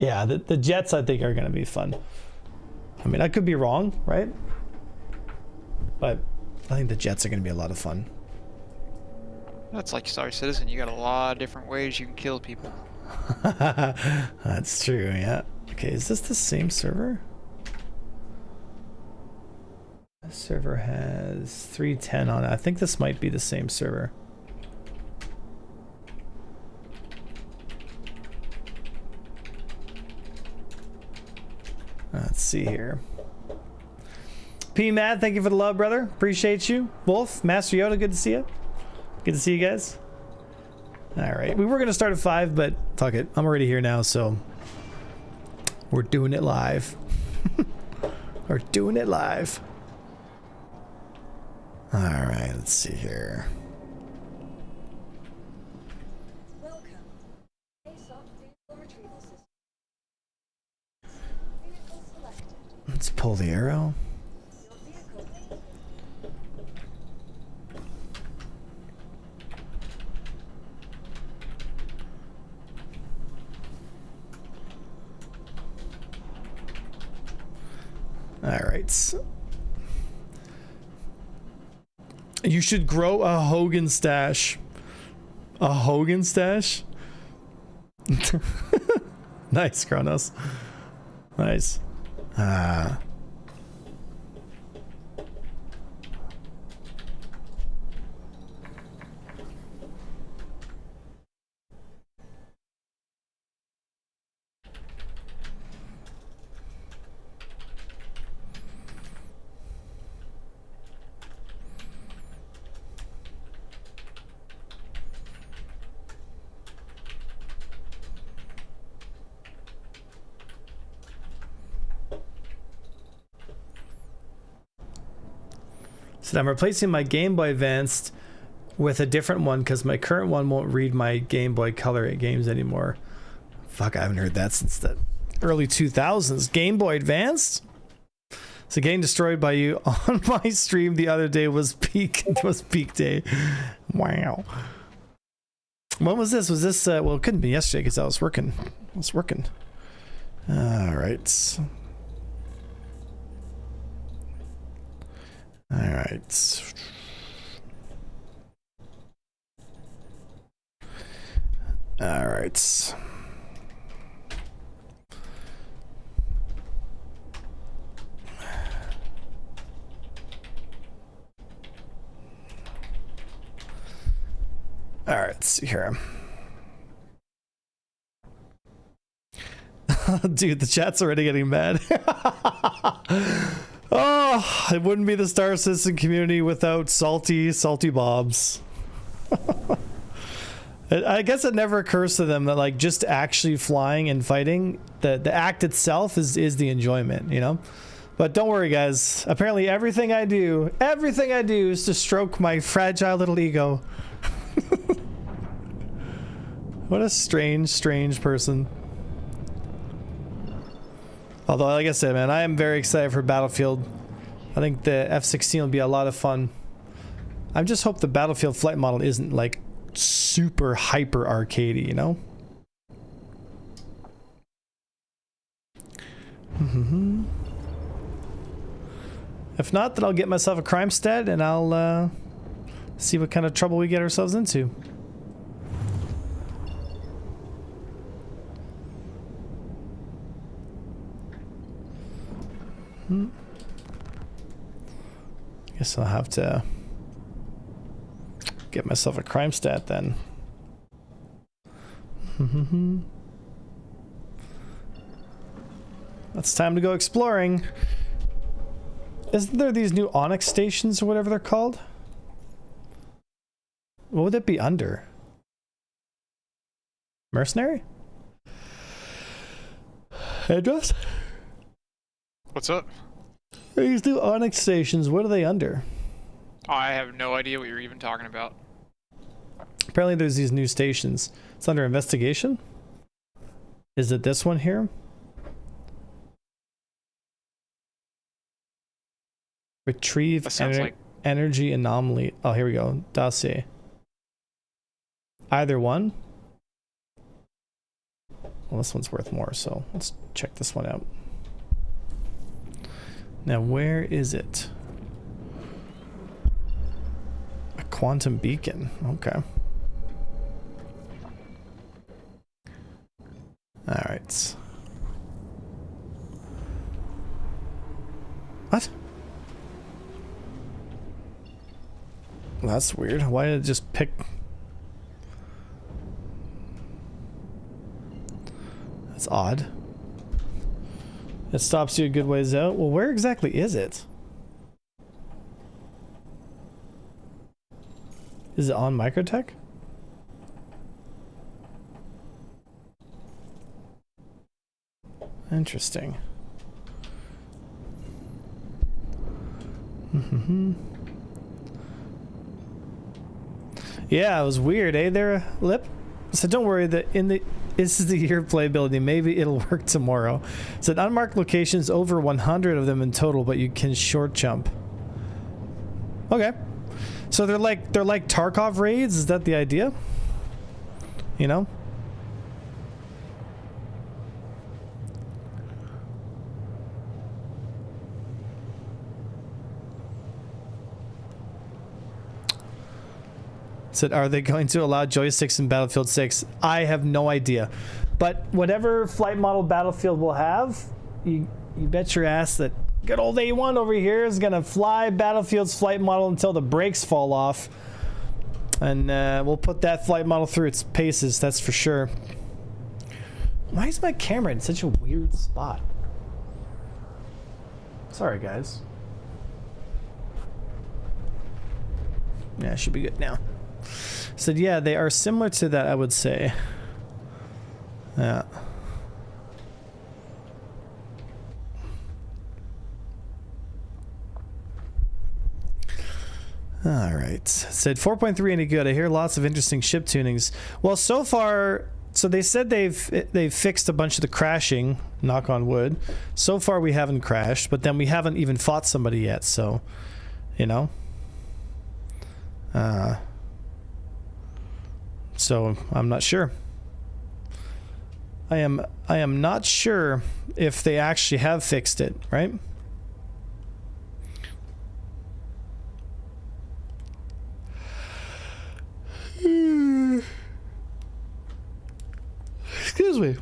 Yeah, the jets I think are going to be fun. I mean, I could be wrong, right? But I think the jets are going to be a lot of fun. That's like Star Citizen. You got a lot of different ways you can kill people. That's true, yeah. Okay, is this the same server? This server has 310 on it. I think this might be the same server. Let's see here. P Mad, thank you for the love, brother. Appreciate you. Wolf, Master Yoda, good to see you. Good to see you guys. All right, we were gonna start at 5, but fuck it. I'm already here now, so we're doing it live. We're doing it live. All right, let's see here. Let's pull the arrow. All right. You should grow a Hogan stash. A Hogan stash? Nice, Kronos. Nice. So I'm replacing my Game Boy Advanced with a different one because my current one won't read my Game Boy Color games anymore. Fuck, I haven't heard that since the early 2000s. Game Boy Advanced? So getting destroyed by you on my stream the other day was peak day. Wow. When was this? Was this well, it couldn't be yesterday because I was working. All right. All right. All right. All right, let's see here. Dude, the chat's already getting mad. Oh, it wouldn't be the Star Citizen community without salty bobs. I guess it never occurs to them that like just actually flying and fighting, the act itself is the enjoyment, you know? But don't worry, guys. Apparently everything I do is to stroke my fragile little ego. What a strange person. Although, like I said, man, I am very excited for Battlefield. I think the F-16 will be a lot of fun. I just hope the Battlefield flight model isn't like super hyper arcadey, you know? If not, then I'll get myself a crime stat and I'll see what kind of trouble we get ourselves into. Guess I'll have to get myself a crime stat then. It's time to go exploring. Isn't there these new Onyx stations or whatever they're called? What would that be under? Mercenary? Idris? What's up? These new Onyx stations, what are they under? I have no idea what you're even talking about. Apparently there's these new stations. It's under investigation? Is it this one here? Retrieve energy anomaly. Oh, here we go. Dossier. Either one? Well, this one's worth more, so let's check this one out. Now, where is it? A quantum beacon. Okay. All right. What? Well, that's weird. Why did it just pick... That's odd. It stops you a good ways out. Well, where exactly is it? Is it on Microtech? Interesting. Yeah, it was weird, eh there, Lip? So don't worry, this is the year of playability. Maybe it'll work tomorrow. So unmarked locations, over 100 of them in total, but you can short jump. Okay. So they're like Tarkov raids, is that the idea? You know? Said, are they going to allow joysticks in Battlefield 6? I have no idea. But whatever flight model Battlefield will have, you bet your ass that good old A1 over here is going to fly Battlefield's flight model until the brakes fall off. And we'll put that flight model through its paces, that's for sure. Why is my camera in such a weird spot? Sorry, guys. Yeah, it should be good now. Said, yeah, they are similar to that, I would say. Yeah. All right. Said 4.3 any good. I hear lots of interesting ship tunings. Well, so far, so they said they've fixed a bunch of the crashing. Knock on wood. So far, we haven't crashed, but then we haven't even fought somebody yet. So, you know. So I'm not sure. I am not sure if they actually have fixed it, right? Excuse me.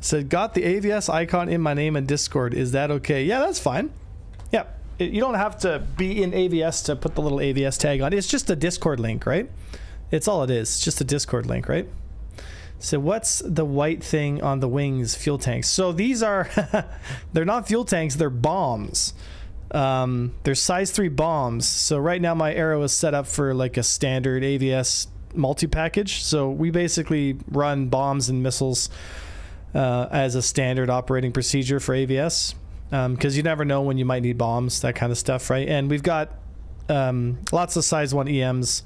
Said, got the AVS icon in my name in Discord. Is that okay? Yeah, that's fine. Yeah. You don't have to be in AVS to put the little AVS tag on. It's just a Discord link, right? It's all it is. It's just a Discord link, right? So what's the white thing on the wings? Fuel tanks. So these are, they're not fuel tanks, they're bombs. They're size 3 bombs. So right now my arrow is set up for like a standard AVS multi-package. So we basically run bombs and missiles as a standard operating procedure for AVS. Because you never know when you might need bombs, that kind of stuff, right? And we've got lots of size 1 EMs,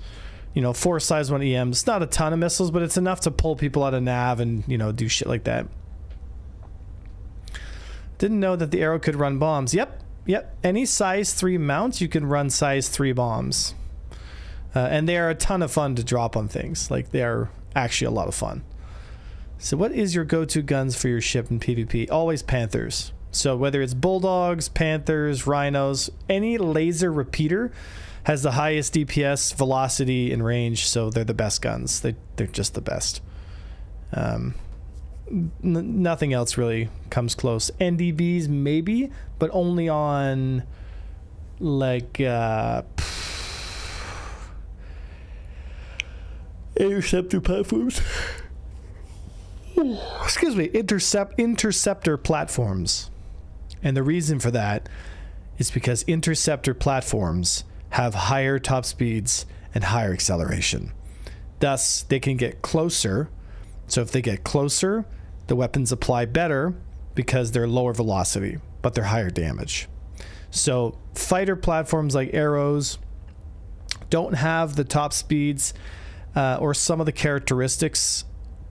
you know, 4 size 1 EMs. Not a ton of missiles, but it's enough to pull people out of nav and, you know, do shit like that. Didn't know that the arrow could run bombs. Yep. Any size 3 mount, you can run size 3 bombs. And they are a ton of fun to drop on things. Like, they are actually a lot of fun. So what is your go-to guns for your ship in PvP? Always Panthers. So whether it's Bulldogs, Panthers, Rhinos, any laser repeater has the highest DPS, velocity, and range, so they're the best guns. They're just the best. Nothing else really comes close. NDBs maybe, but only on like interceptor platforms. Excuse me, interceptor platforms. And the reason for that is because interceptor platforms have higher top speeds and higher acceleration. Thus, they can get closer. So if they get closer, the weapons apply better because they're lower velocity, but they're higher damage. So fighter platforms like arrows don't have the top speeds or some of the characteristics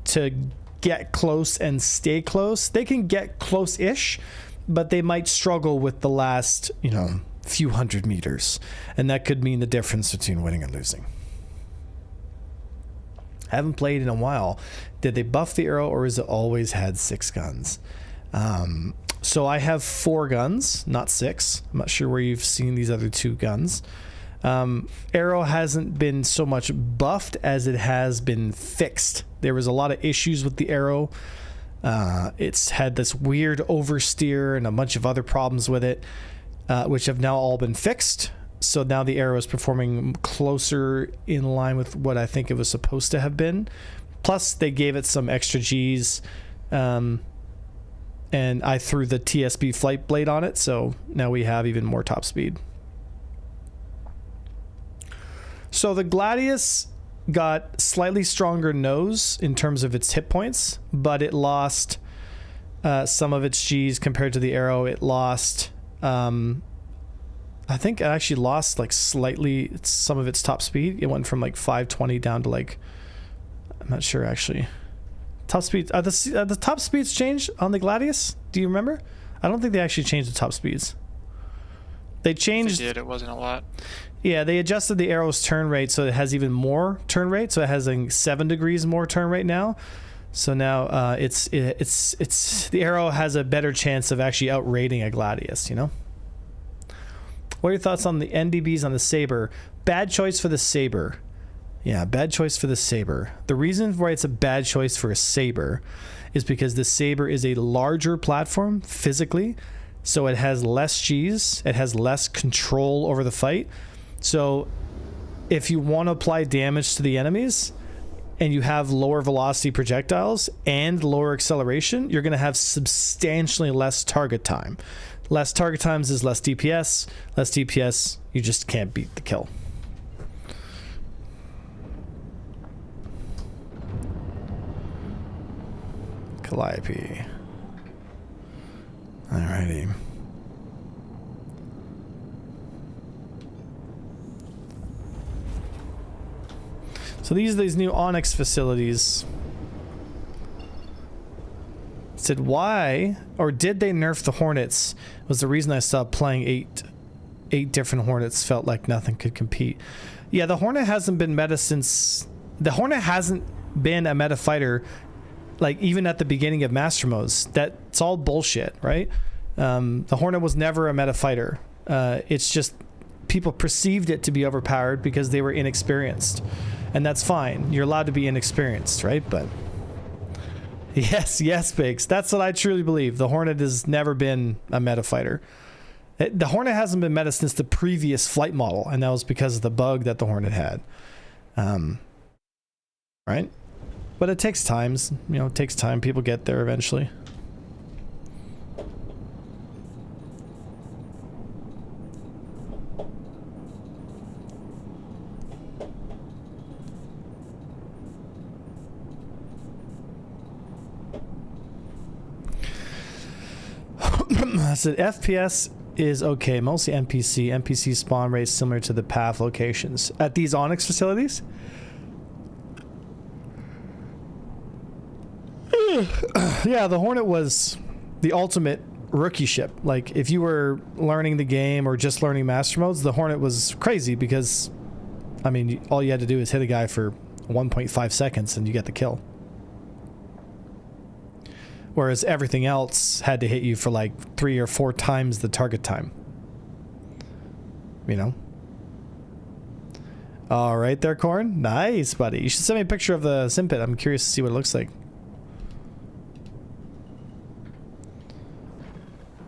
to get close and stay close. They can get close-ish, but they might struggle with the last, you know, few hundred meters. And that could mean the difference between winning and losing. Haven't played in a while. Did they buff the arrow, or has it always had 6 guns? So I have 4 guns, not 6. I'm not sure where you've seen these other 2 guns. Arrow hasn't been so much buffed as it has been fixed. There was a lot of issues with the arrow. It's had this weird oversteer and a bunch of other problems with it, which have now all been fixed. So now the arrow is performing closer in line with what I think it was supposed to have been. Plus, they gave it some extra Gs, and I threw the TSB flight blade on it, so now we have even more top speed. So the Gladius got slightly stronger nose in terms of its hit points, but it lost some of its Gs compared to the arrow. It lost... I think it actually lost like slightly some of its top speed. It went from like 520 down to like, I'm not sure actually. Top speed, are the top speeds changed on the Gladius? Do you remember? I don't think they actually changed the top speeds. They changed. They did. It wasn't a lot. Yeah, they adjusted the arrow's turn rate so it has even more turn rate. So it has like 7 degrees more turn rate now. So now it's the arrow has a better chance of actually outrating a Gladius, you know? What are your thoughts on the NDBs on the Saber? Bad choice for the Saber. Yeah, bad choice for the Saber. The reason why it's a bad choice for a Saber is because the Saber is a larger platform physically, so it has less Gs, it has less control over the fight. So if you want to apply damage to the enemies and you have lower velocity projectiles and lower acceleration, you're going to have substantially less target time. Less target times is less DPS. Less DPS, you just can't beat the kill. Calliope. Alrighty. So these are these new Onyx facilities. Said why, or did they nerf the Hornets? Was the reason I stopped playing 8 different Hornets. Felt like nothing could compete. Yeah, the Hornet hasn't been meta since... The Hornet hasn't been a meta fighter, like, even at the beginning of Master Modes. That's all bullshit, right? The Hornet was never a meta fighter. It's just people perceived it to be overpowered because they were inexperienced. And that's fine. You're allowed to be inexperienced, right? But... Yes, Bakes. That's what I truly believe. The Hornet has never been a meta fighter. The Hornet hasn't been meta since the previous flight model, and that was because of the bug that the Hornet had. Right? But it takes time. You know, it takes time. People get there eventually. I said FPS is okay, mostly NPC spawn rates similar to the path locations at these Onyx facilities. Yeah, the Hornet was the ultimate rookie ship. Like, if you were learning the game or just learning Master Modes, the Hornet was crazy because, I mean, all you had to do is hit a guy for 1.5 seconds and you get the kill. Whereas everything else had to hit you for like 3 or 4 times the target time. You know? All right there, Corn. Nice, buddy. You should send me a picture of the Simpit. I'm curious to see what it looks like.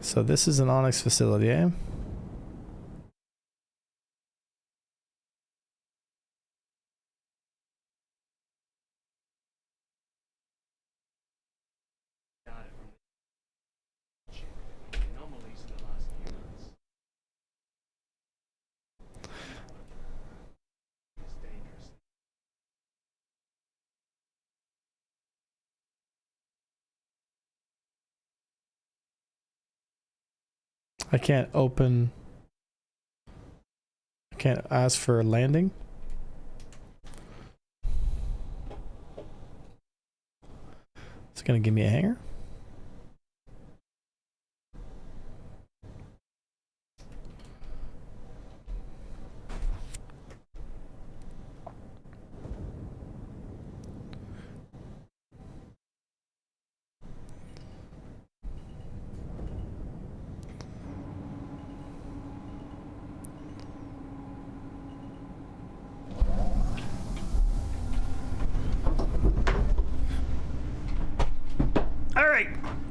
So this is an Onyx facility, eh? I can't open. I can't ask for a landing. It's gonna give me a hanger.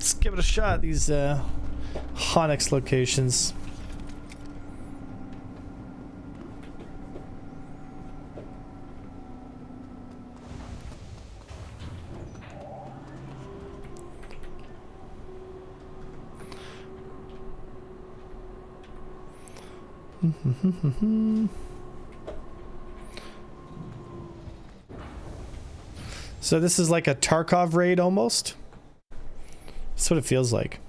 Let's give it a shot, these Onyx locations. So this is like a Tarkov raid almost. That's what it feels like.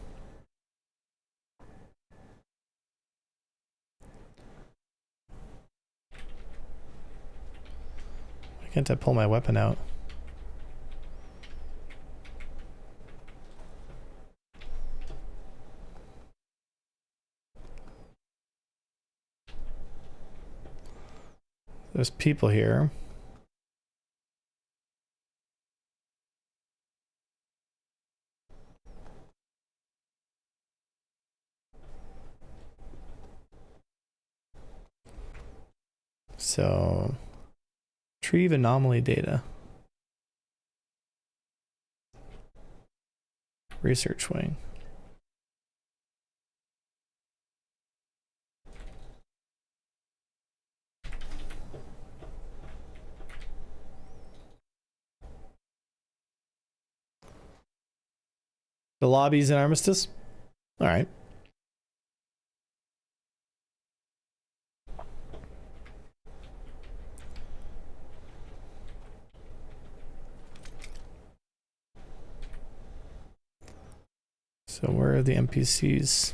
Why can't I pull my weapon out? There's people here. So, retrieve anomaly data. Research wing. The lobby's an armistice? Alright. So where are the NPCs?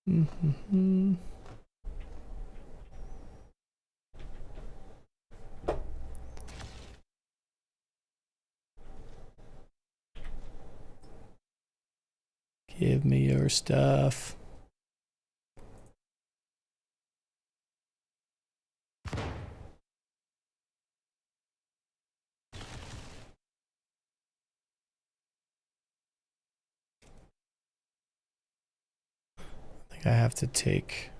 Mm-hmm. Give me your stuff. I think I have to take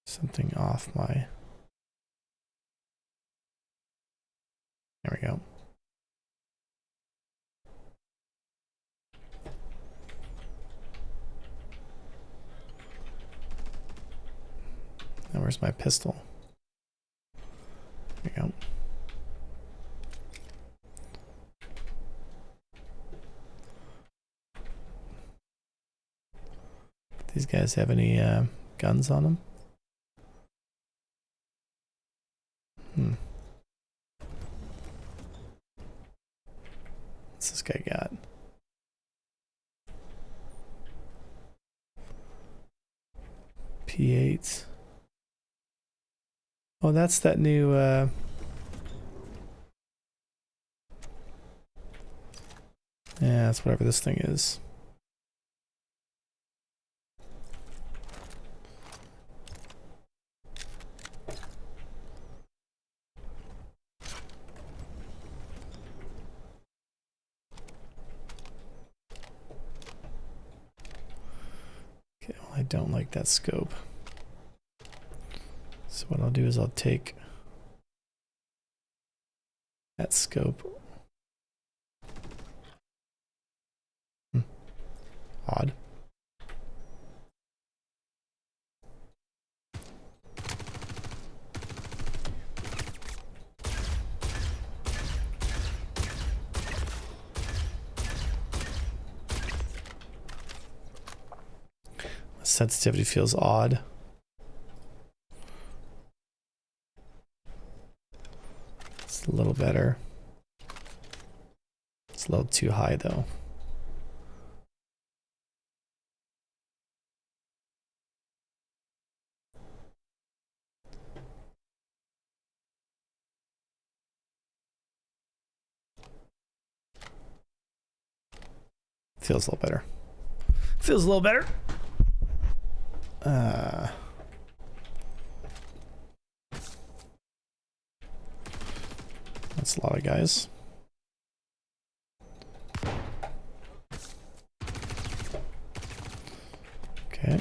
something off my... There we go. Now where's my pistol? There we go. These guys have any guns on them? What's this guy got? P8. Oh, that's that new yeah, that's whatever this thing is. Okay, well, I don't like that scope. So what I'll do is I'll take that scope. Odd. Sensitivity feels odd. It's a little better. It's a little too high though. Feels a little better. Feels a little better. That's a lot of guys. Okay.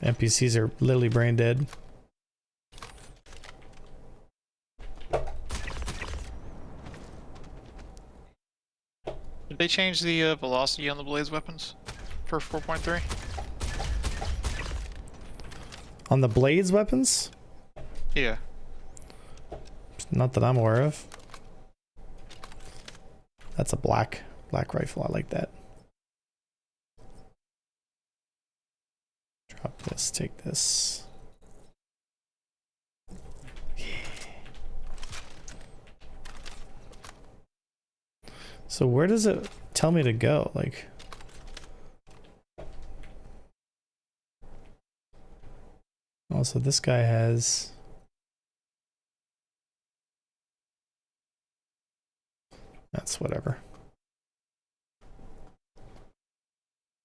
NPCs are literally brain dead. Did they change the velocity on the blaze weapons for 4.3? On the blades weapons? Yeah. Not that I'm aware of. That's a black rifle. I like that. Drop this, take this. Yeah. So where does it tell me to go? Like, oh, so this guy has. That's whatever.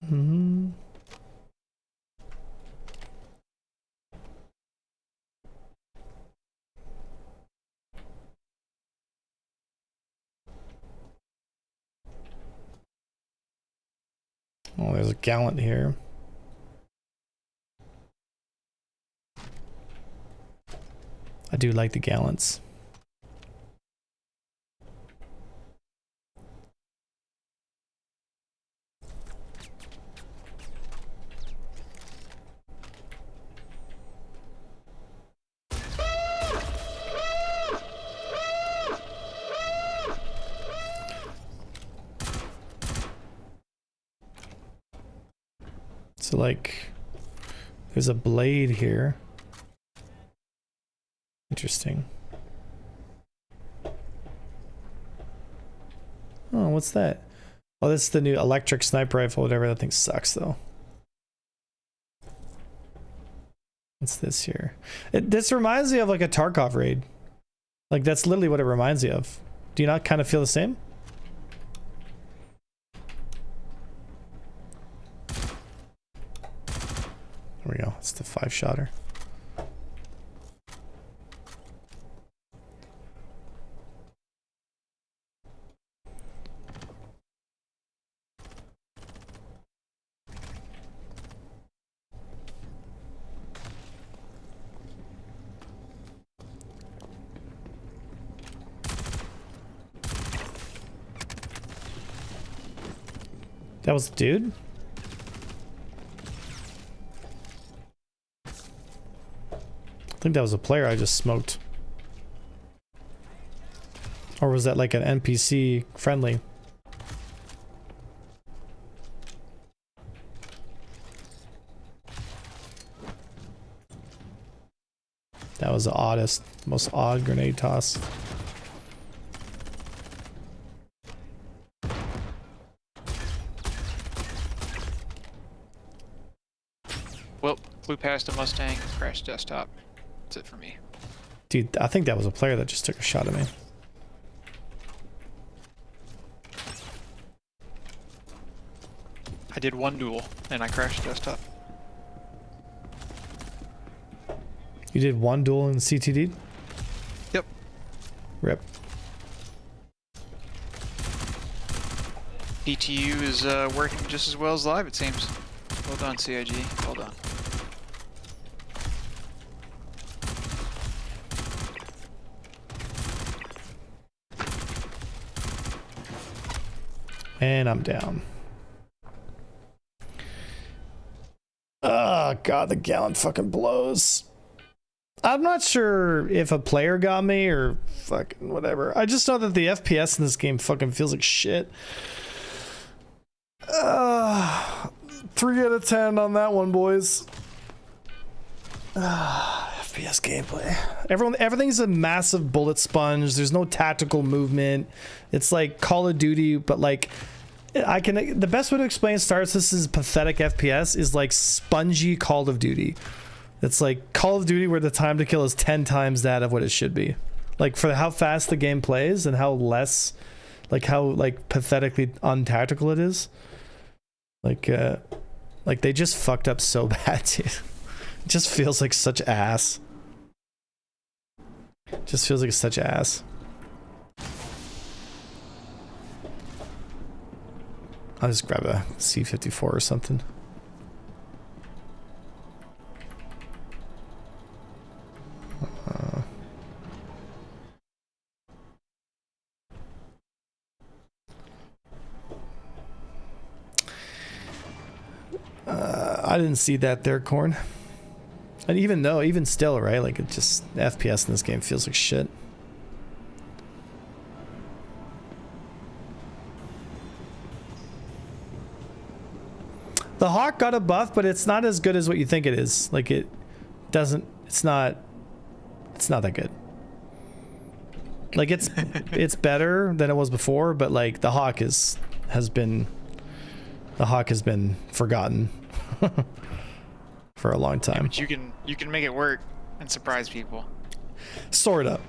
Mm-hmm. Oh, there's a gallant here. I do like the gallants. So like, there's a blade here. Interesting. Oh, what's that? Oh, this is the new electric sniper rifle, whatever. That thing sucks though. What's this here? This reminds me of like a Tarkov raid. Like that's literally what it reminds me of. Do you not kind of feel the same? There we go. It's the 5-shotter. That was the dude? I think that was a player I just smoked. Or was that like an NPC friendly? That was the oddest, most odd grenade toss. Well, flew past a Mustang, crashed desktop. That's it for me. Dude, I think that was a player that just took a shot at me. I did one duel and I crashed desktop. You did one duel in CTD? Yep. Rip. DTU is working just as well as live, it seems. Well done, CIG. Well done. And I'm down. Oh god, the gallant fucking blows. I'm not sure if a player got me or fucking whatever. I just know that the FPS in this game fucking feels like shit. 3 out of 10 on that one, boys. FPS gameplay. Everything's a massive bullet sponge. There's no tactical movement. It's like Call of Duty, but like I can. The best way to explain Star Citizen's pathetic FPS is like spongy Call of Duty. It's like Call of Duty where the time to kill is 10 times that of what it should be. Like for how fast the game plays and how less, like how like pathetically untactical it is. Like they just fucked up so bad, dude. It just feels like such ass. Just feels like such ass. I'll just grab a C-54 or something. I didn't see that there, Corn. And even still, right? Like it just FPS in this game feels like shit. The Hawk got a buff, but it's not as good as what you think it is. Like it doesn't. It's not that good. Like it's better than it was before, but like the Hawk has been forgotten for a long time. Yeah, but you can make it work and surprise people. Sorta.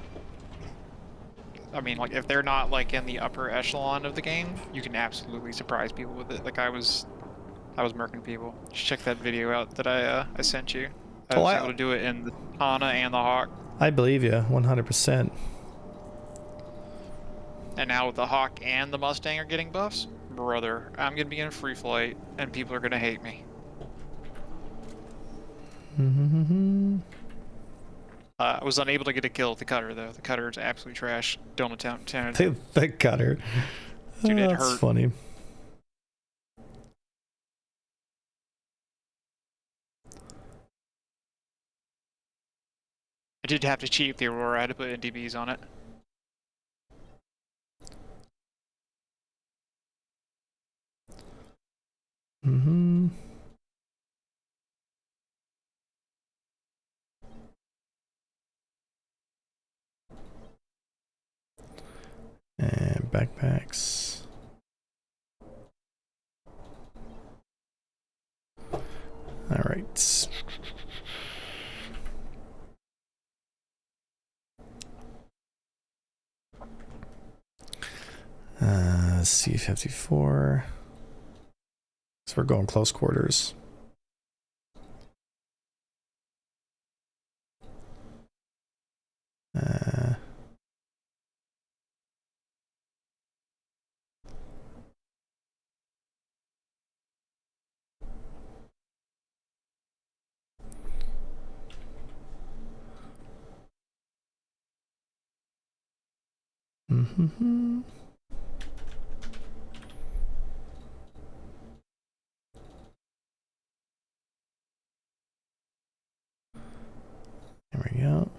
I mean, like if they're not like in the upper echelon of the game, you can absolutely surprise people with it. Like I was murking people. Just check that video out that I sent you. I was able to do it in the Hana and the Hawk. I believe you 100%. And now with the Hawk and the Mustang are getting buffs, brother, I'm gonna be in free flight and people are gonna hate me. I was unable to get a kill with the cutter though. The cutter is absolutely trash. Don't attempt to. The cutter. Dude, it that's hurt. Funny. I did have to cheat the Aurora. I had to put NDBs on it. And backpacks. All right. C-54. So we're going close quarters. There we go.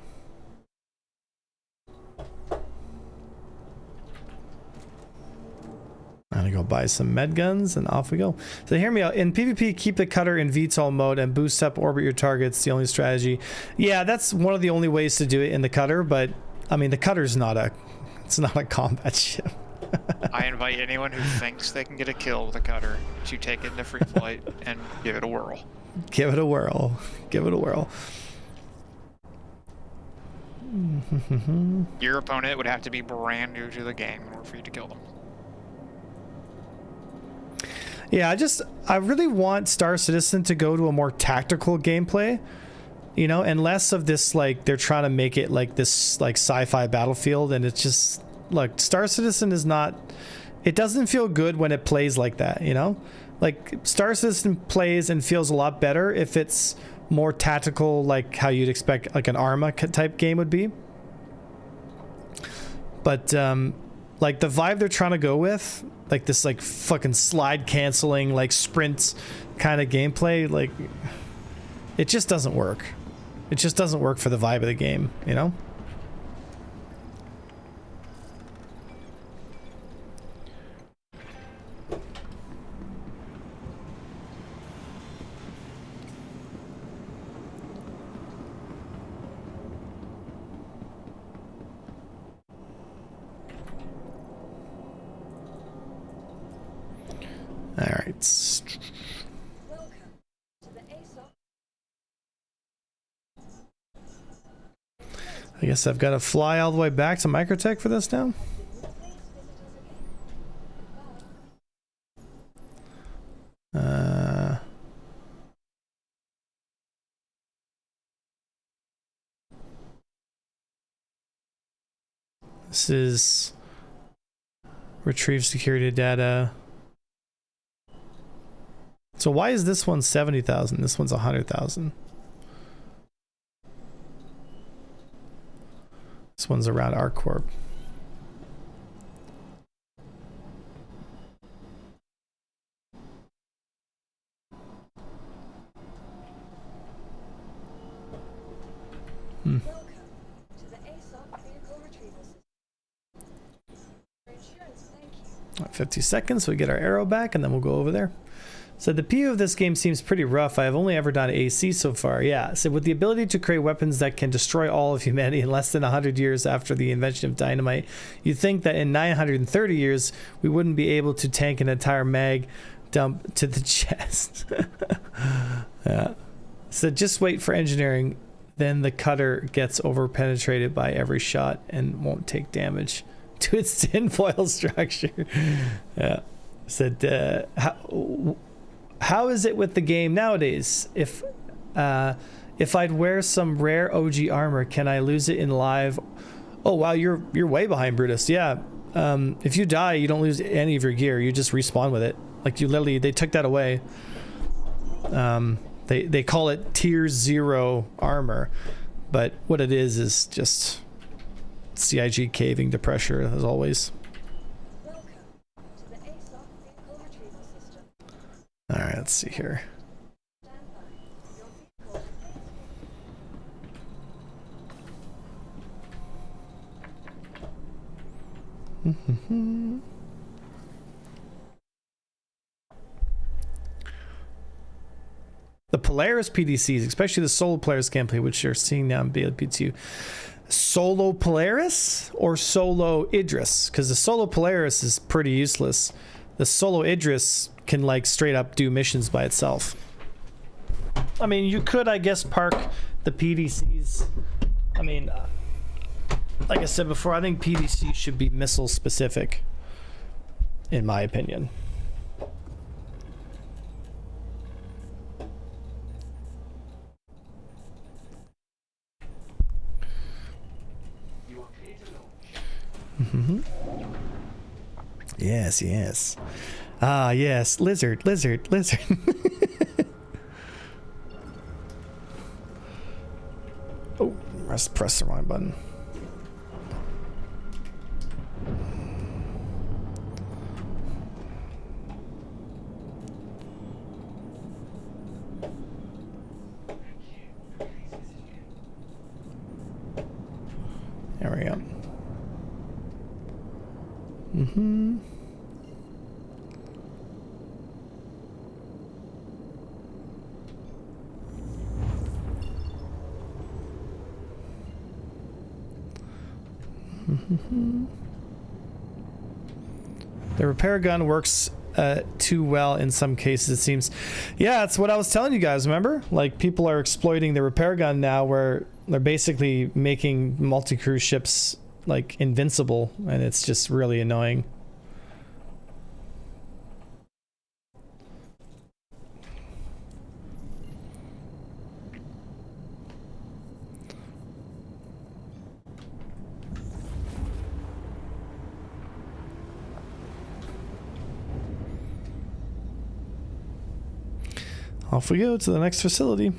I'm gonna go buy some med guns and off we go. So hear me out. In PvP, keep the cutter in VTOL mode and boost up orbit your targets. The only strategy. Yeah, that's one of the only ways to do it in the cutter, but I mean the cutter's not a combat ship. I invite anyone who thinks they can get a kill with a cutter to take it into free flight and give it a whirl. Give it a whirl. Give it a whirl. Your opponent would have to be brand new to the game in order for you to kill them. Yeah, I really want Star Citizen to go to a more tactical gameplay, you know, and less of this, like, they're trying to make it like this, like, sci-fi battlefield, and it's just, look, Star Citizen is not, it doesn't feel good when it plays like that, you know? Like, Star Citizen plays and feels a lot better if it's more tactical, like how you'd expect, like, an Arma type game would be. But, like, the vibe they're trying to go with, like this like fucking slide canceling like sprint kind of gameplay, like it just doesn't work. It just doesn't work for the vibe of the game, you know? All right. I guess I've got to fly all the way back to Microtech for this now. This is retrieve security data. So why is this one 70,000? This one's 100,000. This one's around ArcCorp. Hmm. 50 seconds, so we get our arrow back, and then we'll go over there. So the PU of this game seems pretty rough. I have only ever done AC so far. Yeah, so with the ability to create weapons that can destroy all of humanity in less than 100 years after the invention of dynamite, you'd think that in 930 years, we wouldn't be able to tank an entire mag dump to the chest. Yeah. So just wait for engineering, then the cutter gets over-penetrated by every shot and won't take damage to its tinfoil structure. Yeah. Said, how is it with the game nowadays? If I'd wear some rare OG armor, can I lose it in live? Oh wow, you're way behind, Brutus. Yeah. If you die, you don't lose any of your gear. You just respawn with it. Like you literally, they took that away. They call it tier 0 armor, but what it is just CIG caving to pressure as always. All right, let's see here. The Polaris PDCs, especially the solo Polaris gameplay, which you're seeing now in BLP2. Solo Polaris or solo Idris? Because the solo Polaris is pretty useless. The solo Idris can like straight up do missions by itself. I mean, you could, I guess, park the PDCs. I mean, like I said before, I think PDC should be missile specific, in my opinion. Mm-hmm. Yes, yes. Ah, yes. Lizard, lizard, lizard. Oh, must press the wrong button. There we go. Mm-hmm. The repair gun works too well in some cases, it seems. Yeah, that's what I was telling you guys, remember? Like, people are exploiting the repair gun now where they're basically making multi-crew ships like invincible, and it's just really annoying. Off we go to the next facility.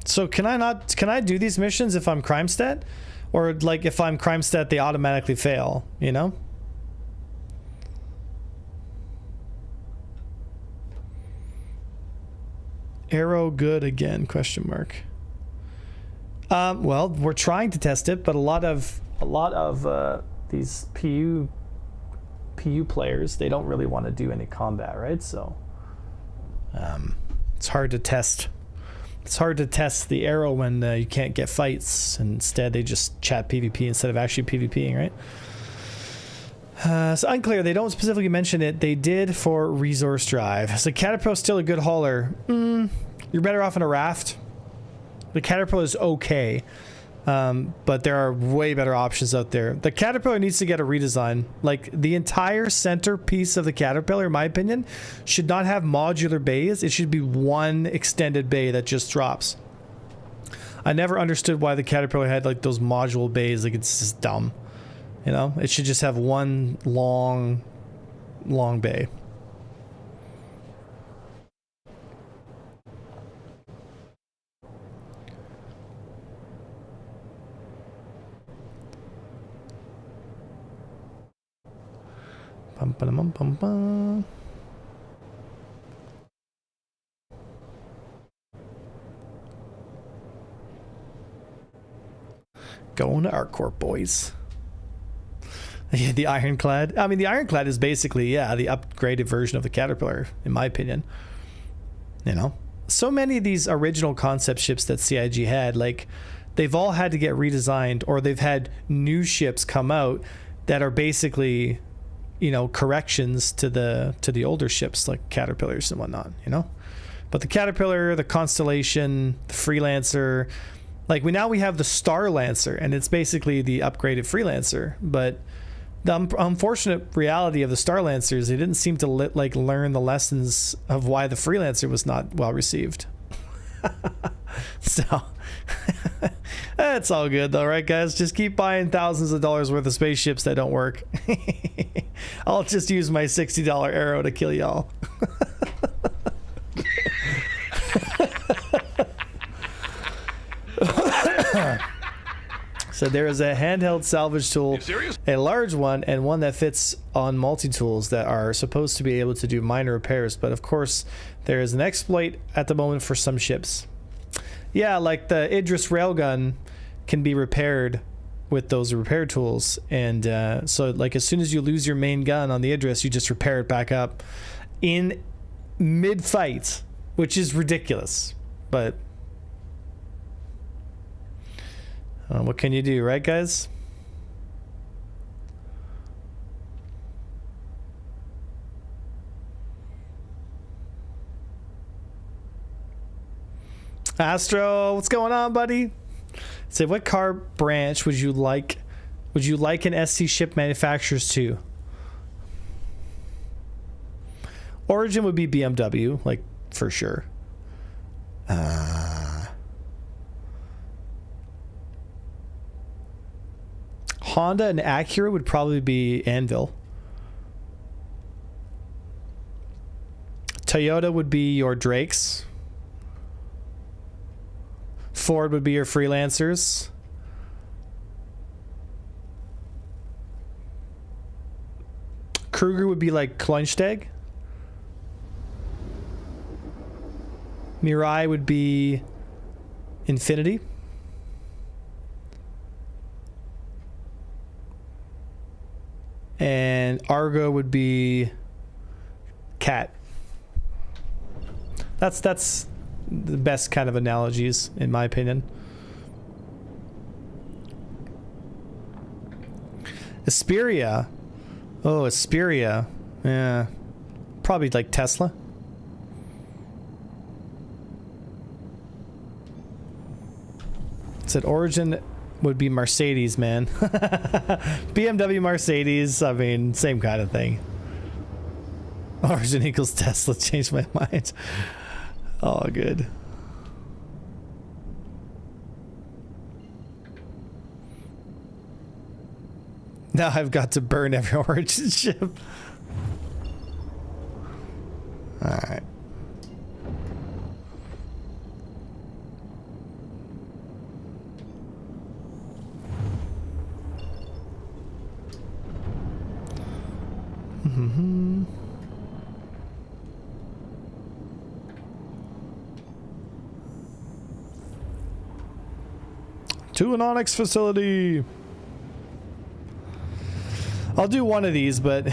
So can I do these missions if I'm crime stat? Or like if I'm crime stat they automatically fail, you know? Arrow good again, question mark. Well, we're trying to test it, but a lot of these PU players, they don't really want to do any combat, right? So it's hard to test It's hard to test the arrow when you can't get fights. Instead, they just chat PvP instead of actually PvPing, right? So unclear. They don't specifically mention it. They did for resource drive. So Caterpillar's still a good hauler. You're better off in a raft. The Caterpillar is okay. But there are way better options out there. The Caterpillar needs to get a redesign. Like, the entire center piece of the Caterpillar, in my opinion, should not have modular bays. It should be one extended bay that just drops. I never understood why the Caterpillar had like those module bays. Like, it's just dumb. You know, it should just have one long bay. Bum, bum, bum, bum. Going to ArcCorp, boys. Yeah, the Ironclad. I mean, the Ironclad is basically, yeah, the upgraded version of the Caterpillar, in my opinion. You know? So many of these original concept ships that CIG had, like, they've all had to get redesigned, or they've had new ships come out that are basically, you know, corrections to the older ships, like Caterpillars and whatnot, you know? But the Caterpillar, the Constellation, the Freelancer, like, we have the Star Lancer, and it's basically the upgraded Freelancer, but the unfortunate reality of the Star Lancers, they didn't seem to learn the lessons of why the Freelancer was not well received. So that's all good though, right, guys? Just keep buying thousands of dollars worth of spaceships that don't work. I'll just use my $60 arrow to kill y'all. So there is a handheld salvage tool, a large one, and one that fits on multi-tools that are supposed to be able to do minor repairs. But of course, there is an exploit at the moment for some ships. Yeah, like the Idris railgun can be repaired with those repair tools. And so like as soon as you lose your main gun on the Idris, you just repair it back up in mid-fight, which is ridiculous. But what can you do, right, guys? Astro, what's going on, buddy? Say, what car branch would you like? Would you like an SC ship manufacturers to? Origin would be BMW, like, for sure. Honda and Acura would probably be Anvil. Toyota would be your Drakes. Ford would be your Freelancers. Kruger would be like Kleinsteg. Mirai would be Infinity. And Argo would be Cat. That's the best kind of analogies, in my opinion. Asperia. Oh, Asperia. Yeah. Probably like Tesla. Said Origin would be Mercedes, man. BMW, Mercedes, I mean, same kind of thing. Origin equals Tesla, changed my mind. Oh, good. Now I've got to burn every Origin ship. Alright. To an Onyx facility. I'll do one of these, but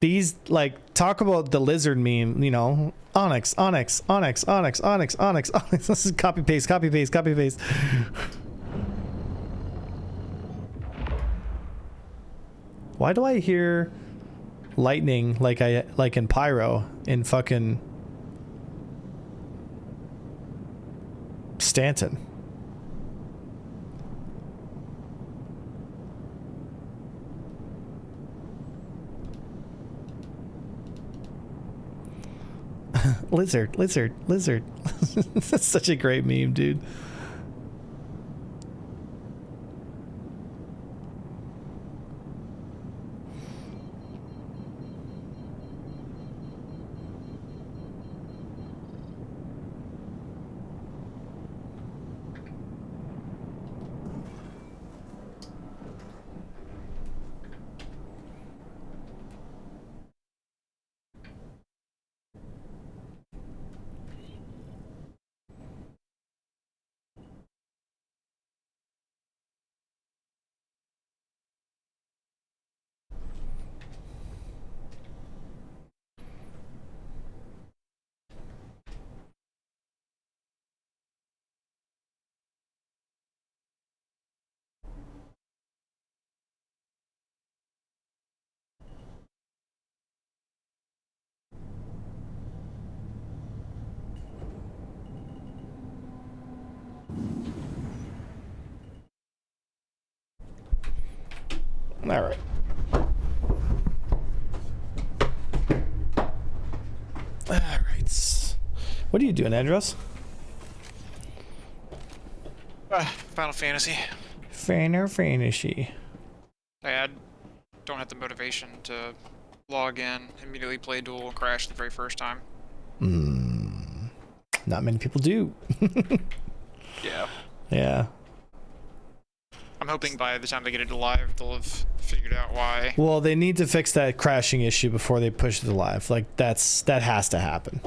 These, like, talk about the lizard meme, you know, Onyx, Onyx, Onyx, Onyx, Onyx, Onyx, Onyx. This is copy paste, copy paste, copy paste. Why do I hear lightning like in Pyro in fucking Stanton? Lizard, lizard, lizard. That's such a great meme, dude. All right. All right. What are you doing, Idris? Final Fantasy. Final Fantasy. Don't have the motivation to log in, immediately play duel, and crash the very first time. Not many people do. Yeah. Yeah. I'm hoping by the time they get it to live, they'll have figured out why. Well, they need to fix that crashing issue before they push it to live. Like, that has to happen.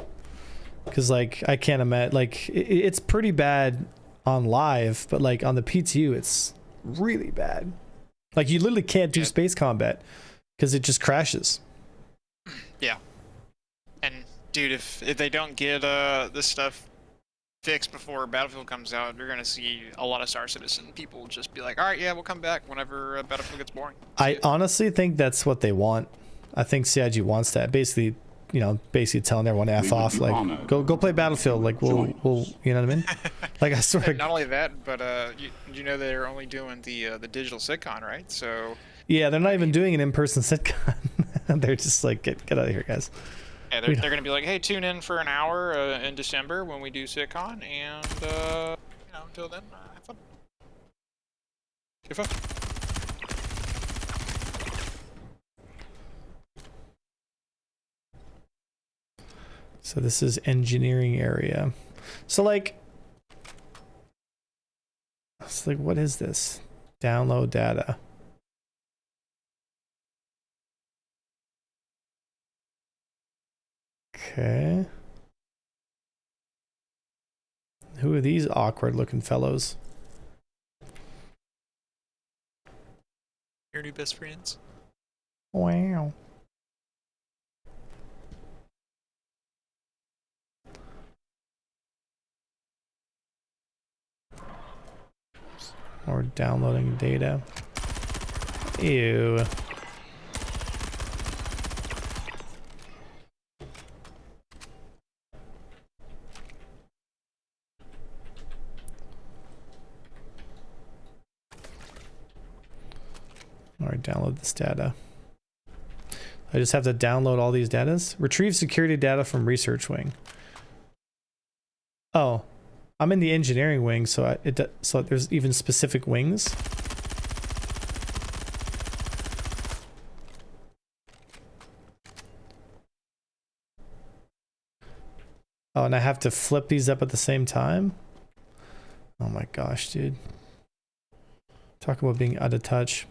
Because, like, I can't imagine, like, it's pretty bad on live, but, like, on the PTU, it's really bad. Like, you literally can't do space combat because it just crashes. Yeah. And, dude, if they don't get this stuff fixed before Battlefield comes out, you're gonna see a lot of Star Citizen people just be like, all right, yeah, we'll come back whenever Battlefield gets boring. I honestly think that's what they want. I think CIG wants that. Basically, you know, telling everyone F off, like, go play Battlefield. Like, we'll, you know what I mean? Like, I sort of. Not only that, but you know they're only doing the digital sitcon, right? So. Yeah, they're not even doing an in-person sitcon. They're just like, get out of here, guys. Yeah, they're going to be like, hey, tune in for an hour in December when we do sitcon, and, you know, until then, have fun. Have fun. So this is engineering area. So, like, it's like, what is this? Download data. Okay. Who are these awkward looking fellows? Your new best friends. Wow. Or downloading data. Ew. Or download this data. I just have to download all these datas. Retrieve security data from research wing. Oh, I'm in the engineering wing, so so there's even specific wings. Oh, and I have to flip these up at the same time? Oh my gosh, dude. Talk about being out of touch.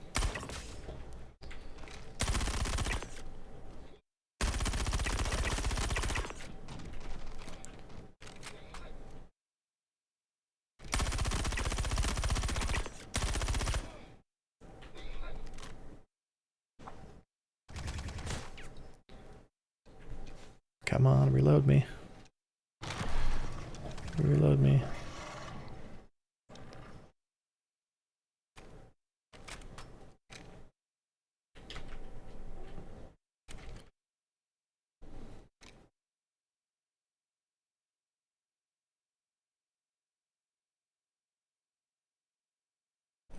Come on, reload me. Reload me.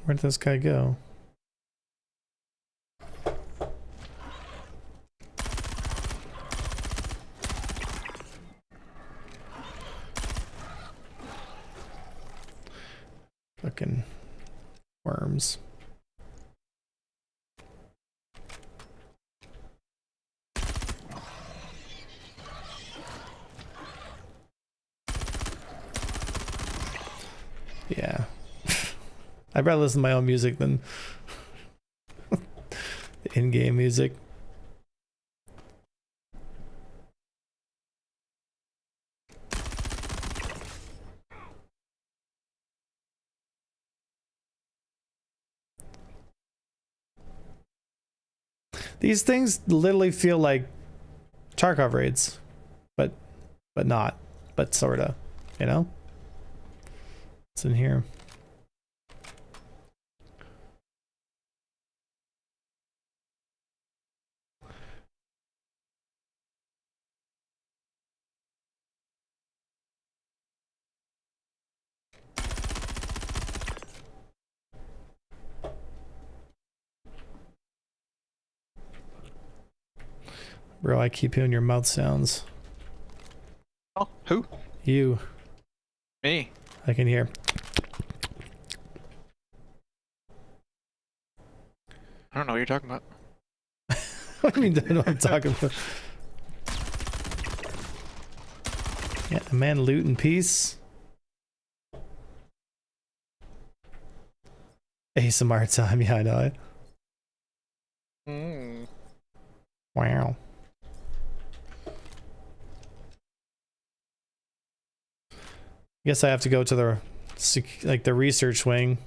Where'd this guy go? Fucking worms. Yeah. I'd rather listen to my own music than the in-game music. These things literally feel like Tarkov raids, but not, but sorta, you know? What's in here? Bro, I keep hearing your mouth sounds. Oh, who? You. Me. I can hear. I don't know what you're talking about. What do you mean, I know what I'm talking about? Yeah, a man loot in peace. ASMR time, yeah, I know it. Wow. Guess I have to go to the like the research wing.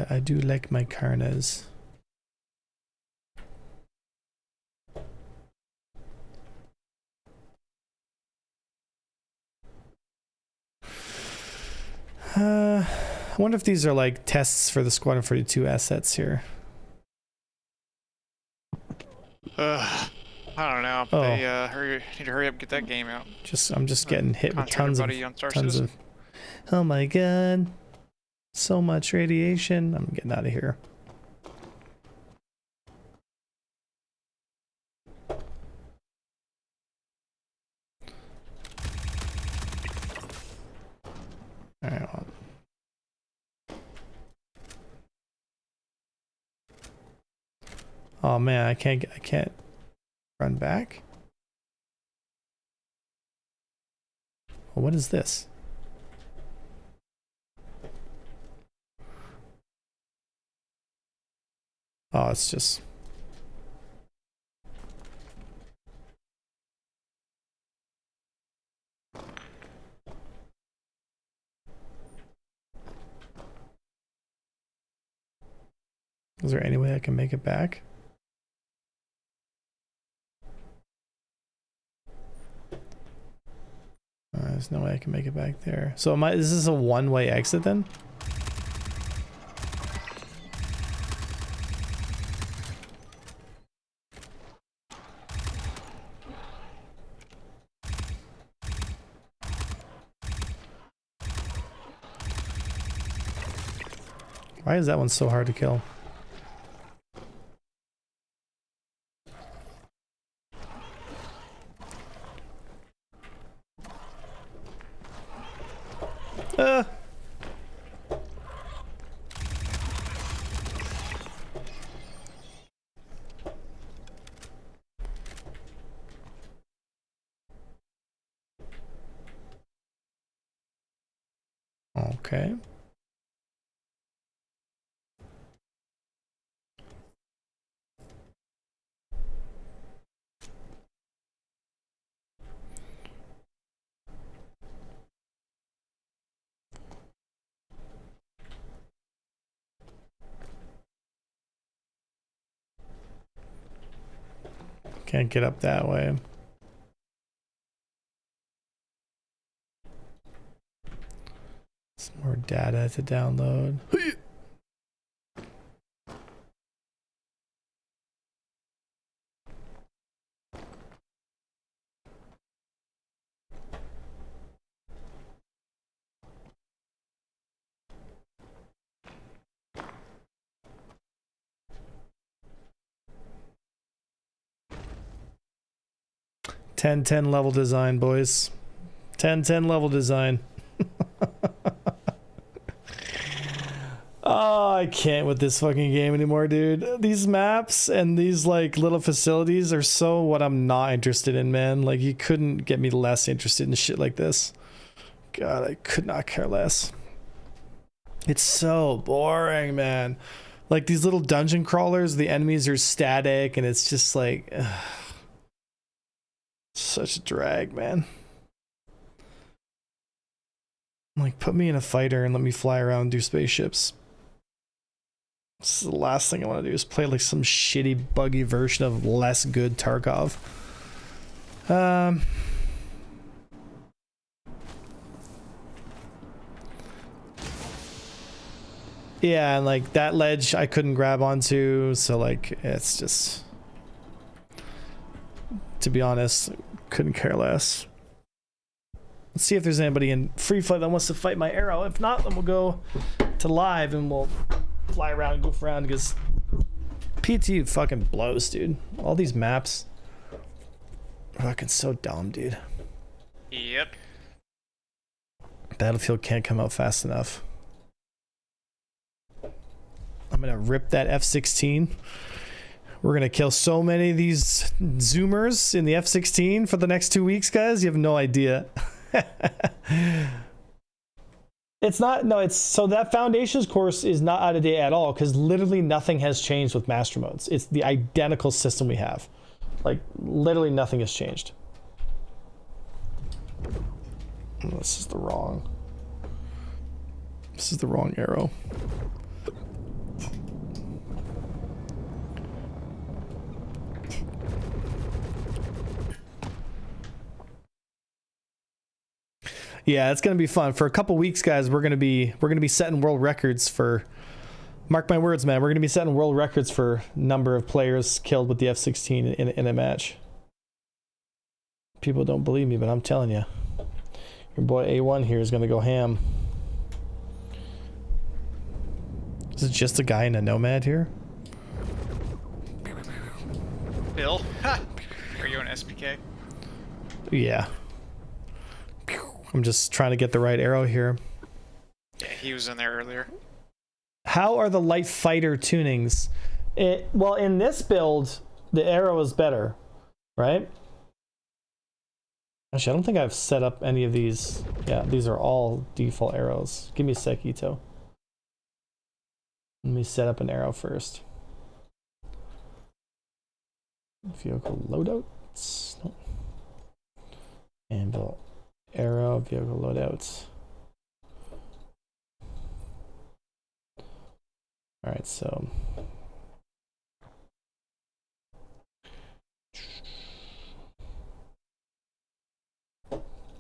I do like my carnas. I wonder if these are like tests for the Squadron 42 assets here. I don't know. Oh. They need to hurry up and get that game out. I'm just getting hit with tons of. Oh my god. So much radiation. I'm getting out of here. Alright. Oh man, I can't run back. Well, what is this? Oh, it's just. Is there any way I can make it back? There's no way I can make it back there. So is this a one-way exit then? Why is that one so hard to kill? Okay. Can't get up that way. Some more data to download. 10-10 level design, boys. 10-10 level design. Oh, I can't with this fucking game anymore, dude. These maps and these like little facilities are so what I'm not interested in, man. Like, you couldn't get me less interested in shit like this. God, I could not care less. It's so boring, man. Like, these little dungeon crawlers, the enemies are static, and it's just like... ugh. Such a drag, man. Like, put me in a fighter and let me fly around and do spaceships. This is the last thing I want to do, is play like some shitty, buggy version of less good Tarkov. Yeah, and like that ledge I couldn't grab onto, so like it's just... to be honest, couldn't care less. Let's see if there's anybody in free flight that wants to fight my arrow. If not, then we'll go to live and we'll fly around and goof around, because PT fucking blows, dude. All these maps are fucking so dumb, dude. Yep. Battlefield can't come out fast enough. I'm gonna rip that F-16. We're gonna kill so many of these zoomers in the F-16 for the next 2 weeks, guys. You have no idea. It's not, no, it's, so that Foundations course is not out of date at all, because literally nothing has changed with master modes. It's the identical system we have. Like, literally nothing has changed. This is the wrong arrow. Yeah, it's gonna be fun. For a couple weeks, guys, we're gonna be setting world records for, mark my words, man, we're gonna be setting world records for number of players killed with the F-16 in a match. People don't believe me, but I'm telling you, your boy A1 here is gonna go ham. Is it just a guy in a Nomad here? Bill? Ha! Are you an SPK? Yeah. I'm just trying to get the right arrow here. Yeah, he was in there earlier. How are the light fighter tunings? Well, in this build, the arrow is better, right? Actually, I don't think I've set up any of these. Yeah, these are all default arrows. Give me a sec, Ito. Let me set up an arrow first. Vehicle loadouts. Nope. Anvil. Arrow, vehicle loadouts. Alright, so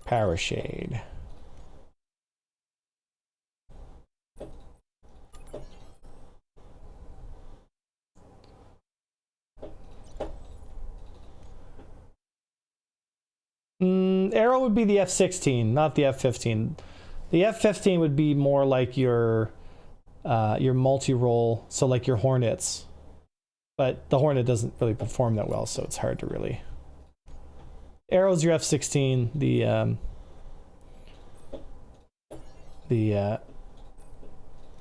Power Shade. Arrow would be the F-16, not the F-15. The F-15 would be more like your multi-role, so like your Hornets. But the Hornet doesn't really perform that well, so it's hard to really... Arrow's your F-16, the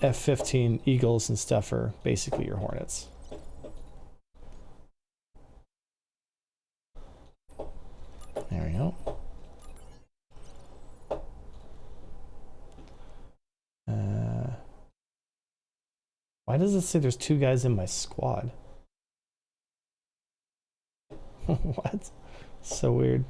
F-15 Eagles and stuff are basically your Hornets. There we go. Why does it say there's 2 guys in my squad? What? So weird.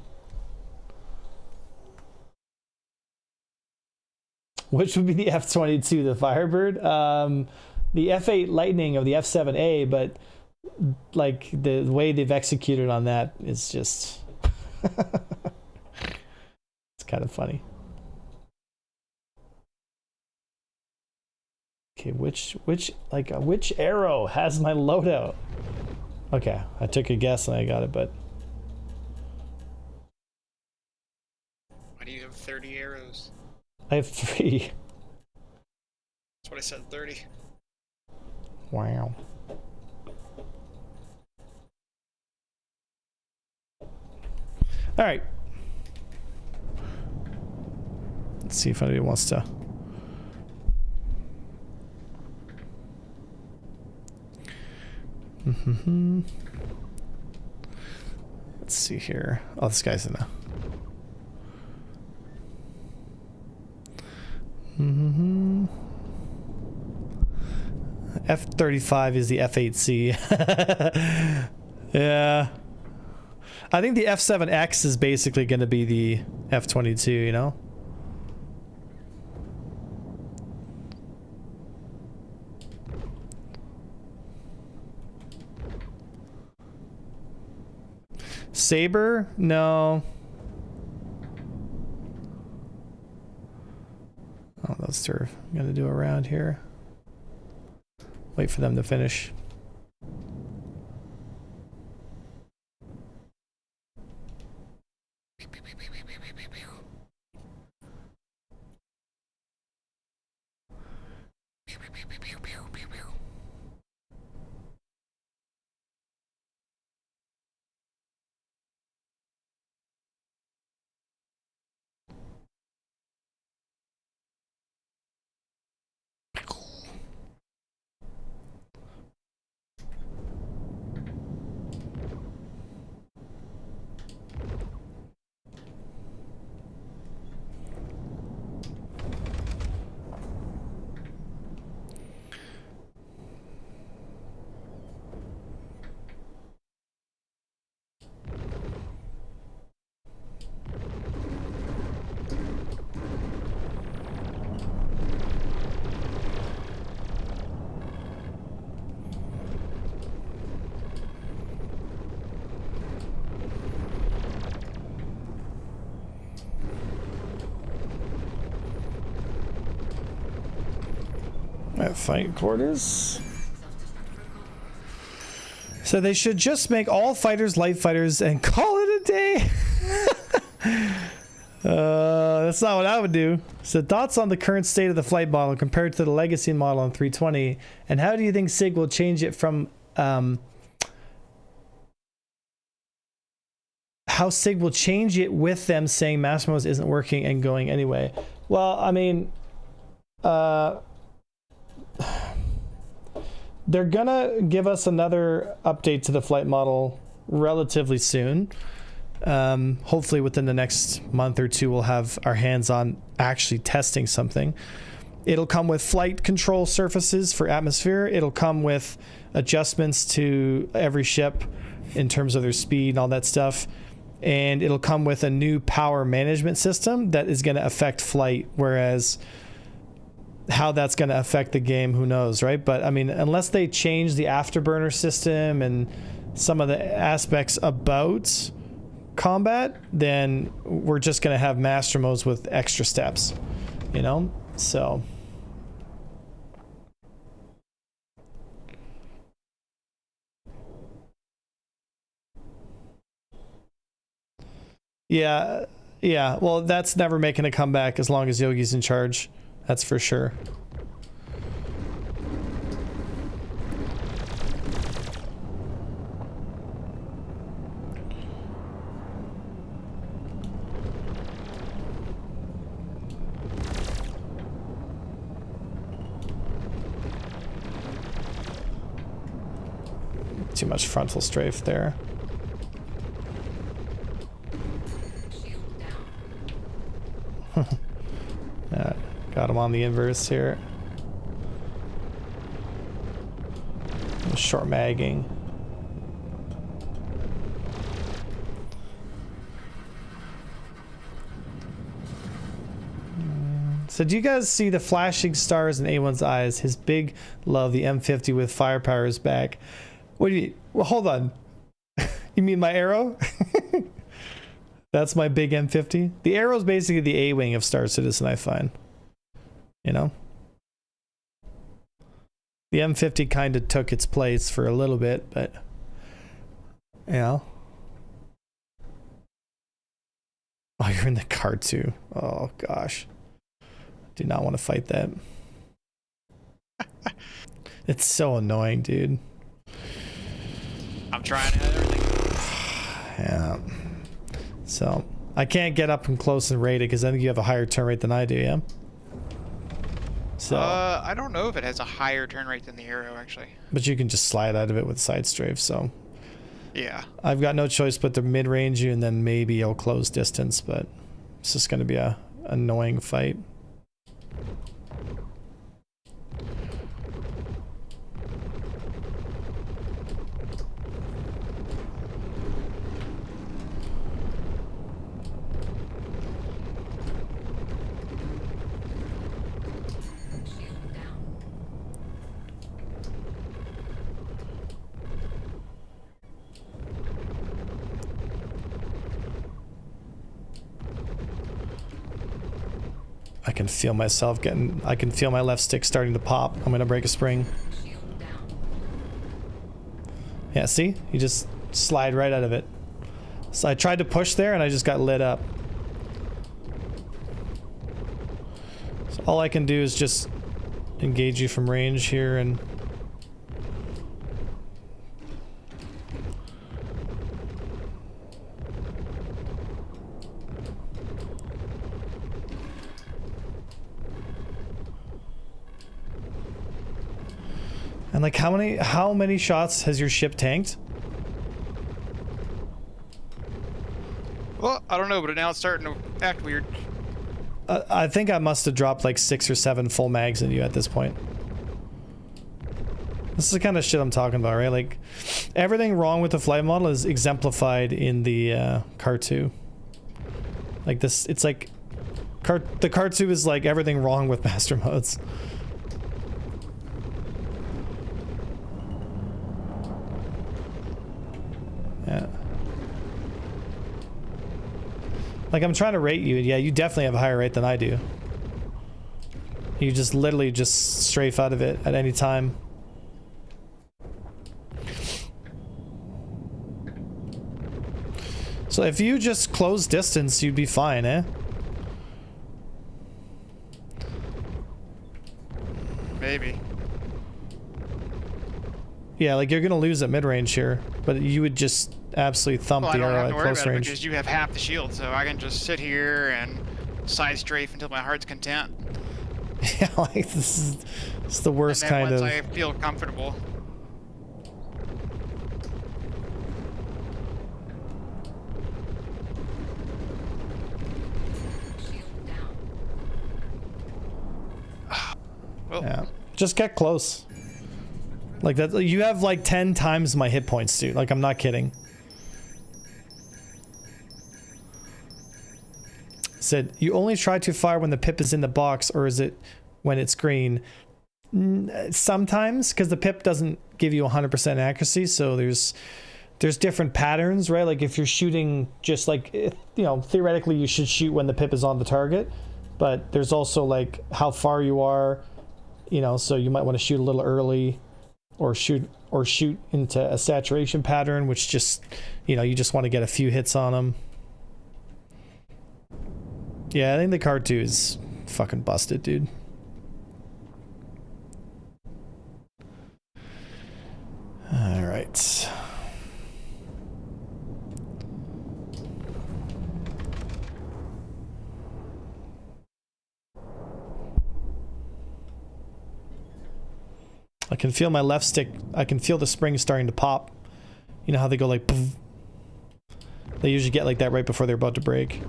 Which would be the F-22, the Firebird? The F-8 Lightning of the F-7A, but like the way they've executed on that is just it's kind of funny. Okay, which arrow has my loadout? Okay, I took a guess and I got it, but why do you have 30 arrows? I have 3. That's what I said, 30. Wow. All right. Let's see if anybody wants to. Let's see here. Oh, this guy's in a. F-35 is the F-8C. Yeah. I think the F-7X is basically going to be the F-22, you know? Saber? No. Oh, those two are going to do a round here. Wait for them to finish. At fight quarters. So they should just make all fighters light fighters and call it a day. That's not what I would do. So thoughts on the current state of the flight model compared to the legacy model on 320, and how do you think SIG will change it from how SIG will change it with them saying Massimo's isn't working and going anyway? Well, I mean, they're gonna give us another update to the flight model relatively soon. Hopefully within the next month or two we'll have our hands on actually testing something. It'll come with flight control surfaces for atmosphere. It'll come with adjustments to every ship in terms of their speed and all that stuff. And it'll come with a new power management system that is going to affect flight, whereas how that's going to affect the game, who knows, right? But I mean, unless they change the afterburner system and some of the aspects about combat, then we're just going to have master modes with extra steps, you know? So yeah, well, that's never making a comeback as long as Yogi's in charge. That's for sure. Too much frontal strafe there. Got him on the inverse here. Short magging. So do you guys see the flashing stars in A1's eyes? His big love, the M50 with firepower, is back. What do you? Well, hold on. You mean my arrow? That's my big M50. The arrow is basically the A-wing of Star Citizen, I find. You know? The M50 kind of took its place for a little bit, but... You know? Oh, you're in the Cartu. Oh, gosh. Do not want to fight that. It's so annoying, dude. I'm trying everything. Yeah. So, I can't get up and close and raid it because I think you have a higher turn rate than I do, yeah? So, I don't know if it has a higher turn rate than the arrow, actually. but you can just slide out of it with side strafe, so... Yeah. I've got no choice but to mid-range you and then maybe I'll close distance, but it's just going to be a annoying fight. I can feel myself getting... I can feel my left stick starting to pop. I'm gonna break a spring. Yeah, see? You just slide right out of it. So I tried to push there and I just got lit up. So all I can do is just engage you from range here and... And like how many shots has your ship tanked? Well, I don't know, but now it's starting to act weird. I think I must have dropped like 6 or 7 full mags in you at this point. This is the kind of shit I'm talking about, right? Like, everything wrong with the flight model is exemplified in the Cartu. Like this, it's like... the Cartu is like everything wrong with master modes. Yeah. Like, I'm trying to rate you, and yeah, you definitely have a higher rate than I do. You just literally just strafe out of it at any time. So if you just close distance, you'd be fine, eh? Maybe. Yeah, like you're gonna lose at mid-range here, but you would just absolutely thump the arrow at close range. Because you have half the shield, so I can just sit here and side strafe until my heart's content. Yeah, like this is the worst and then kind of... once I feel comfortable. Well, yeah, just get close. Like that, you have like 10 times my hit points, dude. Like, I'm not kidding. Said, you only try to fire when the pip is in the box, or is it when it's green? Sometimes, because the pip doesn't give you 100% accuracy, so there's different patterns, right? Like if you're shooting just like, you know, theoretically you should shoot when the pip is on the target, but there's also like how far you are, you know, so you might want to shoot a little early. Or shoot into a saturation pattern, which just, you know, you just want to get a few hits on them. Yeah, I think the Cartu is fucking busted, dude. All right. I can feel my left stick. I can feel the spring starting to pop. You know how they go like... Poof. They usually get like that right before they're about to break.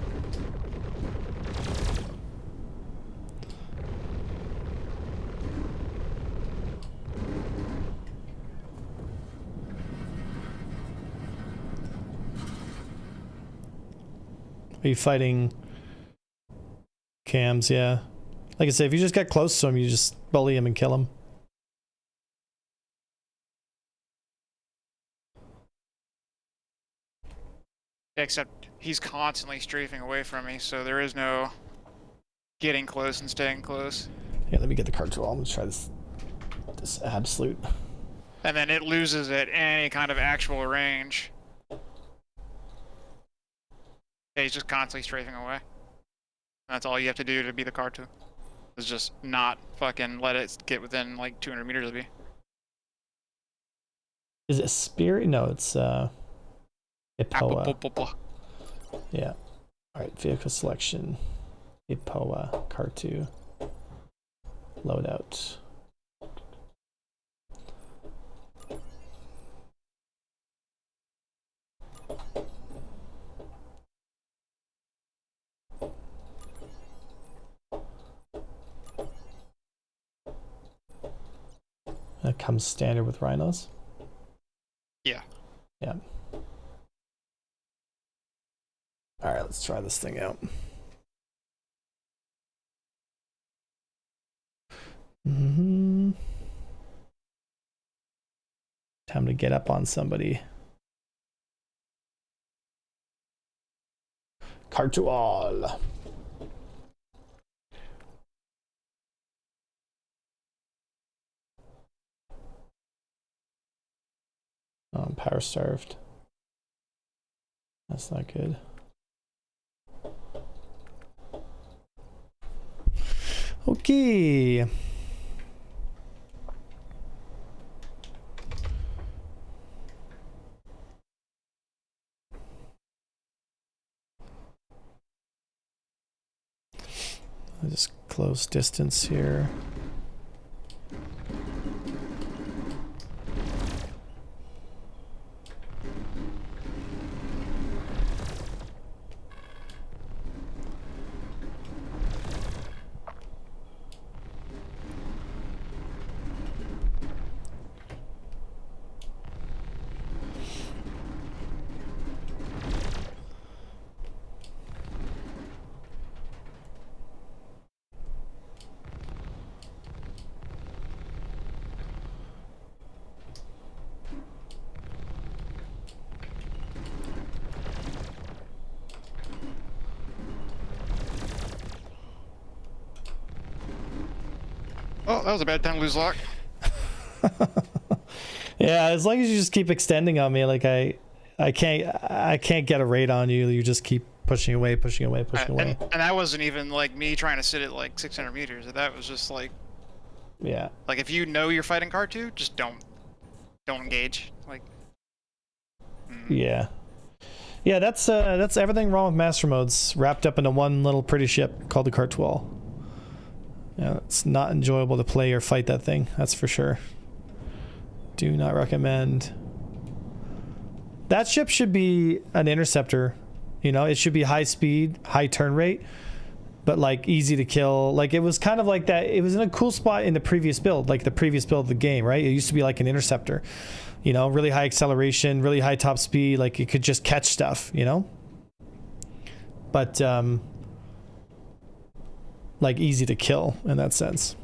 Are you fighting cams? Yeah. Like I said, if you just get close to him, you just bully him and kill him. Except he's constantly strafing away from me, so there is no getting close and staying close. Yeah, let me get the Cartu. I'm gonna try this absolute. And then it loses at any kind of actual range. Yeah, he's just constantly strafing away. That's all you have to do to be the Cartu. Is just not fucking let it get within like 200 meters of you. Is it Spirit? No, it's Ipoa. Yeah. Alright, vehicle selection. Ipoa, Cartu. Loadout. That comes standard with rhinos. Yeah. Yeah. All right, let's try this thing out. Time to get up on somebody. Cartual. Oh, I'm power starved. That's not good. Okay. I'll just close distance here. Oh, that was a bad time to lose lock. Yeah, as long as you just keep extending on me, like I can't get a raid on you. You just keep pushing away. And that wasn't even like me trying to sit at like 600 meters. That was just like, yeah. Like if you know you're fighting Cartu, just don't engage. Like. Yeah. Yeah, that's everything wrong with master modes wrapped up into one little pretty ship called the Cartual. Yeah, it's not enjoyable to play or fight that thing. That's for sure. Do not recommend. That ship should be an interceptor. You know, it should be high speed, high turn rate, but like easy to kill. Like it was kind of like that. It was in a cool spot in the previous build, like the previous build of the game, right? It used to be like an interceptor. You know, really high acceleration, really high top speed. Like it could just catch stuff. You know, but like easy to kill in that sense.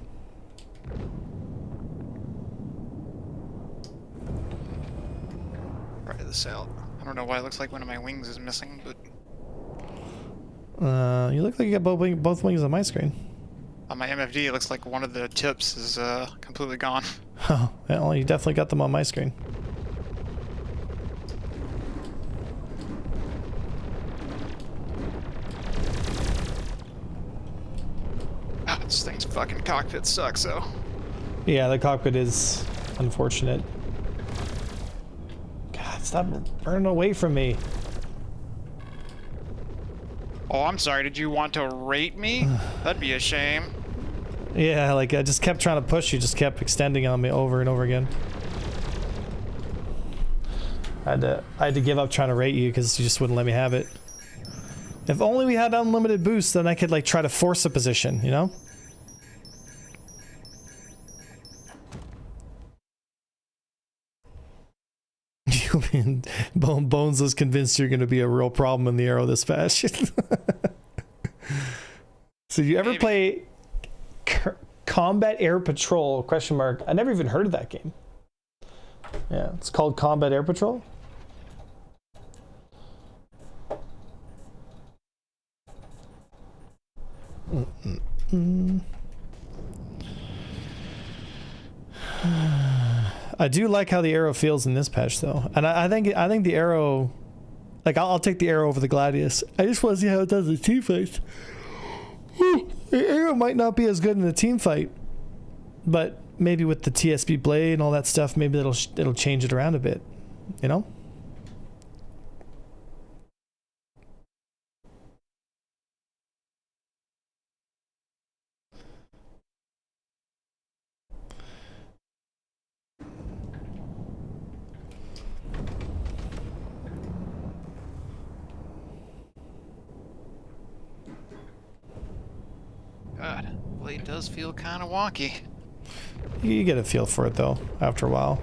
Try this out. I don't know why it looks like one of my wings is missing, but you look like you got both wings on my screen. on my MFD it looks like one of the tips is completely gone. Oh, well, you definitely got them on my screen. This thing's fucking cockpit sucks, though. Yeah, the cockpit is unfortunate. God, stop burning away from me. Oh, I'm sorry. Did you want to rate me? That'd be a shame. Yeah, like I just kept trying to push you, just kept extending on me over and over again. I had to give up trying to rate you because you just wouldn't let me have it. If only we had unlimited boost, then I could like try to force a position, you know? You mean Bones is convinced you're going to be a real problem in the Arrow this fast? So you ever play Combat Air Patrol? Question mark. I never even heard of that game. Yeah, it's called Combat Air Patrol. I do like how the arrow feels in this patch though, and I think the arrow, like I'll take the arrow over the Gladius. I just want to see how it does in team fights. The arrow might not be as good in a team fight, but maybe with the TSB blade and all that stuff, maybe it'll change it around a bit, you know. God, blade does feel kind of wonky. You get a feel for it though after a while.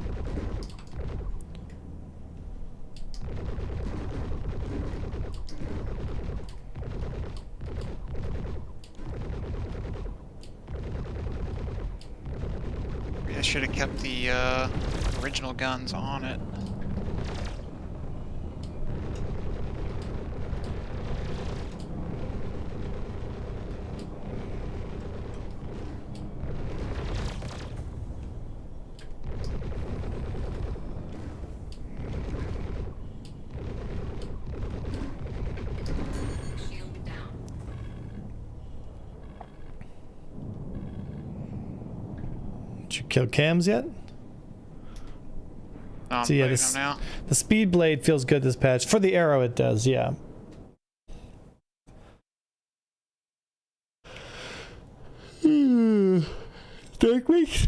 I should have kept the original guns on it. Did you kill cams yet? Oh, I'm So yeah, fighting them now. the speed blade feels good this patch. For the arrow it does, yeah. Dark weeks.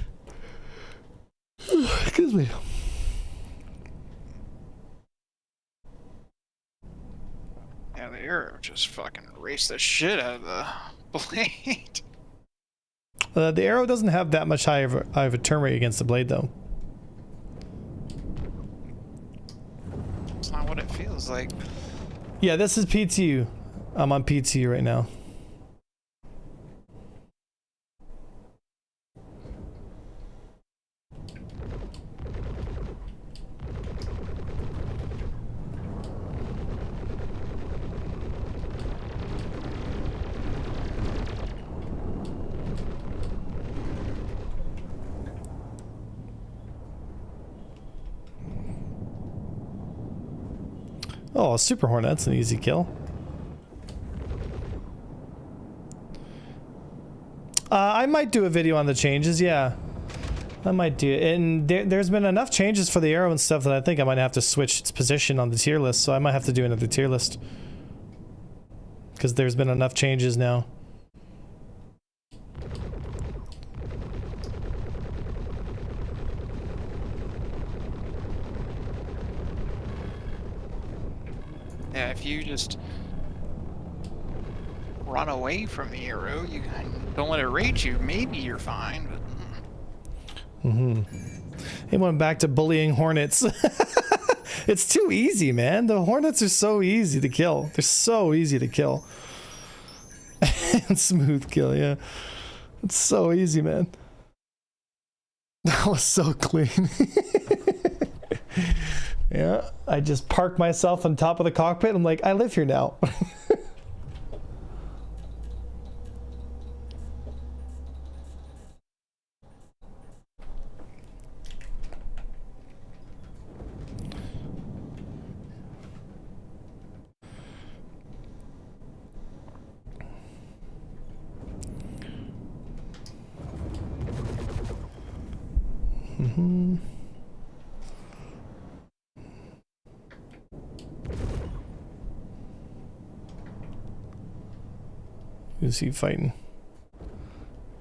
Excuse me. Yeah, the arrow just fucking erased the shit out of the blade. The arrow doesn't have that much high of a turn rate against the blade though. It's not what it feels like. Yeah, this is PTU. I'm on PTU right now. Oh, Super Hornet's an easy kill. I might do a video on the changes, yeah. I might do it. And there's been enough changes for the arrow and stuff that I think I might have to switch its position on the tier list, so I might have to do another tier list. Because there's been enough changes now. Yeah, if you just run away from the arrow, you don't let it rate you, maybe you're fine, but... He went back to bullying hornets. It's too easy, man. The hornets are so easy to kill. They're so easy to kill. Smooth kill, yeah. It's so easy, man. That was so clean. Yeah, I just parked myself on top of the cockpit. I'm like, I live here now. Who's he fighting?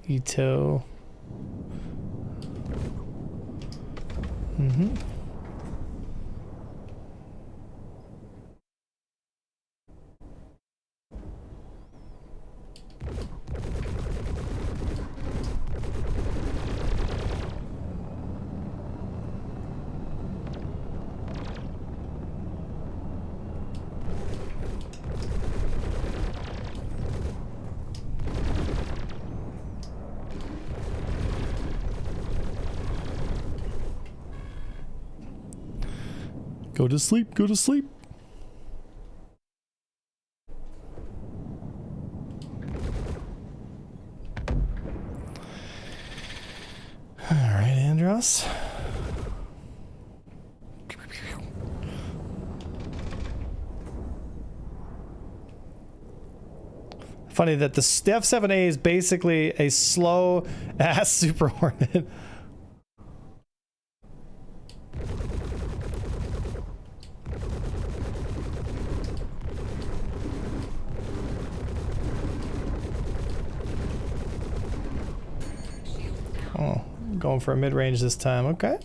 Ito. Go to sleep, go to sleep. All right, Andros. Funny that the F7A is basically a slow ass Super Hornet. Oh, going for a mid-range this time. Okay.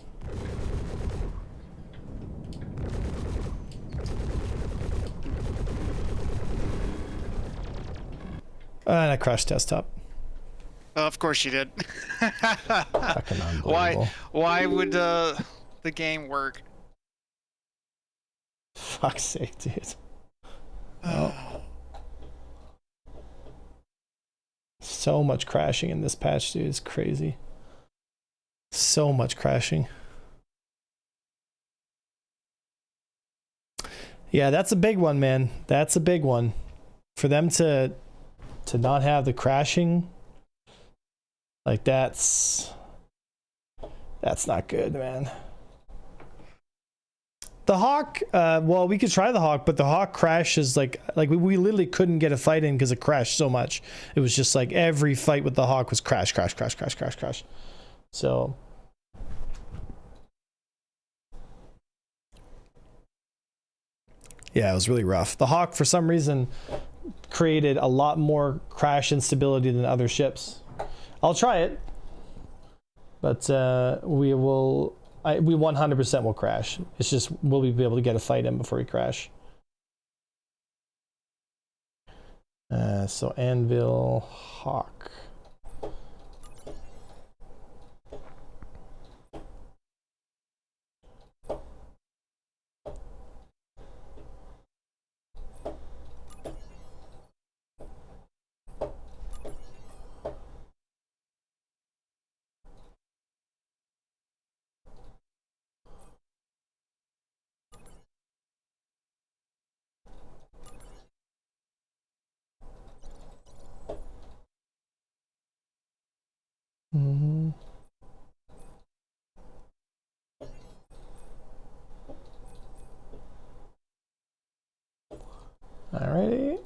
And I crashed desktop. Of course you did. Fucking unbelievable. Why would the game work? Fuck's sake, dude. Oh. So much crashing in this patch, dude. It's crazy. So much crashing. Yeah, that's a big one, man. That's a big one. For them to not have the crashing, like that's not good, man. The Hawk, well, we could try the Hawk, but the Hawk crashes like we literally couldn't get a fight in because it crashed so much. It was just like every fight with the Hawk was crash, crash, crash, crash, crash, crash. So yeah, it was really rough. The Hawk, for some reason, created a lot more crash instability than other ships. I'll try it, but we 100% will crash. It's just, will we be able to get a fight in before we crash? So Anvil, Hawk. Alrighty.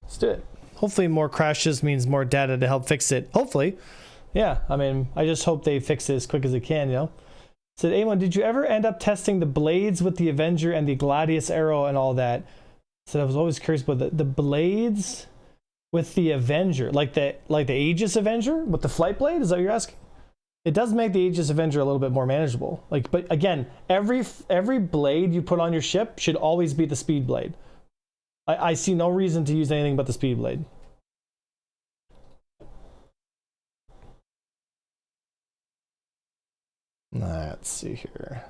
Let's do it. Hopefully more crashes means more data to help fix it. Hopefully. Yeah, I mean, I just hope they fix it as quick as they can, you know? Said, A1, did you ever end up testing the blades with the Avenger and the Gladius arrow and all that? Said, I was always curious about the blades with the Avenger, like the Aegis Avenger with the flight blade? Is that what you're asking? It does make the Aegis Avenger a little bit more manageable. Like, but again, every blade you put on your ship should always be the speed blade. I see no reason to use anything but the speed blade. Let's see here.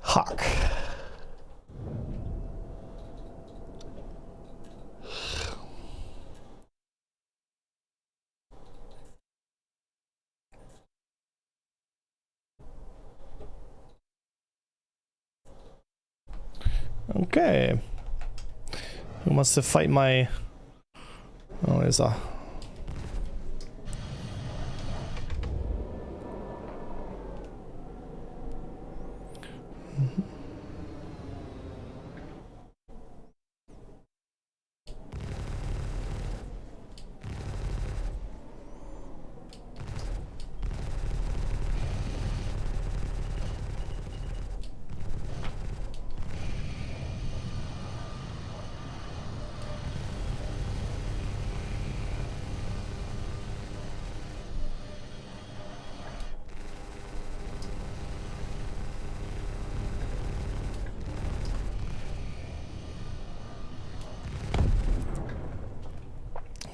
Hawk. Okay. Who wants to fight my... Oh, there's a...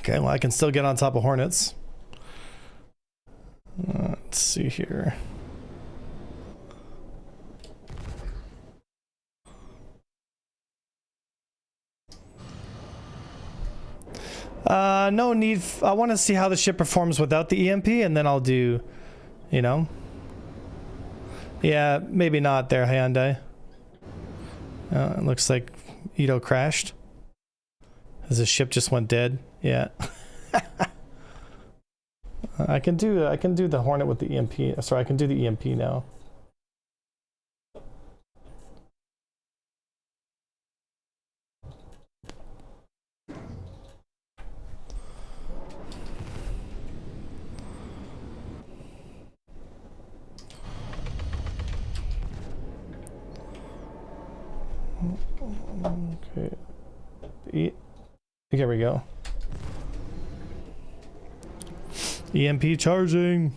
Okay, well, I can still get on top of Hornets. Let's see here. No need. I want to see how the ship performs without the EMP, and then I'll do, you know. Yeah, maybe not there, Hyundai. It looks like Ito crashed. As the ship just went dead. Yeah. I can do the Hornet with the EMP. Sorry, I can do the EMP now. Okay. Here we go. EMP charging.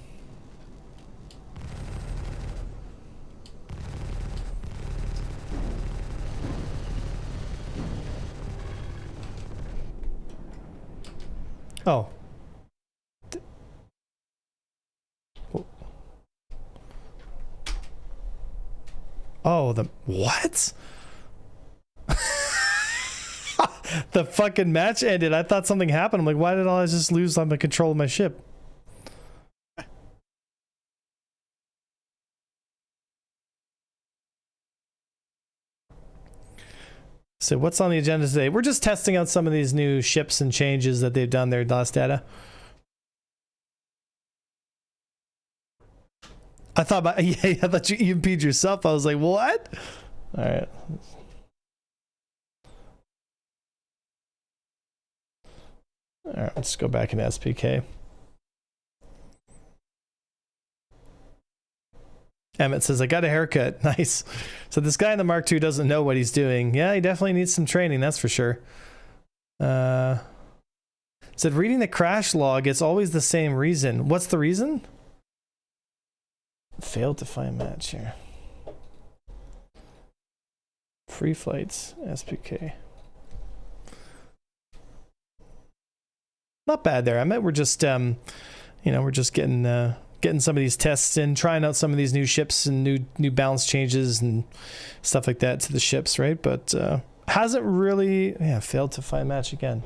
Oh. Oh, the what? The fucking match ended. I thought something happened. I'm like, why did I just lose on the control of my ship? So what's on the agenda today? We're just testing out some of these new ships and changes that they've done there, DOS data. I thought about, yeah, I thought you EMP'd yourself. I was like, what? All right. All right, let's go back into SPK. Emmett says, I got a haircut. Nice. So this guy in the Mark II doesn't know what he's doing. Yeah, he definitely needs some training, that's for sure. Said, reading the crash log, it's always the same reason. What's the reason? Failed to find match here. Free flights, SPK. Not bad there, Emmett. We're just, you know, we're just getting some of these tests in, trying out some of these new ships and new balance changes and stuff like that to the ships, right? But hasn't really, yeah, failed to find match again.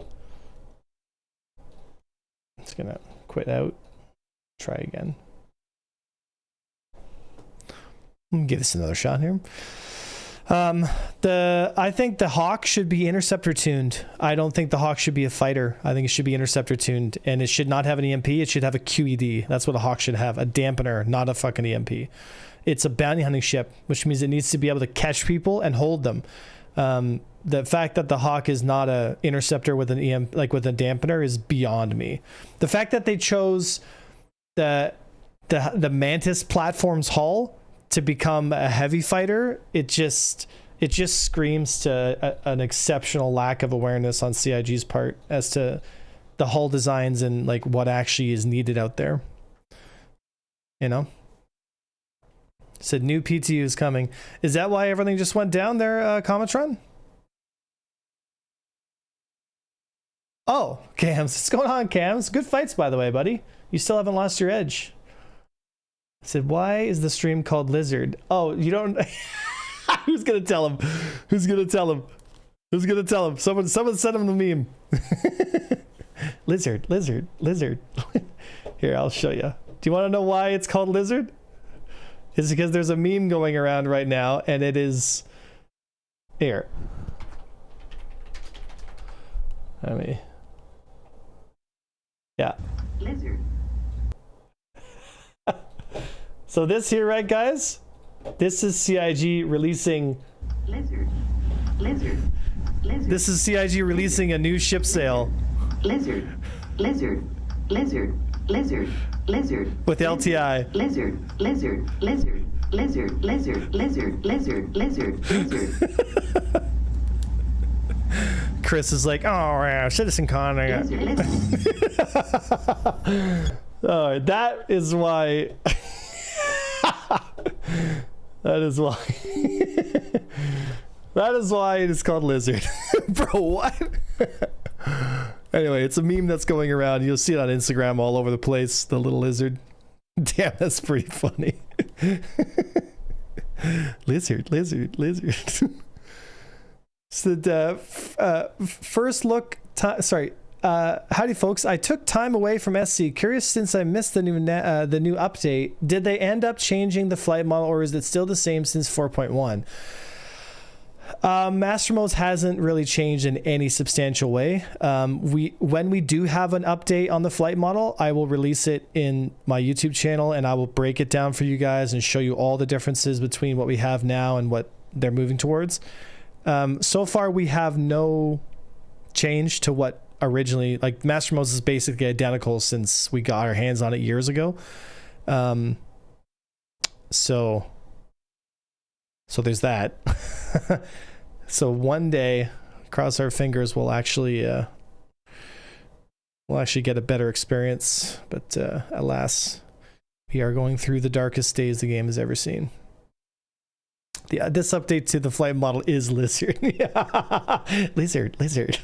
It's gonna quit out, try again. Give this another shot here. I think the Hawk should be interceptor tuned. I don't think the Hawk should be a fighter. I think it should be interceptor tuned, and it should not have an EMP. It should have a QED. That's what a Hawk should have, a dampener, not a fucking EMP. It's a bounty hunting ship, which means it needs to be able to catch people and hold them. The fact that the Hawk is not a interceptor with an EMP, like with a dampener, is beyond me. The fact that they chose the Mantis platform's hull to become a heavy fighter, it just screams to an exceptional lack of awareness on CIG's part as to the hull designs and like what actually is needed out there. You know? Said new PTU is coming. Is that why everything just went down there, Cometron? Oh, Cams. What's going on, Cams? Good fights, by the way, buddy. You still haven't lost your edge. I said, why is the stream called Lizard? Oh, you don't... Who's gonna tell him? Who's gonna tell him? Who's gonna tell him? Someone send him the meme. Lizard, lizard, lizard. Here, I'll show you. Do you want to know why it's called Lizard? It's because there's a meme going around right now, and it is... Here. Let me... Yeah. Lizard. So this here, right, guys? This is CIG releasing... Lizard. Lizard. Lizard. This is CIG releasing a new ship sale. Lizard. Lizard. Lizard. Lizard. Lizard. With LTI. Lizard. Lizard. Lizard. Lizard. Lizard. Lizard. Lizard. Lizard. Lizard. Chris is like, oh, yeah, Citizen Con. Lizard. Oh, that is why... That is why. That is why it is called Lizard. Bro, what? Anyway, it's a meme that's going around. You'll see it on Instagram all over the place. The little lizard. Damn, that's pretty funny. Lizard, lizard, lizard. So first look. Sorry. Howdy, folks. I took time away from SC. Curious, since I missed the new update, did they end up changing the flight model, or is it still the same since 4.1? Master Modes hasn't really changed in any substantial way. When we do have an update on the flight model, I will release it in my YouTube channel, and I will break it down for you guys and show you all the differences between what we have now and what they're moving towards. So far, we have no change to what originally, like, Master Modes is basically identical since we got our hands on it years ago. So there's that. So one day, cross our fingers, we'll actually get a better experience. But alas, we are going through the darkest days the game has ever seen. This update to the flight model is lizard. Lizard.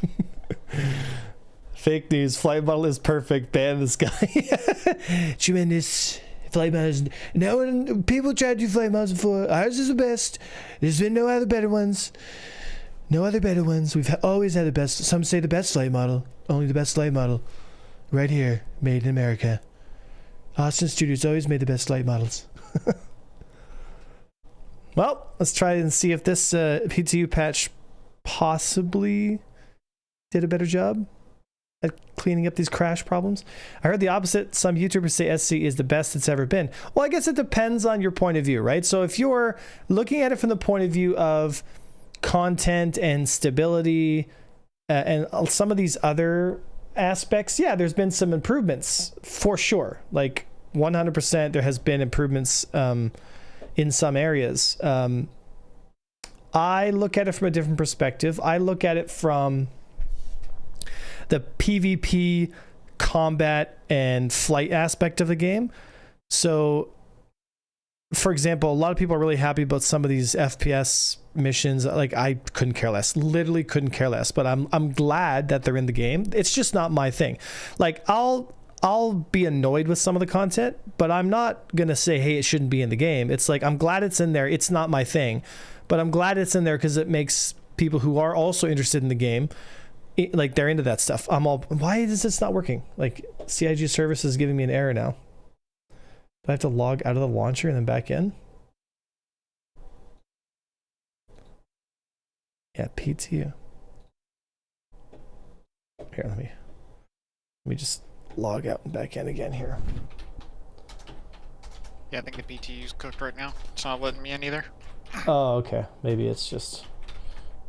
Fake news. Flight model is perfect. Ban this guy. Tremendous. Flight models. No one. People tried to do flight models before. Ours is the best. There's been no other better ones. No other better ones. We've always had the best. Some say the best flight model. Only the best flight model. Right here. Made in America. Austin Studios always made the best flight models. Well, let's try and see if this PTU patch possibly did a better job at cleaning up these crash problems. I heard the opposite. Some YouTubers say SC is the best it's ever been. Well, I guess it depends on your point of view, right? So if you're looking at it from the point of view of content and stability and some of these other aspects, yeah, there's been some improvements for sure. Like 100% there has been improvements in some areas. I look at it from a different perspective. I look at it from the PvP combat and flight aspect of the game. So, for example, a lot of people are really happy about some of these FPS missions. Like, I couldn't care less. Literally couldn't care less. But I'm glad that they're in the game. It's just not my thing. Like, I'll be annoyed with some of the content, but I'm not gonna say, hey, it shouldn't be in the game. It's like, I'm glad it's in there. It's not my thing, but I'm glad it's in there because it makes people who are also interested in the game, like, they're into that stuff. Why is this not working? Like, CIG service is giving me an error now. Do I have to log out of the launcher and then back in? Yeah, PTU. Here, let me just log out and back in again here. Yeah, I think the BTU's cooked right now. It's not letting me in either. Oh, okay. Maybe it's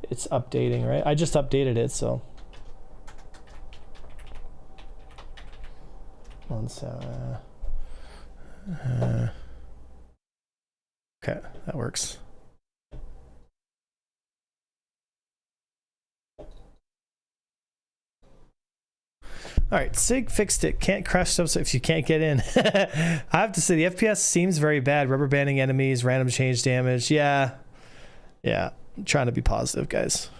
updating, right? I just updated it, so. One second. Okay, that works. All right, Sig fixed it. Can't crash stuff if you can't get in. I have to say, the FPS seems very bad. Rubber banding enemies, random change damage. Yeah. I'm trying to be positive, guys.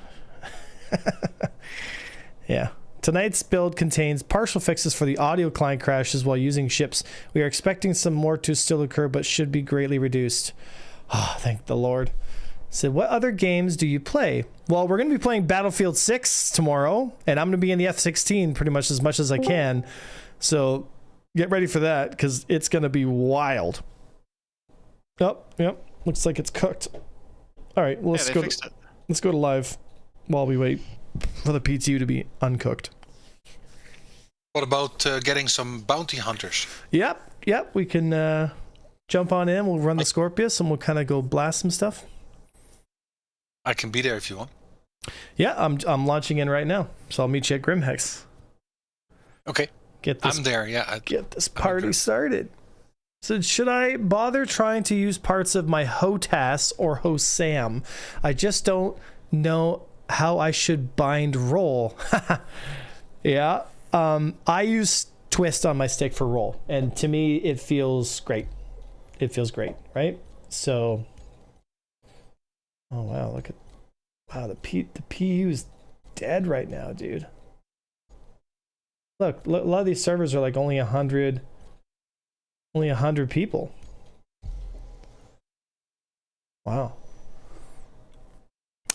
Yeah. Tonight's build contains partial fixes for the audio client crashes while using ships. We are expecting some more to still occur, but should be greatly reduced. Oh, thank the Lord. So what other games do you play? Well, we're going to be playing Battlefield 6 tomorrow, and I'm going to be in the F-16 pretty much as I can. So get ready for that, because it's going to be wild. Oh, yep. Looks like it's cooked. All right, well, let's go to live while we wait for the PTU to be uncooked. What about getting some bounty hunters? Yep. We can jump on in. We'll run the Scorpius, and we'll kind of go blast some stuff. I can be there if you want. Yeah, I'm launching in right now, so I'll meet you at Grimhex. Okay. I'm there, yeah. Get this party started. So should I bother trying to use parts of my HOTAS or HOSAM? I just don't know how I should bind roll. Yeah. I use twist on my stick for roll, and to me it feels great. It feels great, right? So, oh wow, look at, wow, the PU is dead right now, dude. Look, a lot of these servers are like only 100 people. Wow.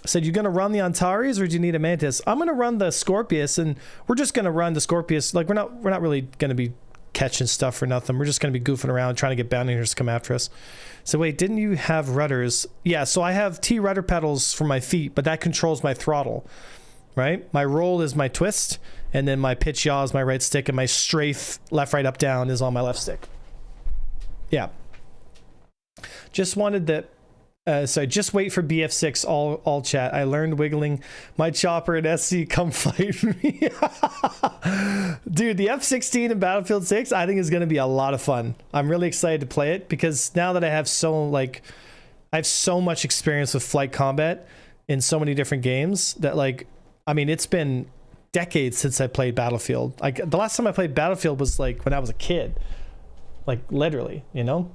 Said, you gonna run the Antares or do you need a Mantis? I'm gonna run the Scorpius, and we're just gonna run the Scorpius. Like, we're not really gonna be catching stuff for nothing. We're just gonna be goofing around trying to get bounty hunters to come after us. So wait, didn't you have rudders? Yeah, so I have T rudder pedals for my feet, but that controls my throttle, right? My roll is my twist, and then my pitch yaw is my right stick, and my strafe left, right, up, down is on my left stick. Yeah. Just wanted that. So just wait for BF6 all chat. I learned wiggling my chopper at SC. Come fight me. Dude, the F-16 in Battlefield 6 I think is going to be a lot of fun. I'm really excited to play it because now that I have so much experience with flight combat, in so many different games that like, I mean, it's been decades since I played Battlefield. Like the last time I played Battlefield was like when I was a kid, like literally, you know?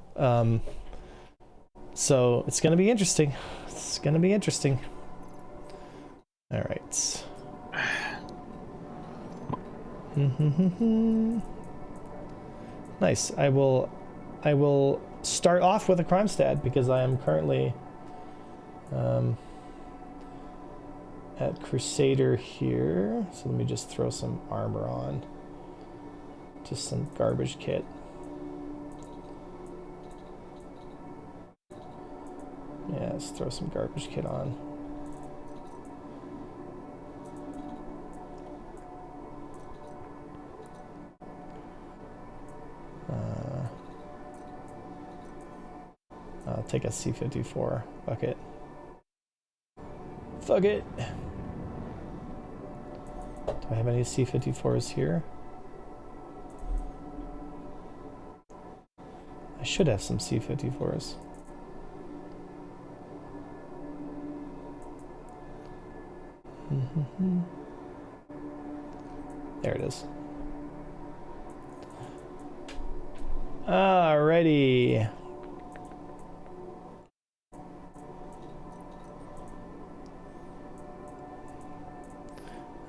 So it's going to be interesting. It's going to be interesting. All right. Nice. I will start off with a crime stat because I am currently at Crusader here. So let me just throw some armor on. Just some garbage kit. Yeah, let's throw some garbage kit on. I'll take a C-54 bucket. Fuck it. Do I have any C-54s here? I should have some C-54s. There it is. Alrighty.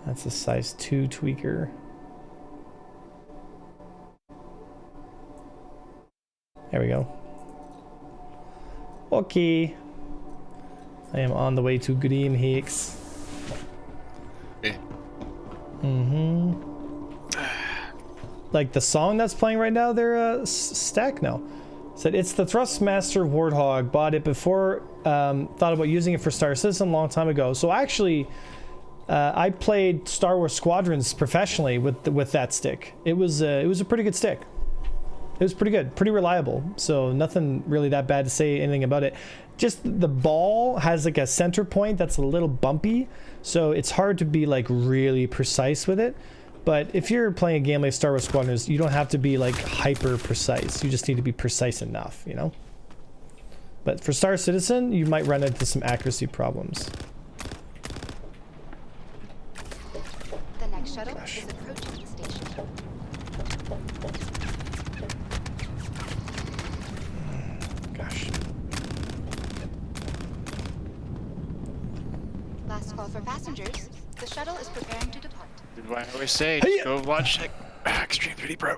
That's a size 2 tweaker. There we go. Okay. I am on the way to Green Hicks. Okay. Like the song that's playing right now, they're stack now. Said it's the Thrustmaster Warthog. Bought it before. Thought about using it for Star Citizen a long time ago. So actually, I played Star Wars Squadrons professionally with that stick. It was a pretty good stick. It was pretty good, pretty reliable. So nothing really that bad to say anything about it. Just the ball has like a center point that's a little bumpy, so it's hard to be like really precise with it. But if you're playing a game like Star Wars Squadrons, you don't have to be like hyper precise. You just need to be precise enough, you know? But for Star Citizen, you might run into some accuracy problems. The next shuttle is approaching the station. Gosh. Last call for passengers. The shuttle is preparing to depart. Did what I always say, just go watch Extreme 3D Pro.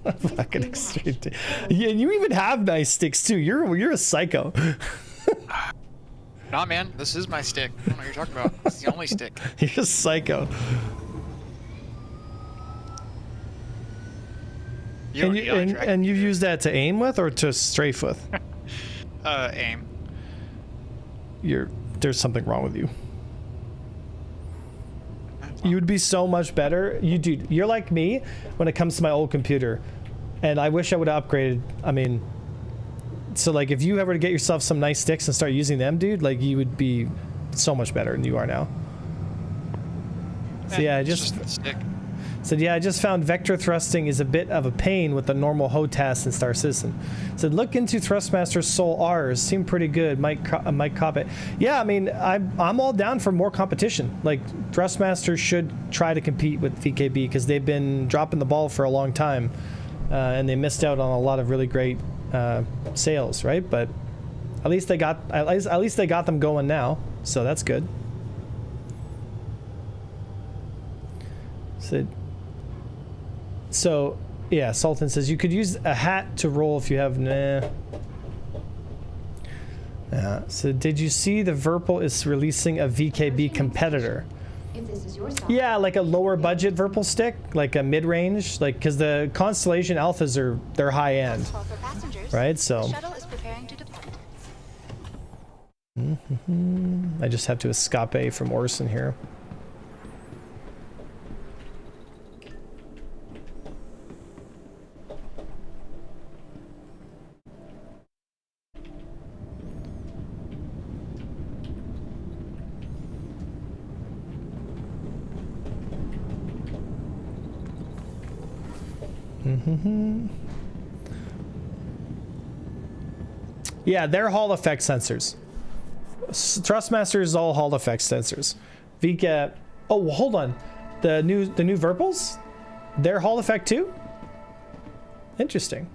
Fucking extreme. Yeah, and you even have nice sticks too. You're a psycho. Nah, man, this is my stick. I don't know what you're talking about. It's the only stick. You're a psycho. And you use that to aim with or to strafe with? Aim. There's something wrong with you. You would be so much better. Dude, you're like me when it comes to my old computer. And I wish I would have upgraded. I mean, so like if you ever get yourself some nice sticks and start using them, dude, like you would be so much better than you are now. So yeah, I just found vector thrusting is a bit of a pain with the normal HOTAS in Star Citizen. Said look into Thrustmaster Soul R's, seem pretty good. Might cop it. Yeah, I mean I'm all down for more competition. Like Thrustmaster should try to compete with VKB because they've been dropping the ball for a long time, and they missed out on a lot of really great sales, right? But at least they got them going now, so that's good. So, yeah, Sultan says you could use a hat to roll if you have... Nah. So did you see the Verpal is releasing a VKB competitor? Yeah, like a lower budget Verpal stick, like a mid-range, like because the Constellation Alphas they're high end, right? So I just have to escape from Orson here. Yeah, they're Hall effect sensors. Thrustmaster is all Hall effect sensors. VCAP. Oh, hold on. The new Verpals, they're Hall effect too. Interesting.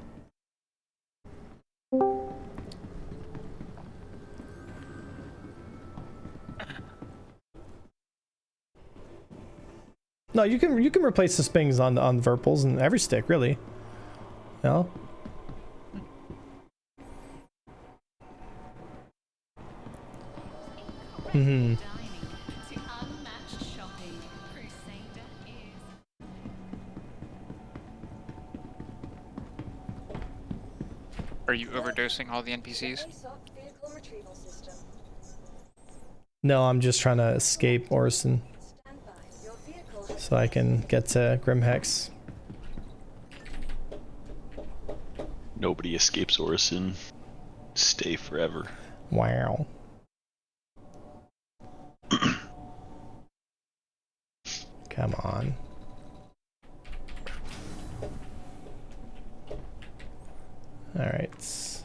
No, you can replace the springs on Verpals and every stick, really. No. Mm-hmm. Are you overdosing all the NPCs? No, I'm just trying to escape Orison so I can get to Grimhex. Nobody escapes Orison. Stay forever. Wow. Come on. Alright.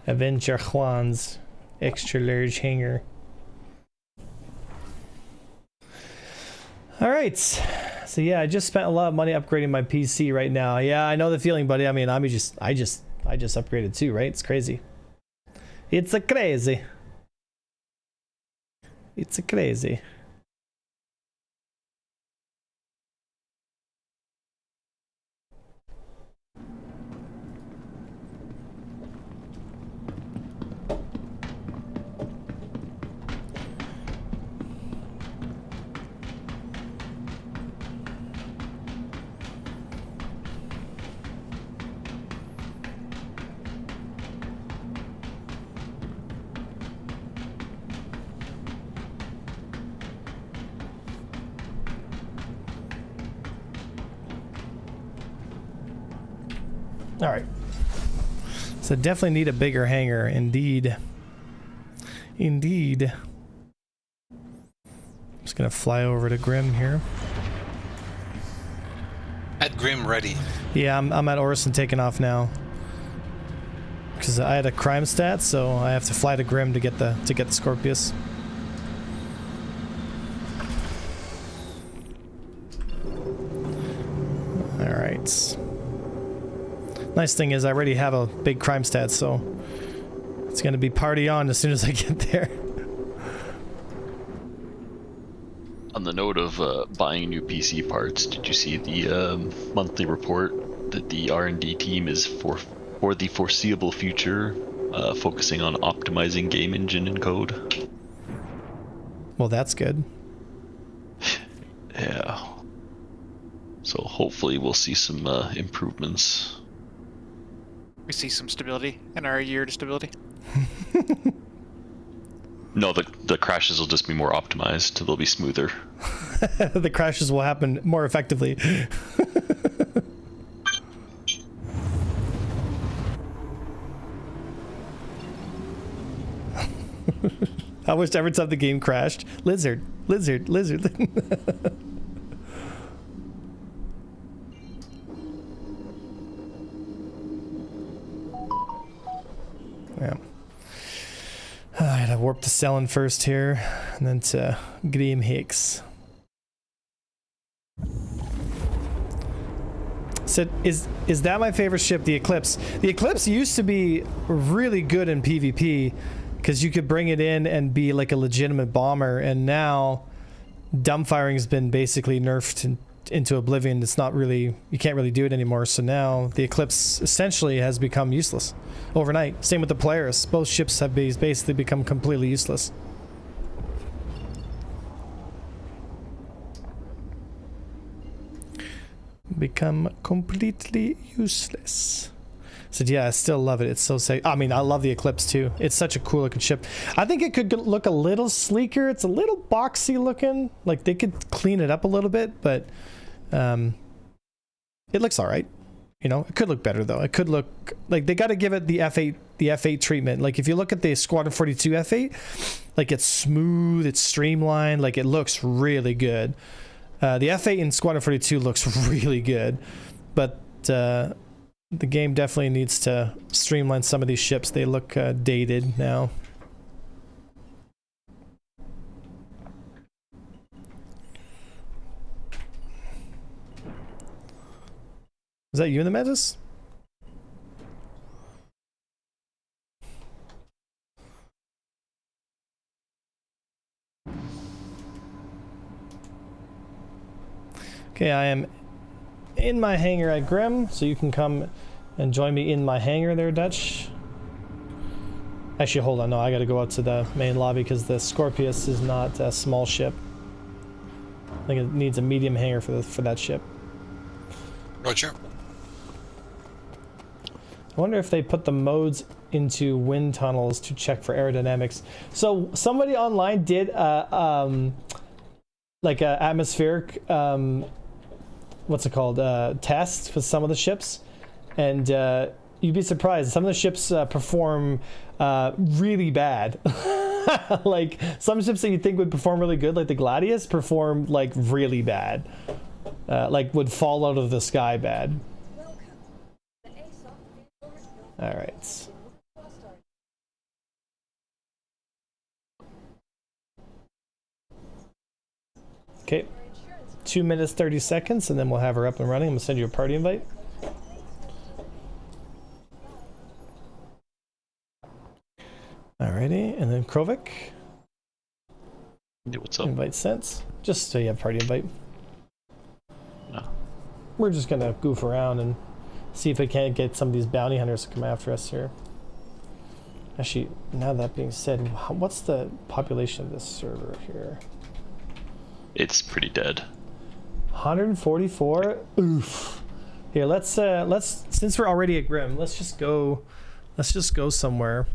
Avenger Juan's extra large hanger. Alright. So yeah, I just spent a lot of money upgrading my PC right now. Yeah, I know the feeling, buddy. I mean, I just upgraded too, right? It's crazy. It's a crazy. It's a crazy. All right. So definitely need a bigger hangar. Indeed. Indeed. Just gonna fly over to Grim here. At Grim ready. Yeah, I'm at Orison taking off now. Because I had a crime stat, so I have to fly to Grim to get the Scorpius. All right. Nice thing is I already have a big crime stat, so it's gonna be party on as soon as I get there. On the note of buying new PC parts, did you see the monthly report that the R&D team is for the foreseeable future focusing on optimizing game engine and code? Well, that's good. Yeah. So hopefully we'll see some improvements. We see some stability in our year to stability. No, the crashes will just be more optimized. They'll be smoother. The crashes will happen more effectively. I wish every time the game crashed, lizard. Yeah. I gotta warp to Selin first here, and then to Graham Hicks. So is that my favorite ship, the Eclipse? The Eclipse used to be really good in PvP because you could bring it in and be like a legitimate bomber, and now dumbfiring's been basically nerfed into oblivion. It's not really, you can't really do it anymore, so now the Eclipse essentially has become useless overnight. Same with the Polaris. Both ships have basically become completely useless. Become completely useless. So yeah, I still love it. It's so safe. I mean, I love the Eclipse too. It's such a cool looking ship. I think it could look a little sleeker. It's a little boxy looking. Like they could clean it up a little bit, but it looks all right. You know, it could look better though. It could look like they got to give it the F8 treatment. Like if you look at the Squadron 42 F8, like it's smooth, it's streamlined, like it looks really good. The F8 in Squadron 42 looks really good, but the game definitely needs to streamline some of these ships. They look dated now. Is that you in the Mantis? Okay, I am in my hangar at Grim, so you can come and join me in my hangar there, Dutch. Actually, hold on, no, I gotta go out to the main lobby because the Scorpius is not a small ship. I think it needs a medium hangar for that ship. Roger. I wonder if they put the modes into wind tunnels to check for aerodynamics. So somebody online did like a atmospheric what's it called, test with some of the ships, and you'd be surprised. Some of the ships perform really bad. Like some ships that you think would perform really good, like the Gladius, perform like really bad. Like would fall out of the sky bad. All right. Okay. 2 minutes 30 seconds, and then we'll have her up and running. I'm gonna send you a party invite. Alrighty, and then Krovik. Yeah, what's up? Invite sent. Just so you have party invite. No. We're just gonna goof around and see if we can't get some of these bounty hunters to come after us here. Actually, now that being said, what's the population of this server here? It's pretty dead. 144. Oof. Here, let's since we're already at Grim, let's just go somewhere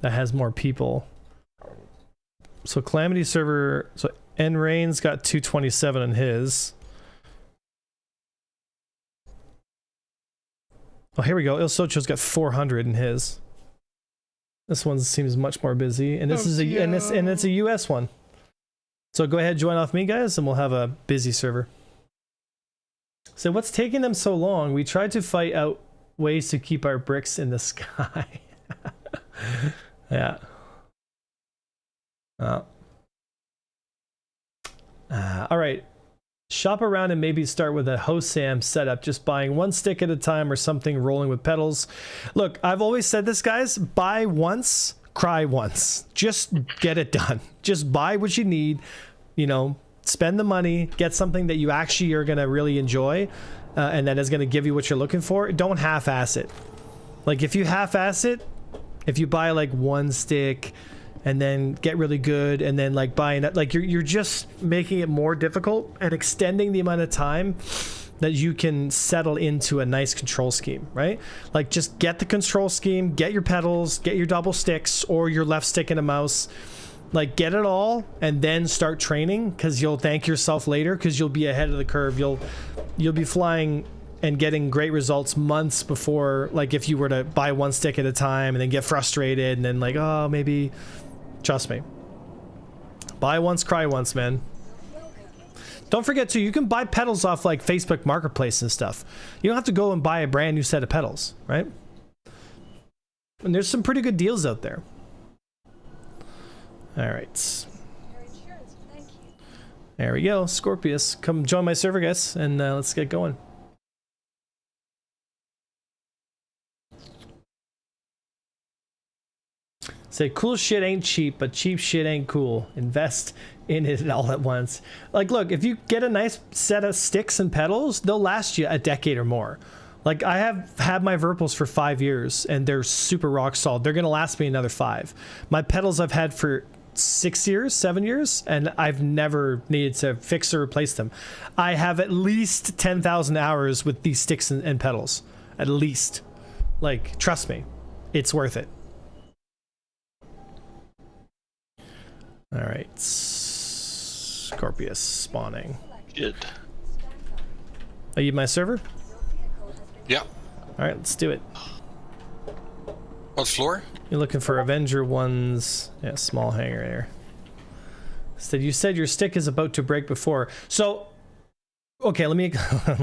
that has more people. So Calamity server, so N-Rain's got 227 in his. Oh, here we go. Il Socho's got 400 in his. This one seems much more busy, and this is a and it's a US one. So go ahead, join off me, guys, and we'll have a busy server. So what's taking them so long? We tried to fight out ways to keep our bricks in the sky. Yeah. All right. Shop around and maybe start with a Hosam setup, just buying one stick at a time or something, rolling with pedals. Look, I've always said this, guys, buy once, cry once. Just get it done. Just buy what you need, you know, spend the money, get something that you actually are going to really enjoy, and that is going to give you what you're looking for. Don't half-ass it. Like, if you half-ass it, if you buy like one stick and then get really good and then like buying it, like you're just making it more difficult and extending the amount of time that you can settle into a nice control scheme, right? Like, just get the control scheme, get your pedals, get your double sticks or your left stick and a mouse. Like, get it all and then start training, because you'll thank yourself later, because you'll be ahead of the curve. You'll be flying and getting great results months before, like, if you were to buy one stick at a time and then get frustrated and then like, oh, maybe. Trust me. Buy once, cry once, man. Don't forget too, you can buy pedals off like Facebook Marketplace and stuff. You don't have to go and buy a brand new set of pedals, right? And there's some pretty good deals out there. All right. There we go. Scorpius, come join my server, guys, and let's get going. Say, cool shit ain't cheap, but cheap shit ain't cool. Invest in it all at once. Like, look, if you get a nice set of sticks and pedals, they'll last you a decade or more. Like, I have had my Virpils for 5 years, and they're super rock solid. They're going to last me another 5. My pedals I've had for 6 years, 7 years, and I've never needed to fix or replace them. I have at least 10,000 hours with these sticks and pedals. At least. Like, trust me, it's worth it. All right, Scorpius spawning. Good. Are you my server? Yeah. All right, let's do it. What floor? You're looking for Avenger 1's, yeah, small hangar there. So you said your stick is about to break before. So, okay, let me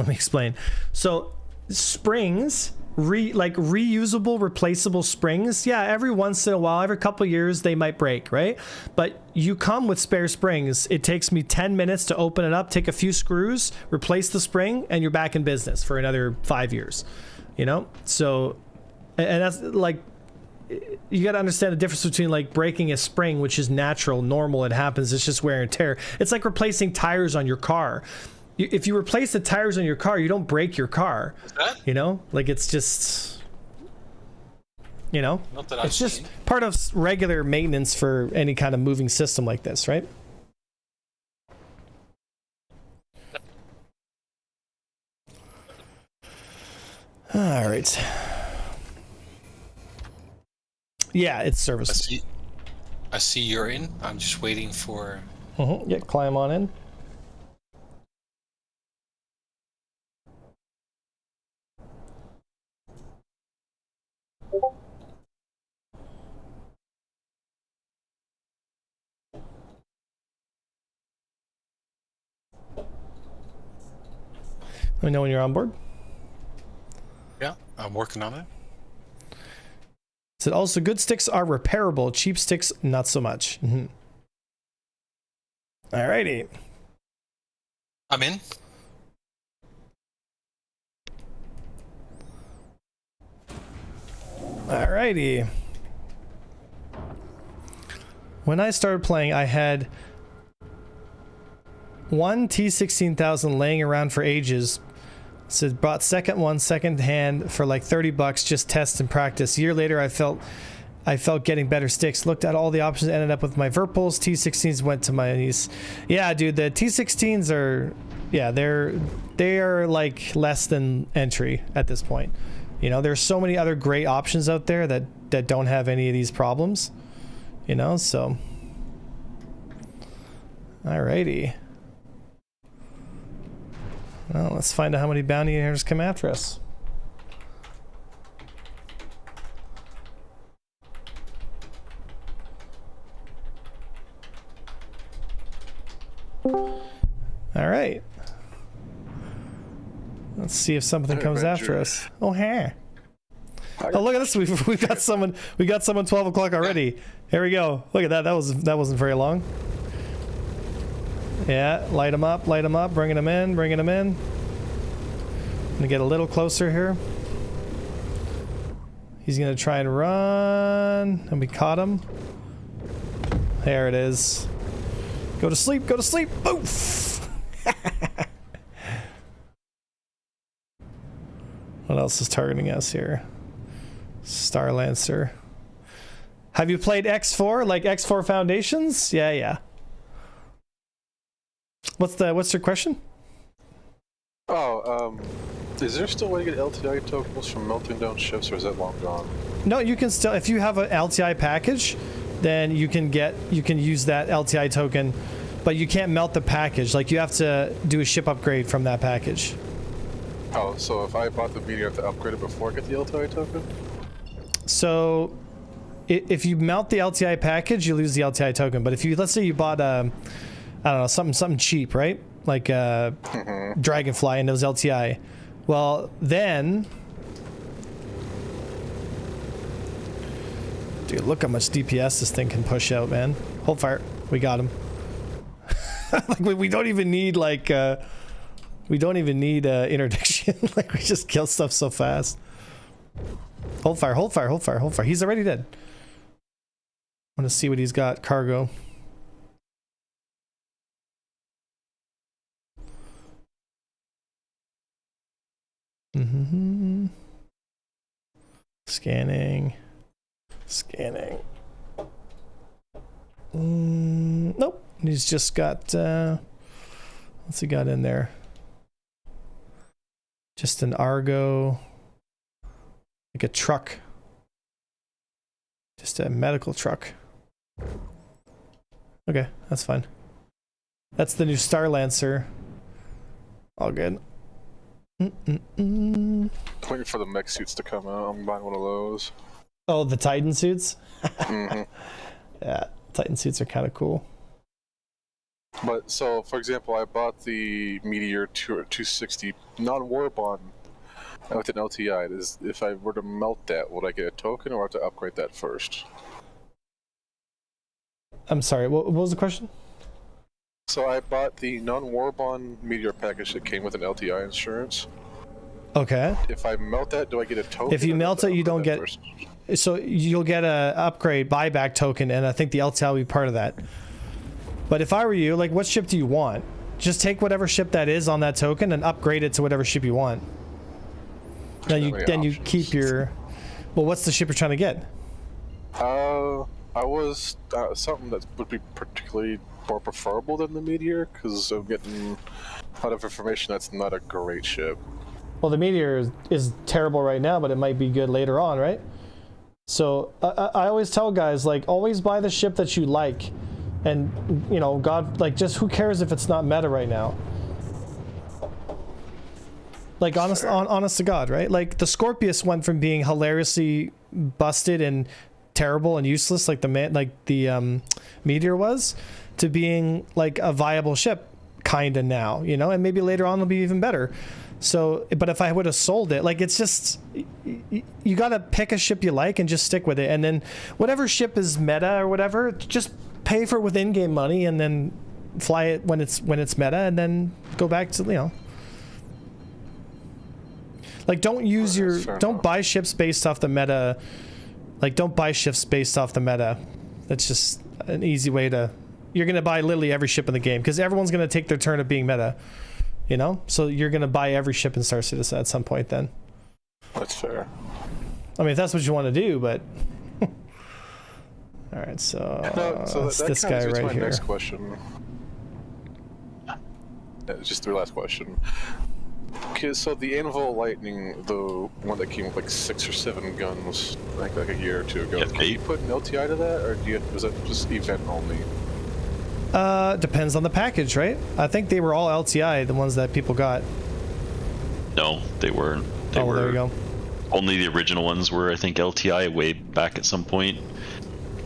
explain. So springs reusable, replaceable springs, yeah, every once in a while, every couple years, they might break, right? But you come with spare springs. It takes me 10 minutes to open it up, take a few screws, replace the spring, and you're back in business for another 5 years, you know? So, and that's like, you got to understand the difference between like breaking a spring, which is natural, normal, it happens, it's just wear and tear. It's like replacing tires on your car. If you replace the tires on your car, you don't break your car. You know, like it's just, you know, it's just part of regular maintenance for any kind of moving system like this, right? All right. Yeah, it's serviceable. I see you're in. I'm just waiting for... Yeah, climb on in. Let me know when you're on board. Yeah, I'm working on it. Said also, good sticks are repairable. Cheap sticks, not so much. Alrighty. I'm in. Alrighty. When I started playing, I had one T16,000 laying around for ages. So bought second one second hand for like $30, just test and practice. A year later, I felt getting better sticks. Looked at all the options, ended up with my Verpals. T16s went to my niece. Yeah, dude, the T16s are, yeah, they are like less than entry at this point. You know, there's so many other great options out there that don't have any of these problems. You know, so. Alrighty. Well, let's find out how many bounty hunters come after us. All right. Let's see if something comes after us. Oh, hey. Oh, look at this. We've got someone. We got someone 12 o'clock already. Here we go. Look at that. That wasn't very long. Yeah, light them up, bringing them in. I'm gonna get a little closer here. He's gonna try and run, and we caught him. There it is. Go to sleep, Boof! What else is targeting us here? Star Lancer. Have you played X4, like X4 Foundations? Yeah. What's your question? Oh, is there still a way to get LTI tokens from melting down ships, or is that long gone? No, you can still, if you have an LTI package, then you can use that LTI token, but you can't melt the package. Like, you have to do a ship upgrade from that package. Oh, so if I bought the meteor, I have to upgrade it before I get the LTI token? So, if you melt the LTI package, you lose the LTI token. But if you, let's say you bought I don't know, something cheap, right? Like Dragonfly and those LTI. Well, then, dude, look how much DPS this thing can push out, man. Hold fire, we got him. Like we don't even need interdiction. Like, we just kill stuff so fast. Hold fire. He's already dead. I want to see what he's got. Cargo. Scanning. Nope. He's just got what's he got in there? Just an Argo, like a truck. Just a medical truck. Okay, that's fine. That's the new Star Lancer. All good. Waiting for the mech suits to come out. I'm buying one of those. Oh, the Titan suits? Yeah, Titan suits are kind of cool. But, so, for example, I bought the Meteor 260 non-war bond With an LTI, if I were to melt that, would I get a token or have to upgrade that first? I'm sorry, what was the question? So I bought the non-Warbond meteor package that came with an LTI insurance. Okay. If I melt that, do I get a token? If you melt it, you don't get... First? So you'll get a upgrade buyback token, and I think the LTI will be part of that. But if I were you, like, what ship do you want? Just take whatever ship that is on that token and upgrade it to whatever ship you want. Then you keep your... Well, what's the ship you're trying to get? I was something that would be particularly more preferable than the meteor, because I'm getting a lot of information that's not a great ship. Well, the meteor is terrible right now, but it might be good later on, right? So I always tell guys, like, always buy the ship that you like, and you know, God, like, just who cares if it's not meta right now? Like, honest to God, right? Like, the Scorpius went from being hilariously busted and terrible and useless, like the meteor was, to being like a viable ship, kinda now, you know, and maybe later on it'll be even better. So, but if I would have sold it, like, it's just, you gotta pick a ship you like and just stick with it, and then whatever ship is meta or whatever, just pay for it with in-game money and then fly it when it's meta, and then go back to, you know, like, don't buy ships based off the meta. Like, don't buy ships based off the meta. That's just an easy way to... You're going to buy literally every ship in the game, because everyone's going to take their turn of being meta, you know? So you're going to buy every ship in Star Citizen at some point then. That's fair. I mean, if that's what you want to do, but... Alright, so... that this guy leads to right my here. next question. Just the last question. Okay, so the Anvil Lightning, the one that came with like 6 or 7 guns, like a year or two ago, Yeah, can you put an LTI to that, or is that just event only? Depends on the package, right? I think they were all LTI, the ones that people got. No, they weren't. They were, there you go. Only the original ones were, I think, LTI way back at some point.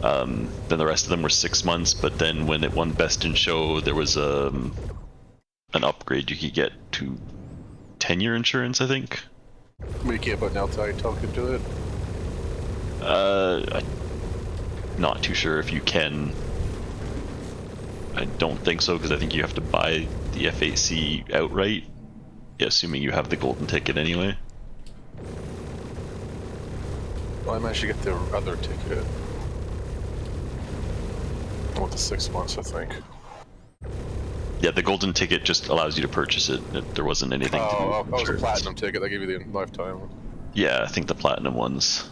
Then the rest of them were 6 months, but then when it won Best in Show, there was an upgrade you could get to 10-year insurance, I think. But you can't put an LTI token to it? I'm not too sure if you can. I don't think so, because I think you have to buy the F8C outright, assuming you have the golden ticket anyway. Well, I managed to get the other ticket. With the 6 months, I think. Yeah, the golden ticket just allows you to purchase it. There wasn't anything to do with it was a insurance. platinum ticket. They gave you the lifetime. Yeah, I think the platinum ones.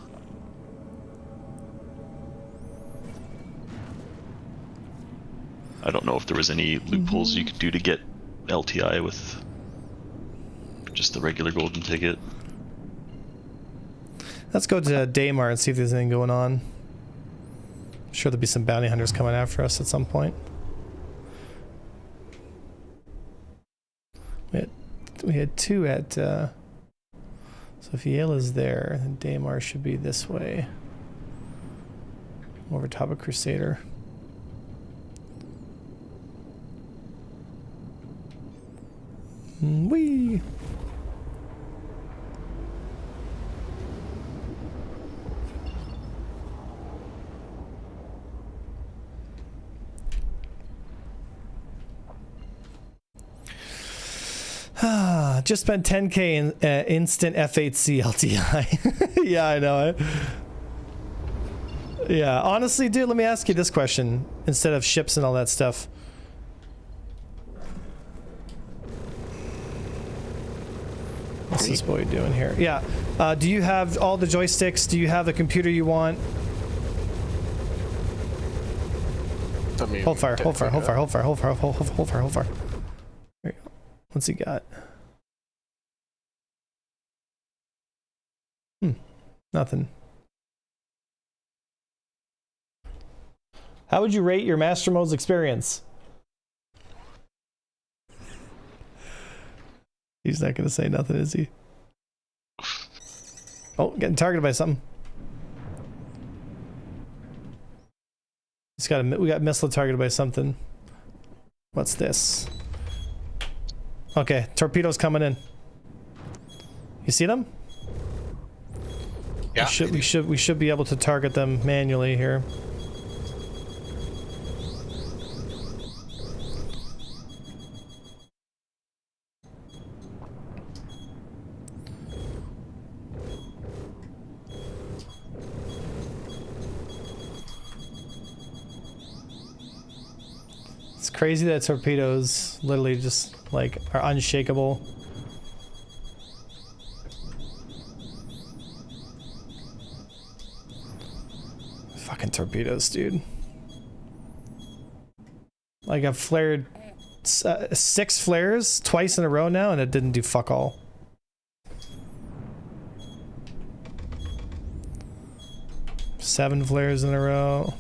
I don't know if there was any loopholes you could do to get LTI with just the regular golden ticket. Let's go to Daymar and see if there's anything going on. I'm sure there'll be some bounty hunters coming after us at some point. We had 2 at... So if Yela's there, then Daymar should be this way. Over top of Crusader. Whee! Just spent 10k in instant F8C LTI. Yeah, I know it. Yeah, honestly, dude, let me ask you this question instead of ships and all that stuff. What's this boy doing here? Yeah. Do you have all the joysticks? Do you have the computer you want? I mean, Hold fire, hold fire, hold fire, hold fire, hold fire, hold fire, hold fire. There you go. What's he got? Nothing. How would you rate your Master Mode's experience? He's not gonna say nothing, is he? Oh, getting targeted by something. He's got we got missile targeted by something. What's this? Okay, torpedoes coming in. You see them? Yeah. We should be able to target them manually here. It's crazy that torpedoes literally just like are unshakable. Fucking torpedoes, dude. Like I've flared 6 flares twice in a row now and it didn't do fuck all. Seven flares in a row.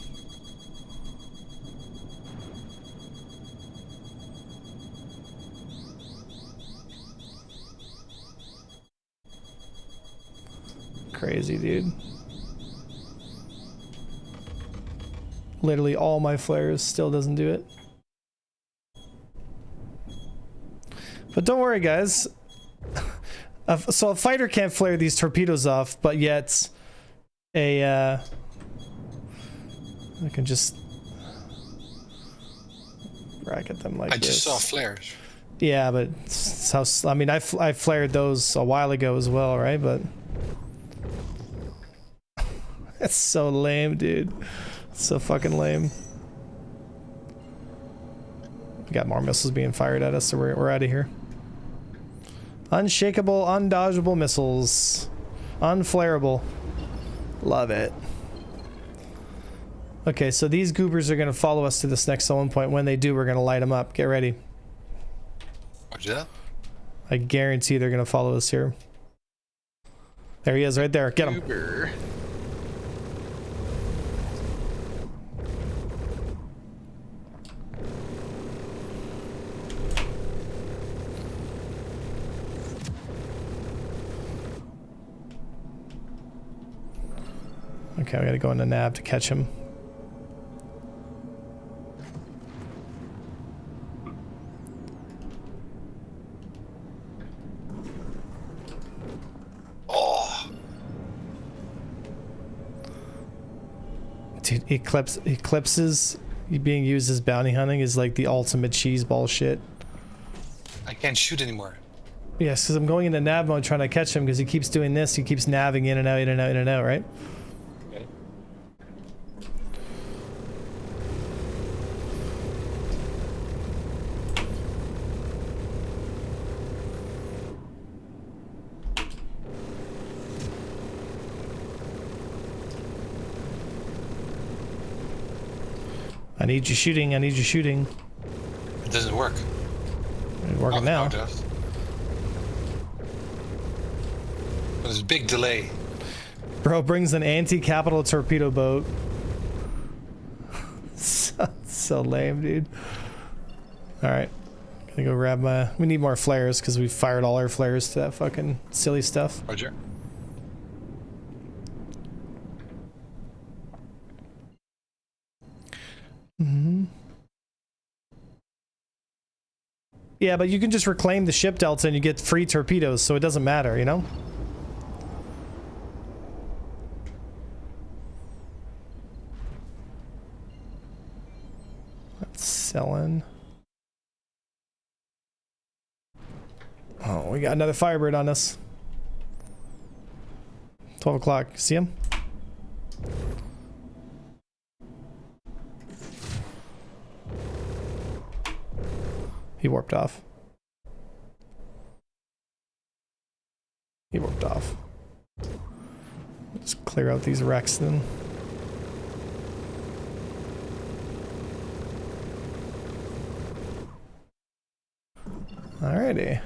Crazy, dude. Literally all my flares still doesn't do it. But don't worry, guys. So a fighter can't flare these torpedoes off, but yet I can just bracket them like this. I just saw flares. Yeah, but it's how, I mean, I flared those a while ago as well, right? But that's so lame, dude. So fucking lame. We got more missiles being fired at us, so we're out of here. Unshakable, undodgeable missiles. Unflareable. Love it. Okay, so these goobers are going to follow us to this next zone point. When they do, we're going to light them up. Get ready. Roger that. I guarantee they're going to follow us here. There he is, right there. Get him. Uber. Okay, we gotta go into nav to catch him. Oh, Dude, eclipses being used as bounty hunting is like the ultimate cheeseball shit. I can't shoot anymore. Yes, because I'm going into nav mode trying to catch him because he keeps doing this. He keeps navving in and out, in and out, in and out, right? I need you shooting. I need you shooting. It doesn't work. It's working now. it does. There's a big delay. Bro brings an anti-capital torpedo boat. so lame, dude. Alright. Gonna go grab my... We need more flares because we fired all our flares to that fucking silly stuff. Roger. Yeah, but you can just reclaim the ship delta and you get free torpedoes, so it doesn't matter, you know? That's selling. Oh, we got another Firebird on us. 12 o'clock. See him? He warped off. He warped off. Let's clear out these wrecks then. Alrighty.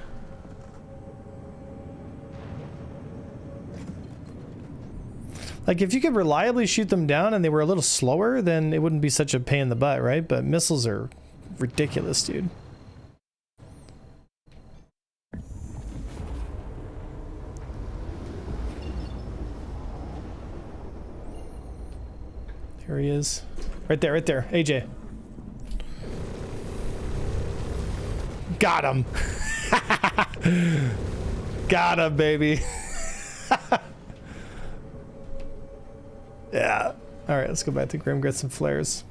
Like, if you could reliably shoot them down and they were a little slower, then it wouldn't be such a pain in the butt, right? But missiles are ridiculous, dude. Here he is. Right there, AJ. Got him. Got him, baby. Yeah. All right, let's go back to Grim, get some flares.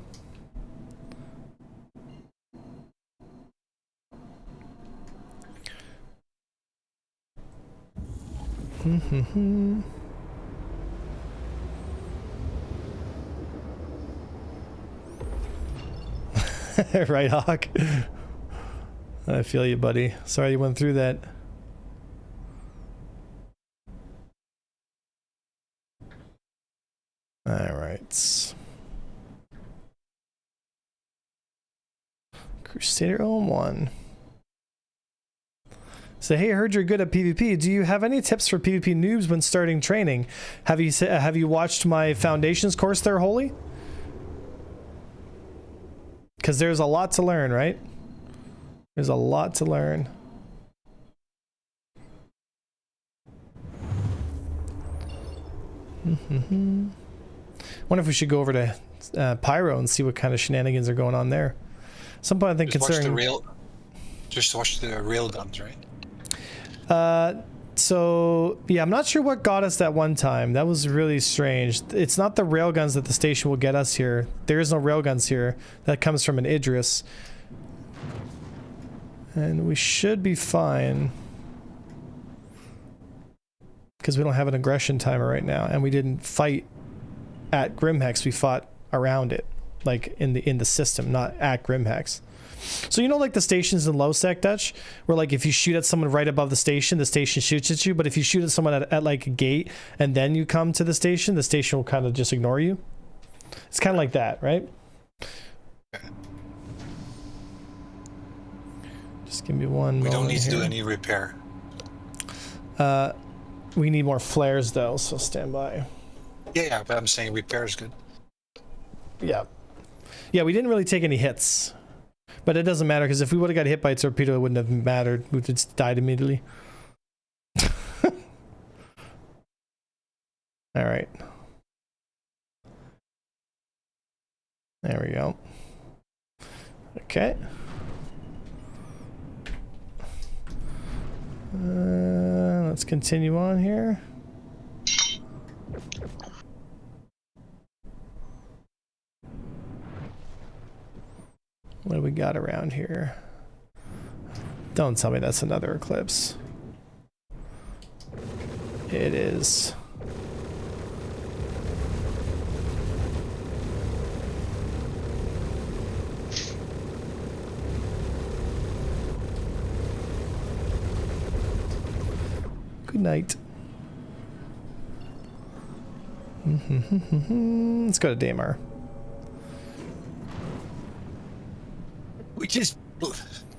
Right, Hawk? I feel you, buddy. Sorry you went through that. All right. Crusader 01. So hey, I heard you're good at PvP. Do you have any tips for PvP noobs when starting training? Have you watched my Foundations course there, Holy? Because there's a lot to learn, right? There's a lot to learn. Wonder if we should go over to Pyro and see what kind of shenanigans are going on there. Some point I think Just considering. Just watch the rail guns, right? So yeah, I'm not sure what got us that one time. That was really strange. It's not the railguns that the station will get us here. There is no railguns here. That comes from an Idris. And we should be fine. Because we don't have an aggression timer right now, and we didn't fight at Grimhex, we fought around it. Like in the system, not at Grimhex. So you know, like the stations in low sec, Dutch, where like if you shoot at someone right above the station shoots at you, but if you shoot at someone at like a gate and then you come to the station will kind of just ignore you. It's kind of like that, right? Just give me one. We don't need to here. do any repair. We need more flares though, so stand by. Yeah, but I'm saying repair is good. Yeah. Yeah, we didn't really take any hits. But it doesn't matter, because if we would have got hit by a torpedo, it wouldn't have mattered. We just died immediately. Alright. There we go. Okay. Let's continue on here. What do we got around here? Don't tell me that's another eclipse. It is. Good night. Let's go to Daymar. We just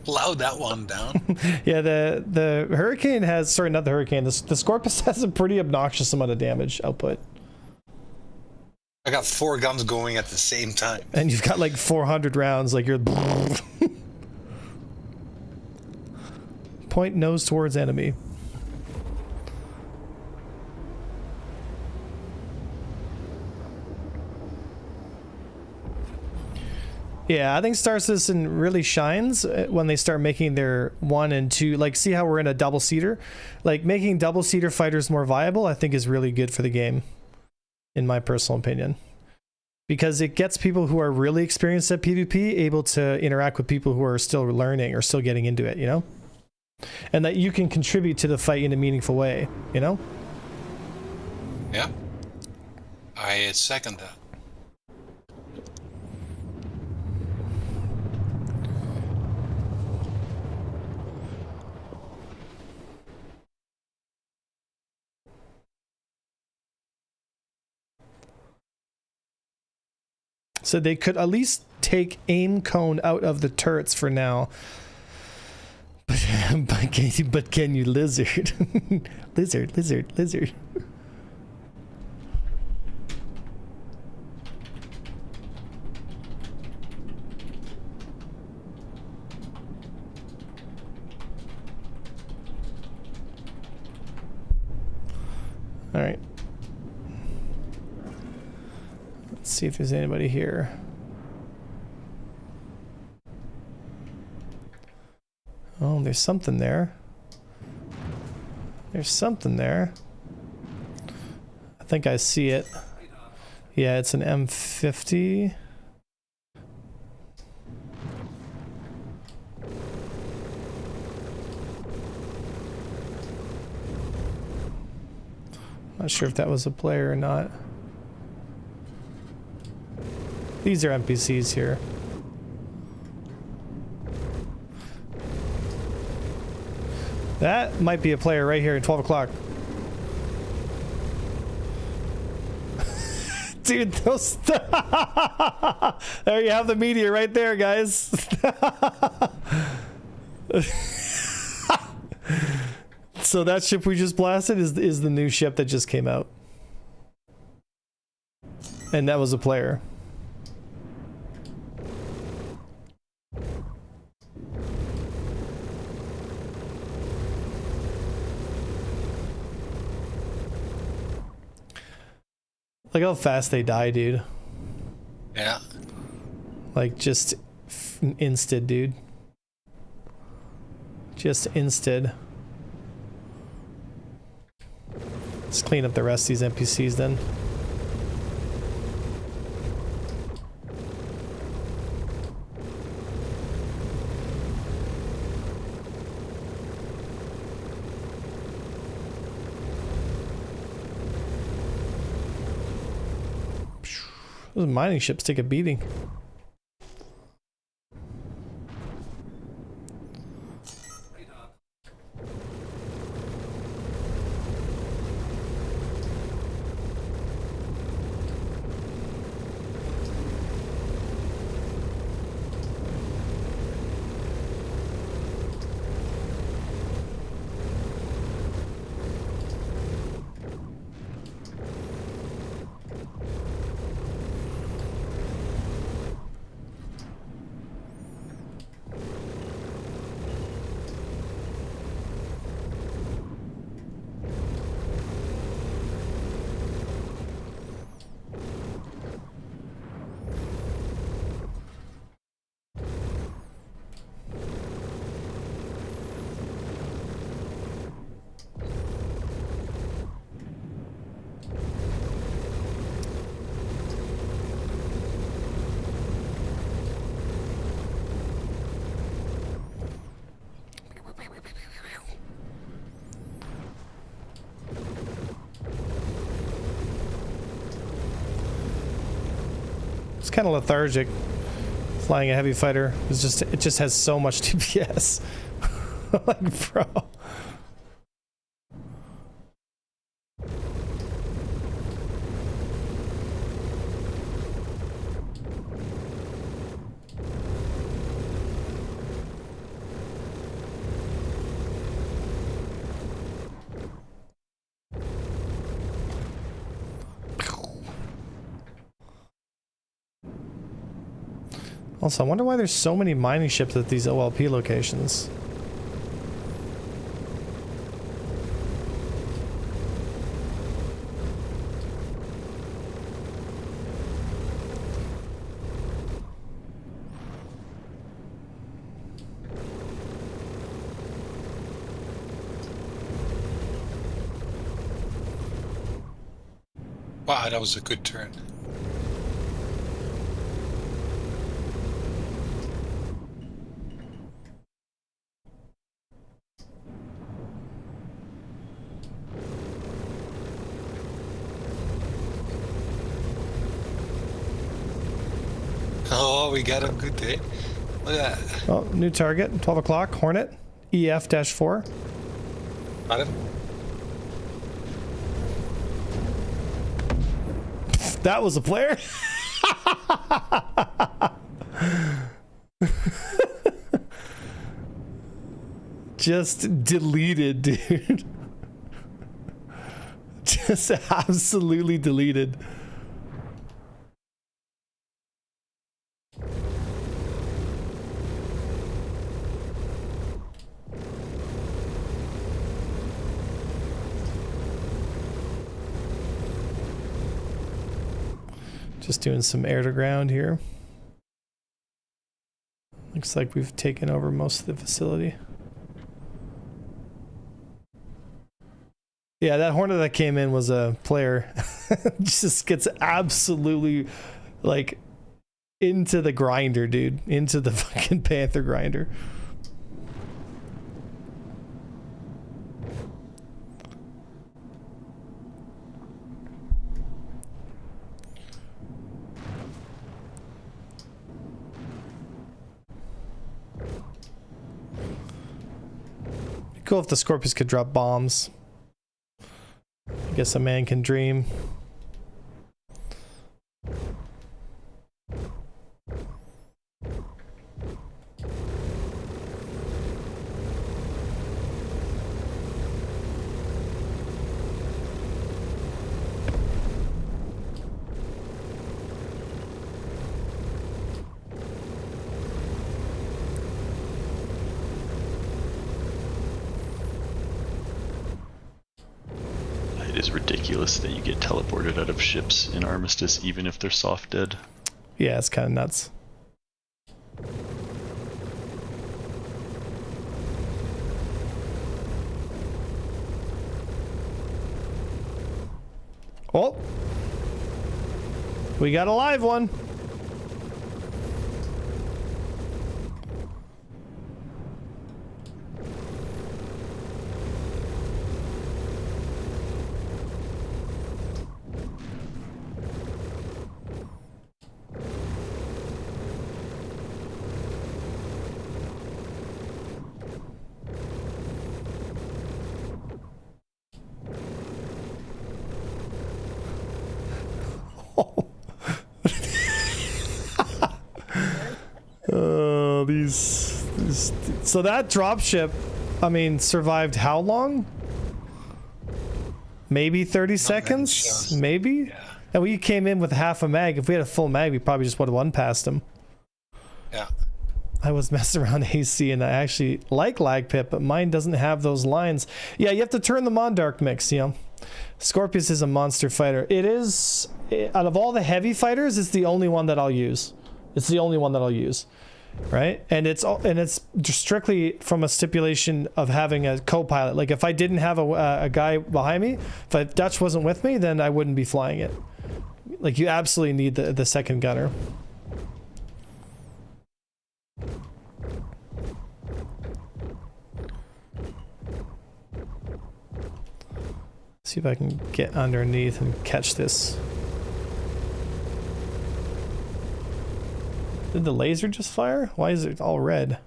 plowed that one down. Yeah, the Hurricane has, sorry, not the Hurricane, the Scorpus has a pretty obnoxious amount of damage output. I got 4 guns going at the same time. And you've got like 400 rounds, like you're... Point nose towards enemy. Yeah, I think Star Citizen really shines when they start making their 1 and 2, like see how we're in a double-seater? Like making double-seater fighters more viable, I think is really good for the game, in my personal opinion. Because it gets people who are really experienced at PvP able to interact with people who are still learning or still getting into it, you know? And that you can contribute to the fight in a meaningful way, you know? Yeah. I second that. So they could at least take aim cone out of the turrets for now. But can you lizard? Lizard. All right. Let's see if there's anybody here. Oh, there's something there. There's something there. I think I see it. Yeah, it's an M50. Not sure if that was a player or not. These are NPCs here. That might be a player right here at 12 o'clock. Dude, those... There you have the meteor right there, guys. So that ship we just blasted is the new ship that just came out. And that was a player. Look how fast they die, dude. Yeah. Like, just insted, dude. Just insted. Let's clean up the rest of these NPCs then. Those mining ships take a beating. It's kind of lethargic flying a heavy fighter. It just has so much DPS. Like, bro. Also, I wonder why there's so many mining ships at these OLP locations. Wow, that was a good turn. Oh, we got a good day. Look at that. Oh, new target, 12 o'clock, Hornet, EF-4. Got him. That was a player? Just deleted, dude. Just absolutely deleted. Just doing some air to ground here. Looks like we've taken over most of the facility. Yeah, that Hornet that came in was a player. Just gets absolutely like into the grinder, dude. Into the fucking Panther grinder. Cool if the Scorpius could drop bombs. I guess a man can dream. It is ridiculous that you get teleported out of ships in Armistice, even if they're soft dead. Yeah, it's kind of nuts. Oh, we got a live one. These so that dropship, I mean, survived how long? Maybe 30 seconds? Maybe? Yeah. And we came in with half a mag. If we had a full mag, we probably just would have one past him. Yeah. I was messing around AC and I actually like lag pit, but mine doesn't have those lines. Yeah, you have to turn them on, Dark Mix, you know. Scorpius is a monster fighter. It is, out of all the heavy fighters, it's the only one that I'll use. It's the only one that I'll use. Right? And it's just strictly from a stipulation of having a co-pilot. Like if I didn't have a guy behind me, if Dutch wasn't with me, then I wouldn't be flying it. Like you absolutely need the second gunner. See if I can get underneath and catch this. Did the laser just fire? Why is it all red?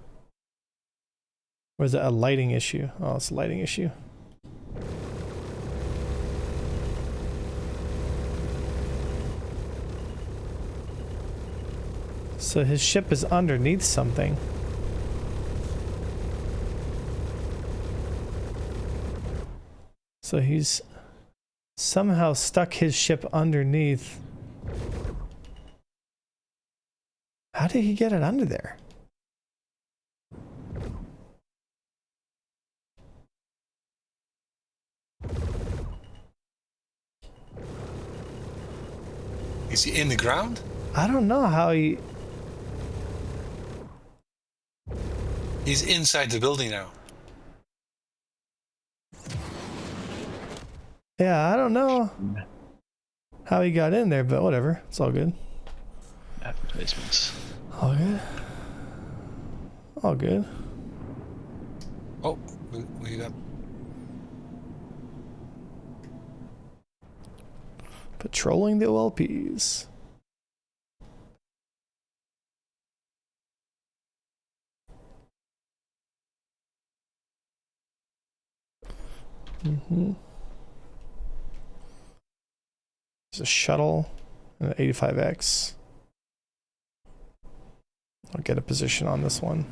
Or is it a lighting issue? Oh, it's a lighting issue. So his ship is underneath something. So he's somehow stuck his ship underneath. How did he get it under there? Is he in the ground? I don't know how he... He's inside the building now. Yeah, I don't know how he got in there, but whatever. It's all good. Advertisements. All good. All good. Oh, we got... Patrolling the OLPs. There's a shuttle and an 85X. I'll get a position on this one.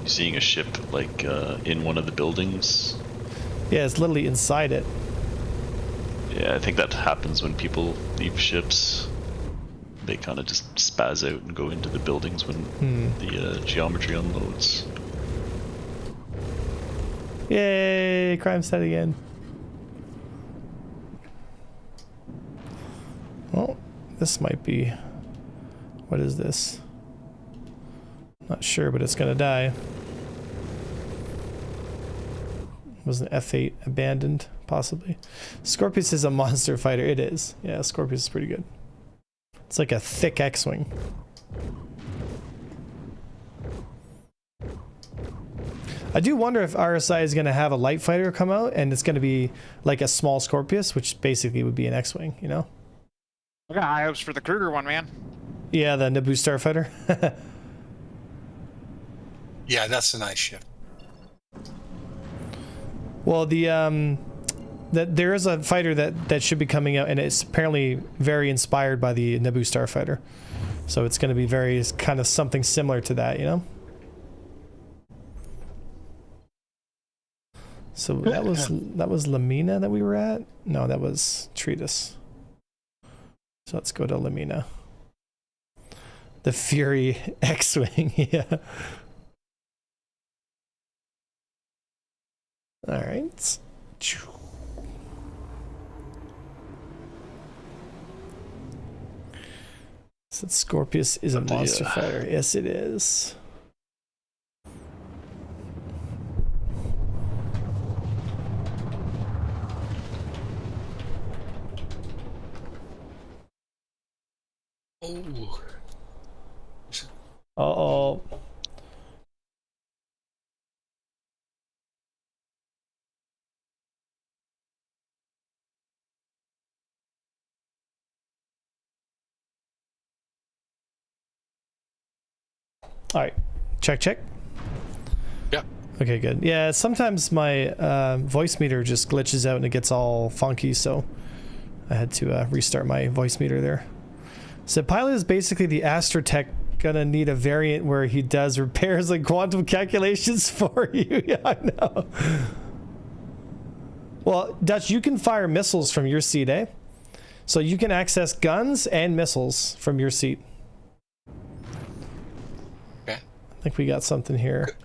You seeing a ship like in one of the buildings? Yeah, it's literally inside it. Yeah, I think that happens when people leave ships. They kind of just spaz out and go into the buildings when the geometry unloads. Yay! Crime set again. Well, this might be... What is this? Not sure, but it's gonna die. Was an F8 abandoned, possibly? Scorpius is a monster fighter. It is. Yeah, Scorpius is pretty good. It's like a thick X-Wing. I do wonder if RSI is going to have a light fighter come out and it's going to be like a small Scorpius, which basically would be an X-Wing, you know? I got high hopes for the Kruger one, man. Yeah, the Naboo Starfighter. Yeah, that's a nice ship. Well, there is a fighter that should be coming out, and it's apparently very inspired by the Naboo Starfighter. So it's going to be very kind of something similar to that, you know? So that was Lamina that we were at? No, that was Treatise. So let's go to Lamina. The Fury X-Wing, yeah. Alright. So Scorpius is a monster fighter. Yes, it is. Oh. Uh-oh. All right, check. Yeah. Okay, good. Yeah, sometimes my voice meter just glitches out and it gets all funky, so I had to restart my voice meter there. So Pilot is basically the Astrotech gonna need a variant where he does repairs and quantum calculations for you. Yeah, I know. Well, Dutch, you can fire missiles from your seat, eh? So you can access guns and missiles from your seat. Okay. I think we got something here. Good.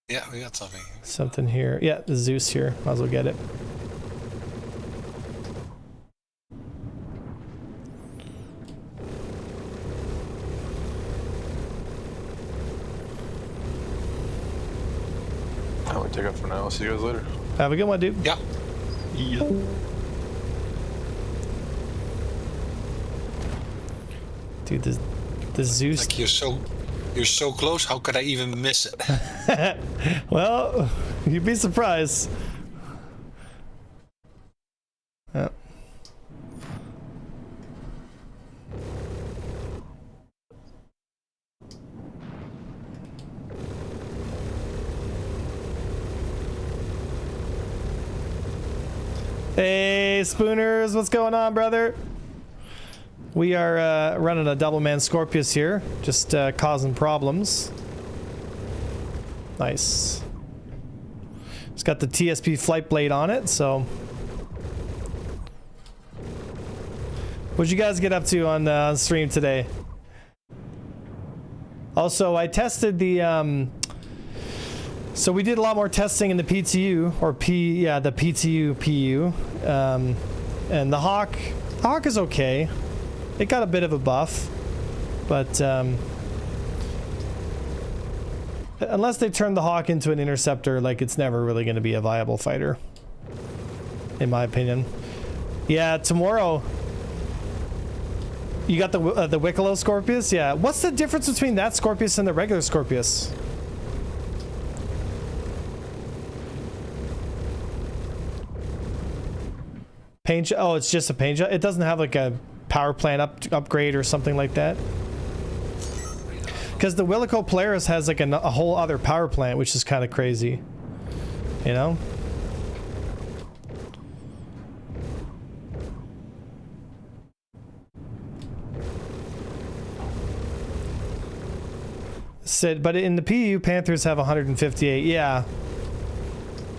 Yeah, we got something. Something here. Yeah, the Zeus here. Might as well get it. I'm gonna take off for now. I'll see you guys later. Have a good one, dude. Yeah. Yeah. Dude, the Zeus. Like you're so close. How could I even miss it? Well, you'd be surprised. Yeah. Hey, Spooners, what's going on, brother? We are running a double man Scorpius here, just causing problems. Nice. It's got the TSP flight blade on it, so. What'd you guys get up to on stream today? Also, I tested the so we did a lot more testing in the PTU, or the PTU PU, and the Hawk is okay. It got a bit of a buff, but unless they turn the Hawk into an interceptor, like, it's never really going to be a viable fighter, in my opinion. Yeah, tomorrow. You got the Wicklow Scorpius? Yeah. What's the difference between that Scorpius and the regular Scorpius? Paint. Oh, it's just a paint job. It doesn't have like a power plant upgrade or something like that. Because the Willico Polaris has like a whole other power plant, which is kind of crazy. You know? Said, but in the PU, Panthers have 158. Yeah.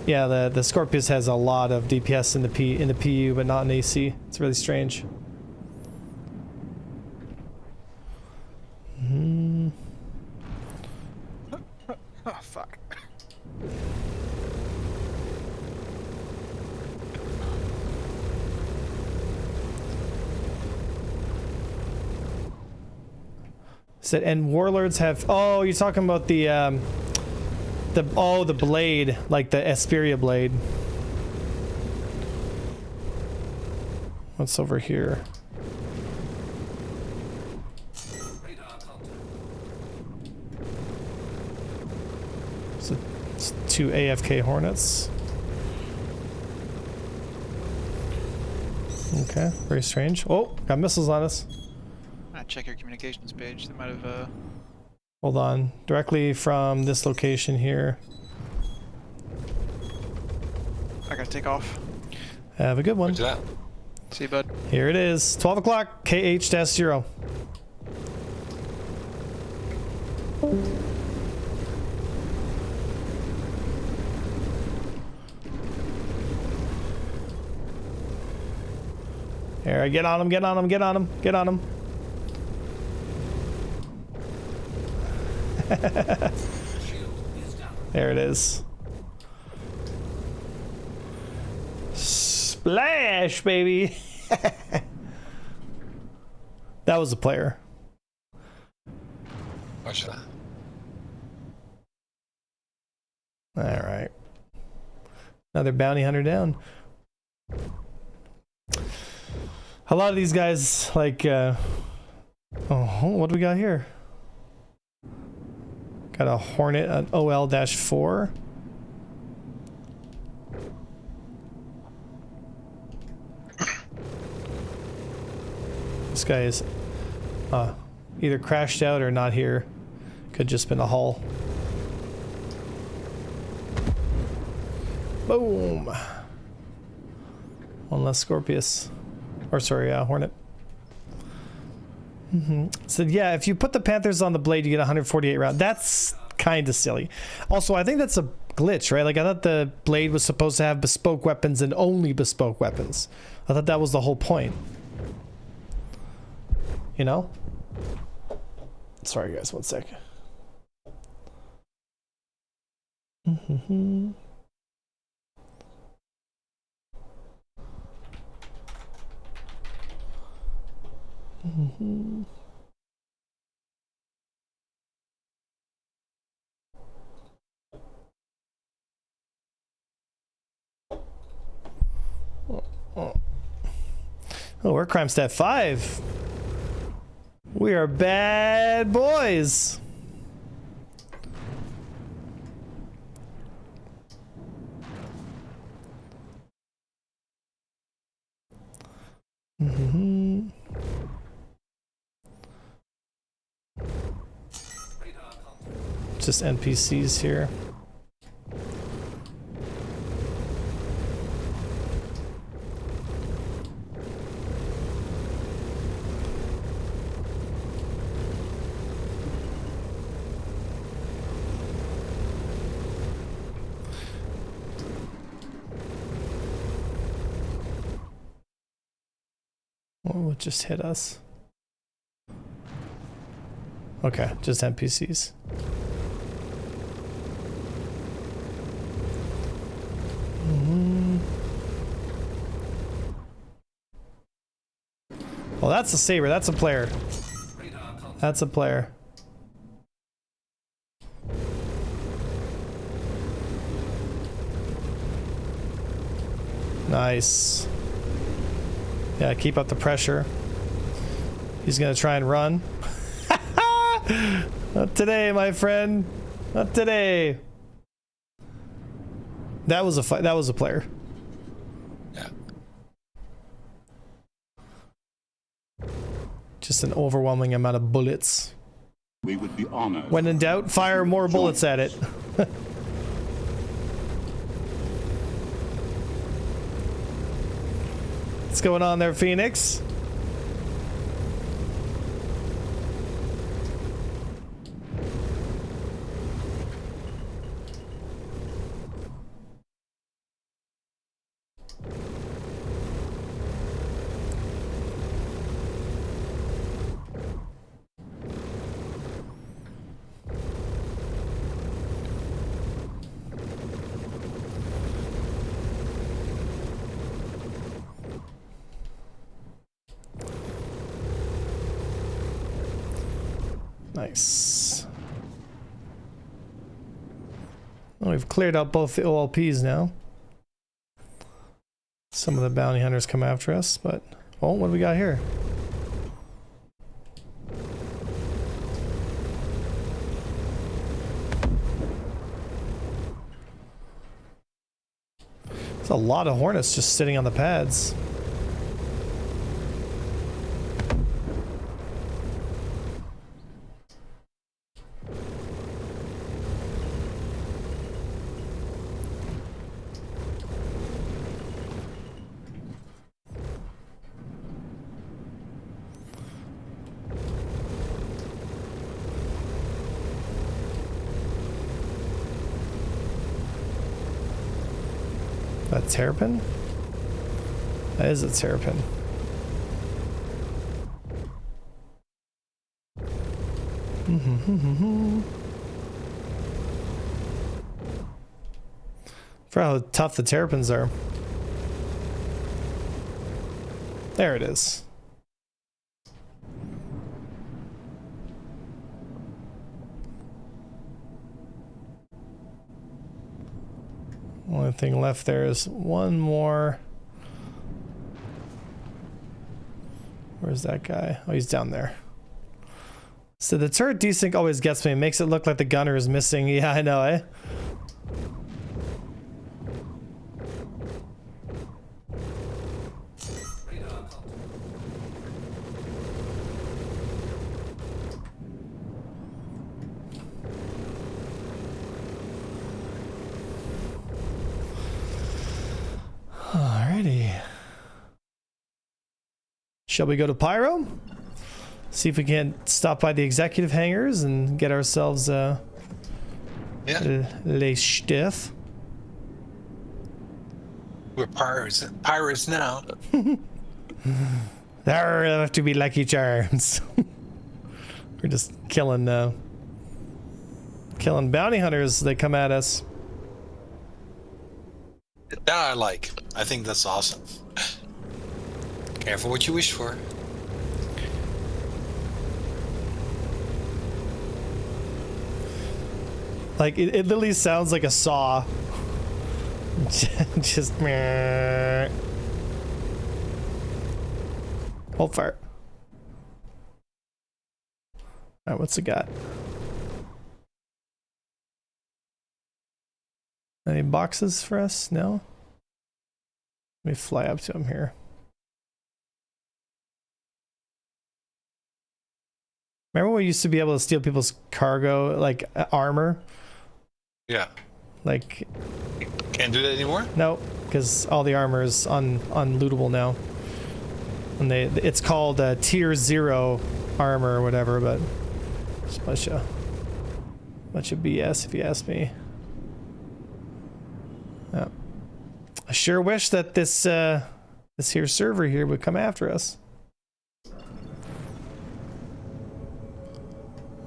Yeah, the Scorpius has a lot of DPS in the PU, but not in AC. It's really strange. Oh, fuck. Said, and warlords have. Oh, you're talking about the blade, like the Asperia blade. What's over here? So it's 2 AFK Hornets. Okay, very strange. Oh, got missiles on us. Check your communications page. They might have. Hold on. Directly from this location here. I gotta take off. Have a good one. Roger that. See you, bud. Here it is. 12 o'clock. KH-0. Here, get on him, get on him, get on him, get on him. There it is. Splash, baby. That was a player. Watch that. All right. Another bounty hunter down. A lot of these guys, like, oh, what do we got here? Got a Hornet, an OL-4. This guy is either crashed out or not here. Could just been a hull. Boom. One less Scorpius. Or sorry, Hornet. So yeah, if you put the Panthers on the blade, you get 148 rounds. That's kind of silly. Also, I think that's a glitch, right? Like, I thought the blade was supposed to have bespoke weapons and only bespoke weapons. I thought that was the whole point. You know? Sorry, guys, one sec. Oh, we're crime stat 5. We are bad boys. Just NPCs here. What just hit us? Okay, just NPCs. Well, that's a saber. That's a player. That's a player. Nice. Yeah, keep up the pressure. He's gonna try and run. Not today, my friend. Not today. That was a fight. That was a player. Yeah. Just an overwhelming amount of bullets. We would be honored. When in doubt, fire more bullets at it. What's going on there, Phoenix? Nice. Well, we've cleared out both the OLPs now. Some of the bounty hunters come after us, but... Oh, what do we got here? There's a lot of hornets just sitting on the pads. A terrapin? That is a terrapin. For how tough the terrapins are. There it is. Only thing left there is one more. Where's that guy? Oh, he's down there. So the turret desync always gets me. It makes it look like the gunner is missing. Yeah, I know, eh? Alrighty. Shall we go to Pyro? See if we can stop by the executive hangars and get ourselves le stiff. We're pirates now. There have to be Lucky Charms. We're just killing bounty hunters that come at us. That I like. I think that's awesome. Careful what you wish for. Like it literally sounds like a saw. Just hold fire. Alright, what's it got? Any boxes for us? No? Let me fly up to him here. Remember when we used to be able to steal people's cargo, like armor? Yeah. Like... Can't do that anymore? No, because all the armor is unlootable now. And it's called tier 0 armor or whatever, but it's a bunch of BS if you ask me. Yeah. I sure wish that this here server here would come after us.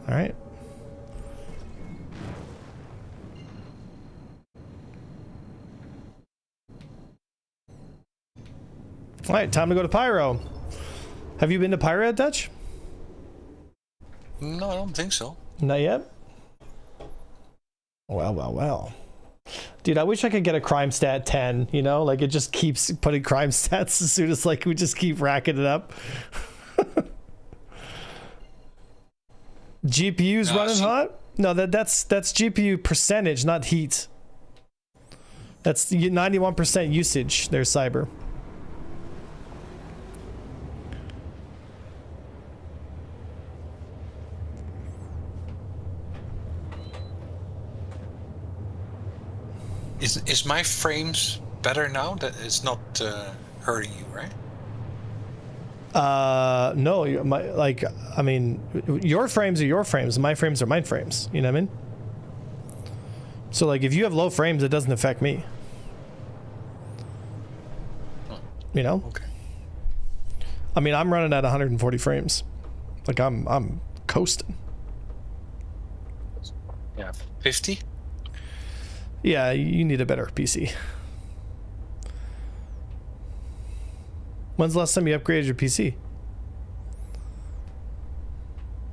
All right. All right, time to go to Pyro. Have you been to Pyro yet, Dutch? No, I don't think so. Not yet? Well. Dude, I wish I could get a crime stat 10, you know? Like, it just keeps putting crime stats as soon as, like, we just keep racking it up. GPU's running hot? No, that's GPU percentage, not heat. That's 91% usage, there's cyber. Is my frames better now? That it's not hurting you, right? No, I mean, your frames are your frames, my frames are my frames, you know what I mean? So like, if you have low frames, it doesn't affect me. You know? Okay. I mean, I'm running at 140 frames. Like, I'm coasting. Yeah, 50? Yeah, you need a better PC. When's the last time you upgraded your PC?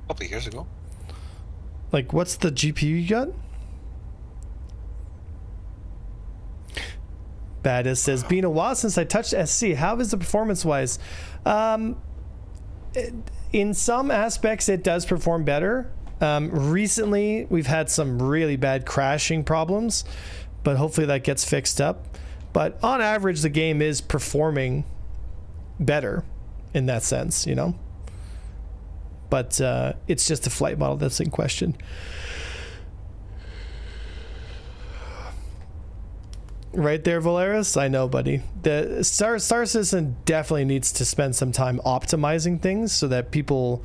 A couple of years ago. Like, what's the GPU you got? Badis says, been a while since I touched SC. How is the performance-wise? In some aspects, it does perform better. Recently, we've had some really bad crashing problems, but hopefully that gets fixed up. But on average, the game is performing better in that sense, you know? But it's just the flight model that's in question. Right there, Polaris. I know, buddy. The Star Citizen definitely needs to spend some time optimizing things so that people,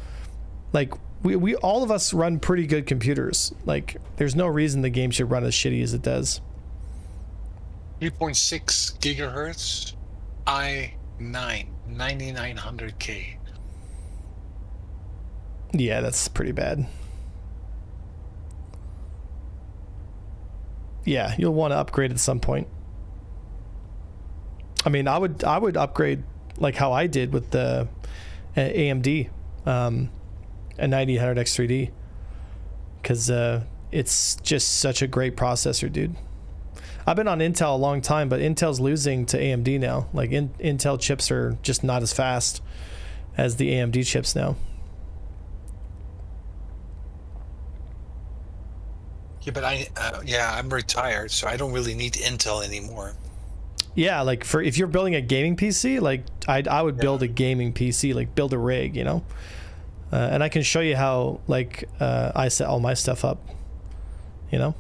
like, we all of us run pretty good computers. Like, there's no reason the game should run as shitty as it does. 3.6 gigahertz, i9, 9900K. Yeah, that's pretty bad. Yeah, you'll want to upgrade at some point. I mean, I would upgrade like how I did with the AMD, a 9800 X3D, because it's just such a great processor, dude. I've been on Intel a long time, but Intel's losing to AMD now. Like, Intel chips are just not as fast as the AMD chips now. Yeah, but I'm retired, so I don't really need Intel anymore. Yeah, like if you're building a gaming PC, like I would build a gaming PC, like build a rig, you know. And I can show you how like I set all my stuff up, you know.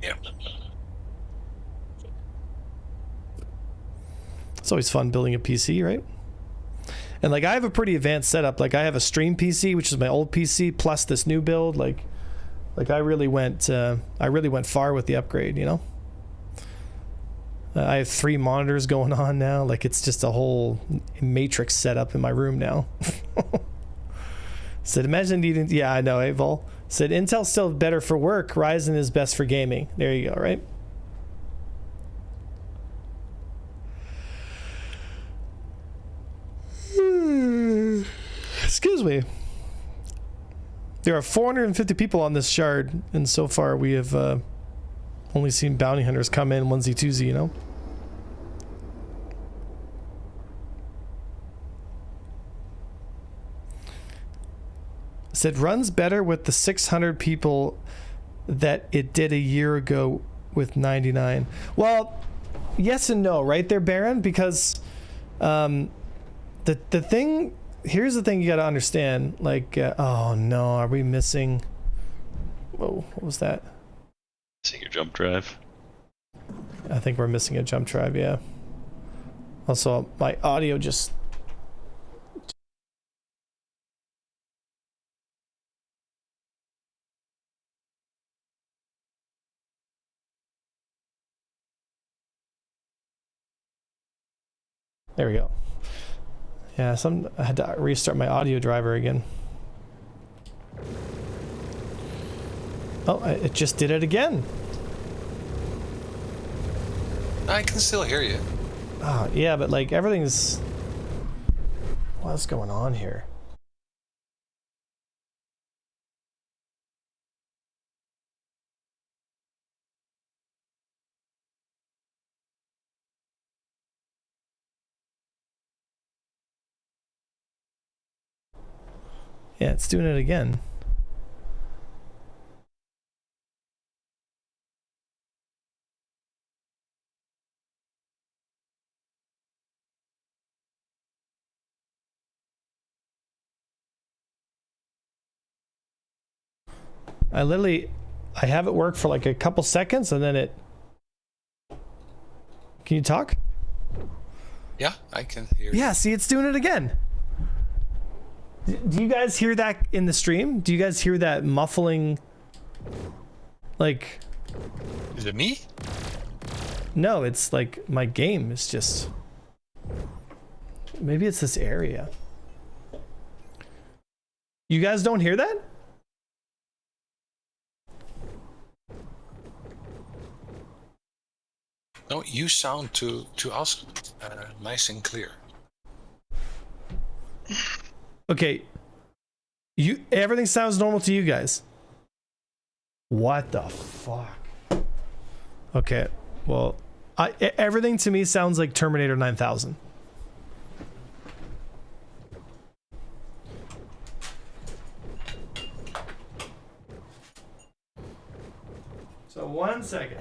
Yeah. It's always fun building a PC, right? And like I have a pretty advanced setup. Like I have a stream PC, which is my old PC, plus this new build. Like I really went far with the upgrade, you know. I have 3 monitors going on now. Like it's just a whole matrix setup in my room now. Said imagine needing. Yeah, I know. Avol said Intel's still better for work. Ryzen is best for gaming. There you go. Right. Excuse me. There are 450 people on this shard, and so far we have only seen bounty hunters come in onesie twosie, you know. Said runs better with the 600 people that it did a year ago with 99. Well, yes and no, right there, Baron, because the thing. Here's the thing you got to understand. Like, oh no, are we missing? Whoa, what was that? Missing your jump drive. I think we're missing a jump drive. Yeah. Also, my audio just. There we go. Yeah, I had to restart my audio driver again. Oh, it just did it again. I can still hear you. Oh, yeah, but like everything's... What's going on here? Yeah, it's doing it again. I have it work for like a couple seconds and then it... Can you talk? Yeah, I can hear you. Yeah, see, it's doing it again. Do you guys hear that in the stream? Do you guys hear that muffling? Like... Is it me? No, it's like my game is just... Maybe it's this area. You guys don't hear that? No, you sound to us nice and clear. Okay. Everything sounds normal to you guys. What the fuck? Okay, well, everything to me sounds like Terminator 9000. So 1 second.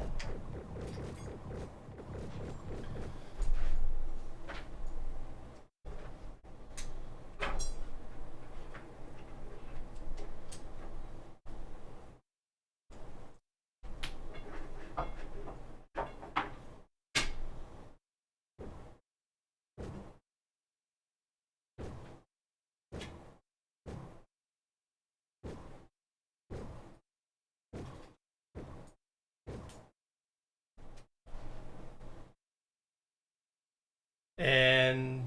And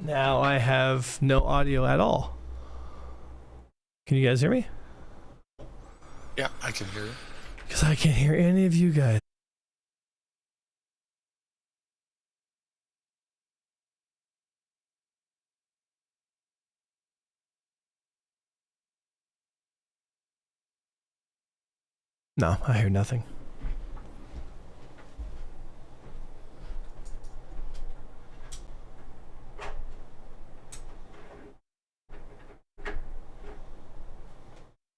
now I have no audio at all. Can you guys hear me? Yeah, I can hear you. Because I can't hear any of you guys. No, I hear nothing.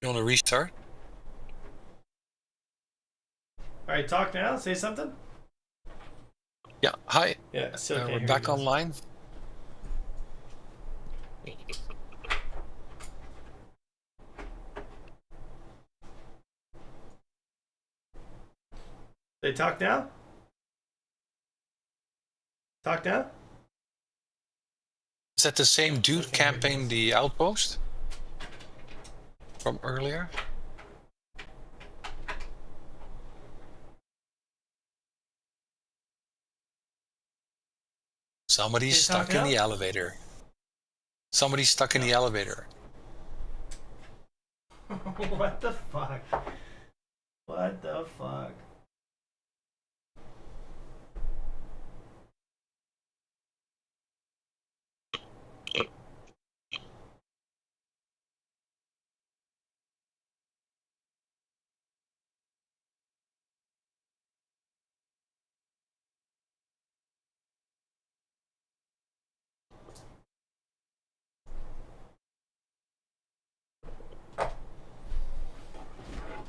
You want to restart? All right, talk now. Say something. Yeah, hi. Yeah, so We're back online. They talk now. Talk now. Is that the same dude camping the outpost from earlier? Somebody's stuck in the elevator. Somebody's stuck in the elevator. What the fuck? What the fuck?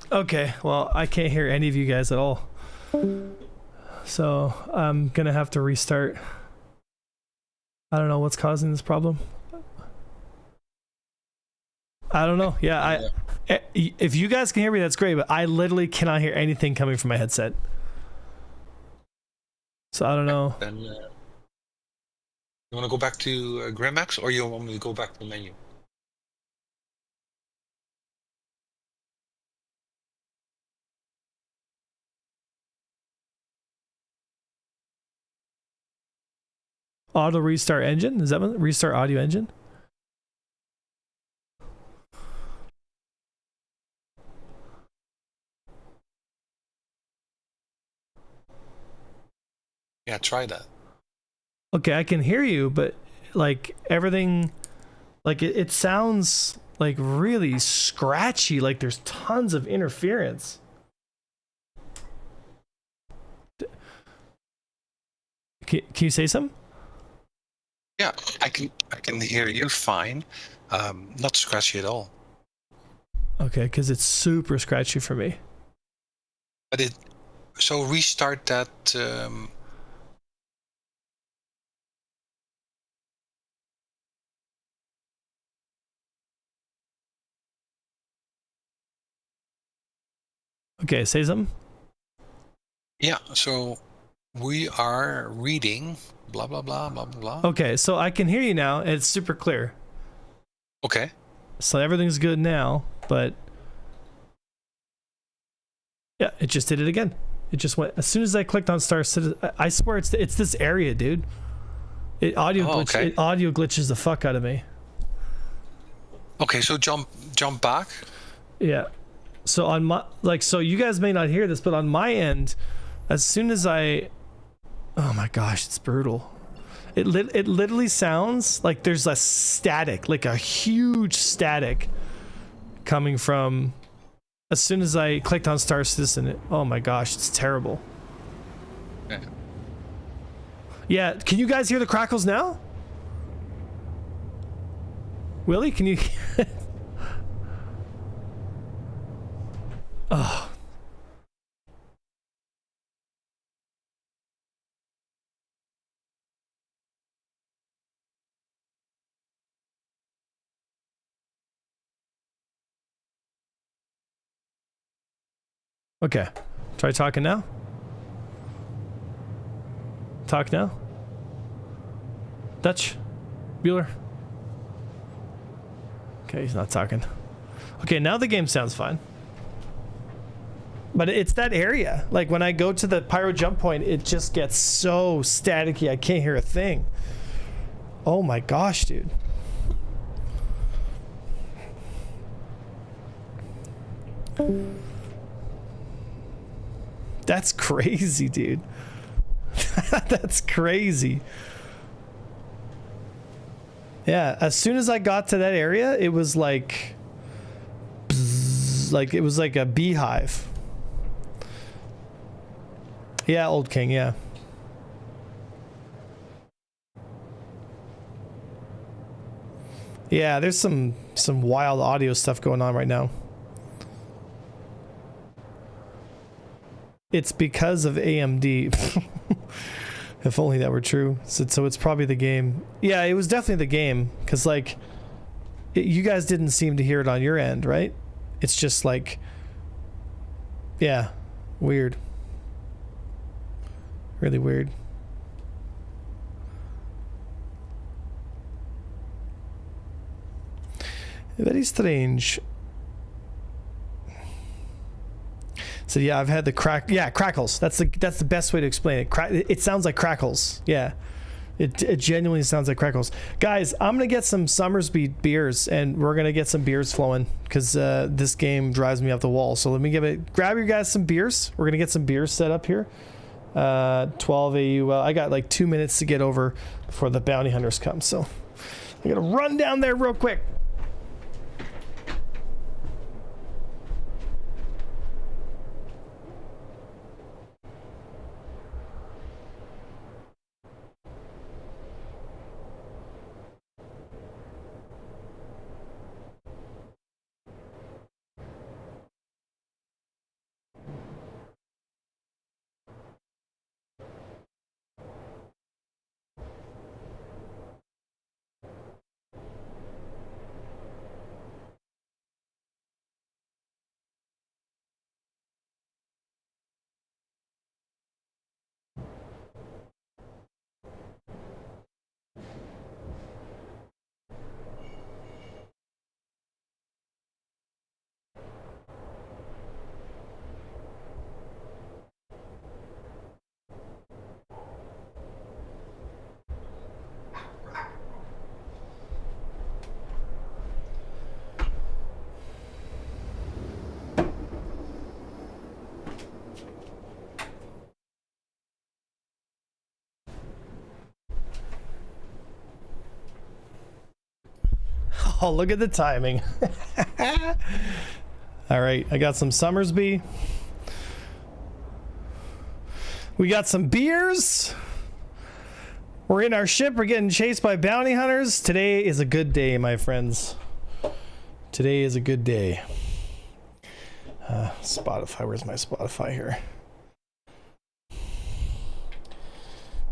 Okay, well, I can't hear any of you guys at all. So I'm gonna have to restart. I don't know what's causing this problem. I don't know. Yeah, if you guys can hear me, that's great, but I literally cannot hear anything coming from my headset. So I don't know. Then you want to go back to Gramax, or you want me to go back to the menu? Auto restart engine? Is that one? Restart audio engine? Yeah, try that. Okay, I can hear you, but like everything, like it sounds like really scratchy, like there's tons of interference. Can you say something? Yeah, I can hear you fine. Not scratchy at all. Okay, because it's super scratchy for me. But so restart that. Okay, say something. Yeah, so we are reading blah blah blah blah blah. Okay, so I can hear you now. And it's super clear. Okay. So everything's good now, but yeah, it just did it again. It just went as soon as I clicked on Star Citizen. I swear it's this area, dude. It audio glitches the fuck out of me. Okay, so jump back. Yeah. So on my so you guys may not hear this, but on my end, as soon as oh my gosh, it's brutal. It literally sounds like there's a static, like a huge static coming from As soon as I clicked on Star Citizen, oh my gosh, it's terrible. Yeah. Yeah, can you guys hear the crackles now? Willie, can you? Oh. Okay, try talking now. Talk now. Dutch, Bueller. Okay, he's not talking. Okay, now the game sounds fine. But it's that area. Like when I go to the pyro jump point, it just gets so staticky. I can't hear a thing. Oh my gosh, dude. That's crazy, dude. That's crazy. Yeah, as soon as I got to that area, it was like, bzz, like it was like a beehive. Yeah, Old King, yeah. Yeah, there's some wild audio stuff going on right now. It's because of AMD. If only that were true. So it's probably the game. Yeah, it was definitely the game. Because, like, you guys didn't seem to hear it on your end, right? It's just like... Yeah. Weird. Really weird. Very strange. So yeah, I've had the crackles. That's the best way to explain it. It sounds like crackles. Yeah, it genuinely sounds like crackles. Guys, I'm gonna get some Summersby beers and we're gonna get some beers flowing because this game drives me up the wall. So let me grab you guys some beers. We're gonna get some beers set up here. 12 AU. Well, I got like 2 minutes to get over before the bounty hunters come. So I gotta run down there real quick. Oh, look at the timing. All right, I got some Summersby. We got some beers. We're in our ship. We're getting chased by bounty hunters. Today is a good day, my friends. Today is a good day. Spotify. Where's my Spotify here?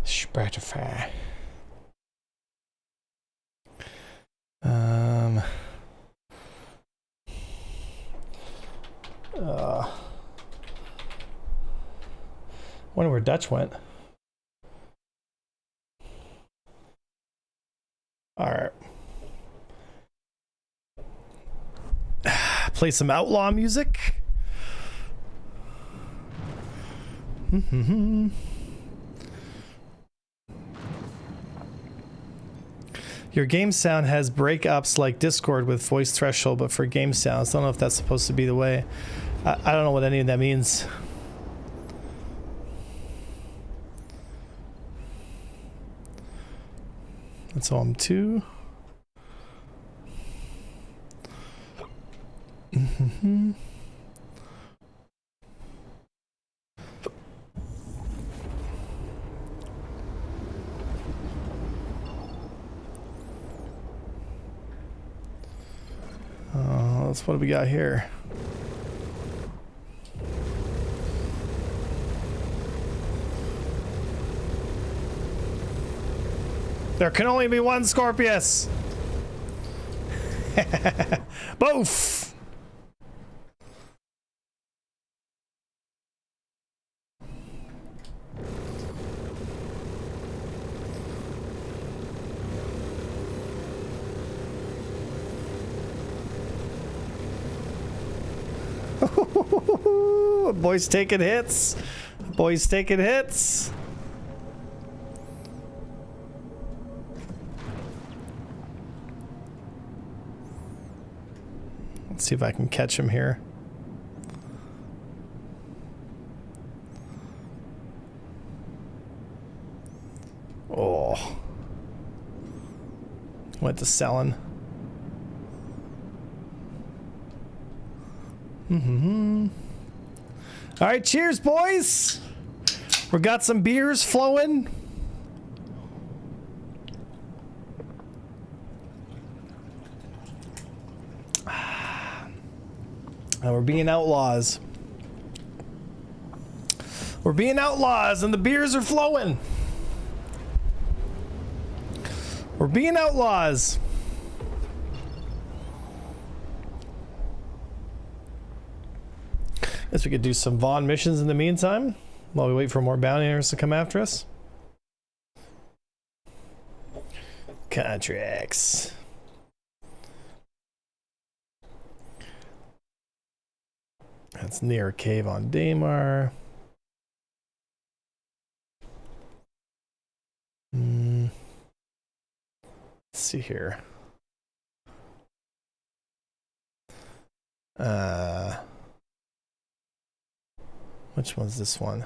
Spotify. Wonder where Dutch went. All right. Play some Outlaw music. Your game sound has breakups like Discord with voice threshold, but for game sounds, I don't know if that's supposed to be the way. I don't know what any of that means. That's all I'm two. else? What do we got here? There can only be one Scorpius. Boof. Boys taking hits. Boys taking hits. Let's see if I can catch him here. Oh. Went to selling. All right, cheers, boys. We got some beers flowing. And we're being outlaws. We're being outlaws, and the beers are flowing. We're being outlaws. Guess we could do some Vaughn missions in the meantime while we wait for more bounty hunters to come after us. Contracts. That's near a cave on Daymar. Let's see here. Which one's this one?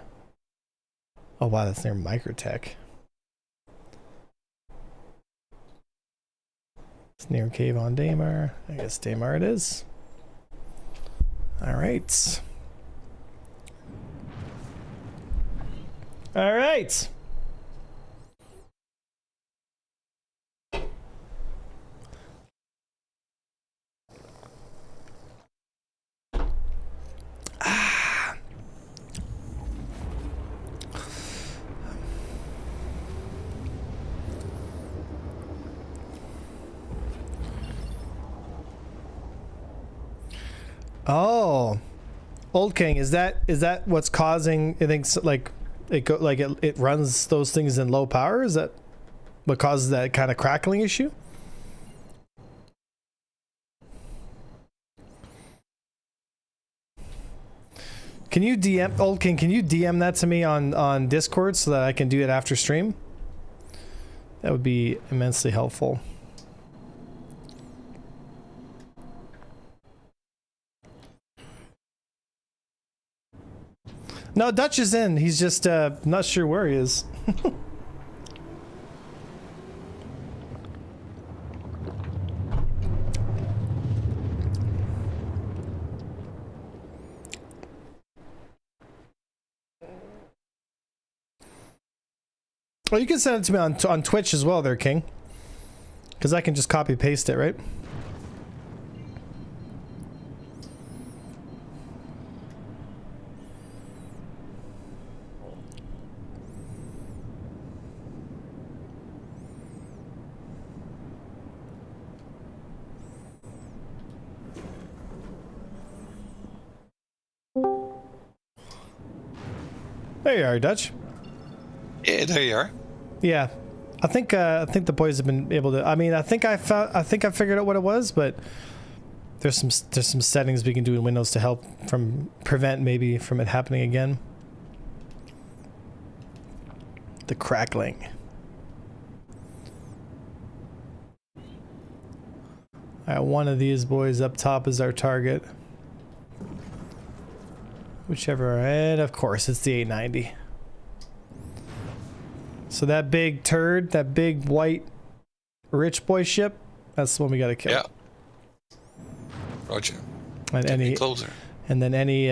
Oh wow, that's near Microtech. It's near Cave on Daymar. I guess Daymar it is. Alright. Alright. Oh, Old King, is that what's causing? I think like it runs those things in low power. Is that what causes that kind of crackling issue? Can you DM Old King? Can you DM that to me on Discord so that I can do it after stream? That would be immensely helpful. No, Dutch is in. He's just not sure where he is. Well, you can send it to me on Twitch as well there, King. Because I can just copy paste it, right? There you are, Dutch. Yeah, there you are. Yeah, I think the boys have been able to. I mean, I think I figured out what it was, but there's some settings we can do in Windows to help prevent maybe from it happening again. The crackling. All right, one of these boys up top is our target. Whichever, and of course it's the 890. So that big turd, that big white rich boy ship, that's the one we gotta kill. Yeah. Roger. And any closer. And then any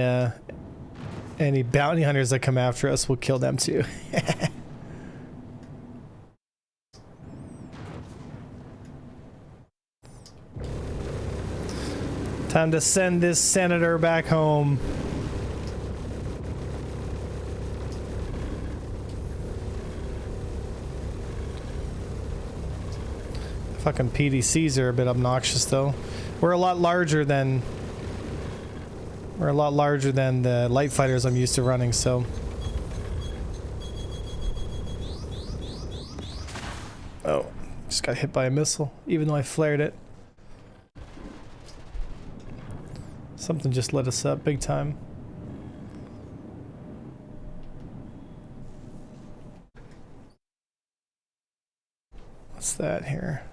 bounty hunters that come after us, we'll kill them too. Time to send this senator back home. Fucking PDCs are a bit obnoxious though. We're a lot larger than the light fighters I'm used to running, so. Oh, just got hit by a missile, even though I flared it. Something just lit us up big time. What's that here?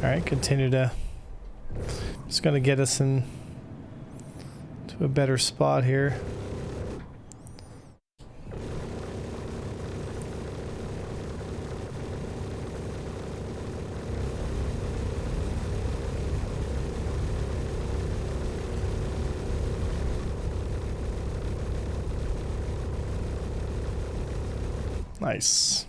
Alright, continue to... Just gonna get us in to a better spot here. Nice.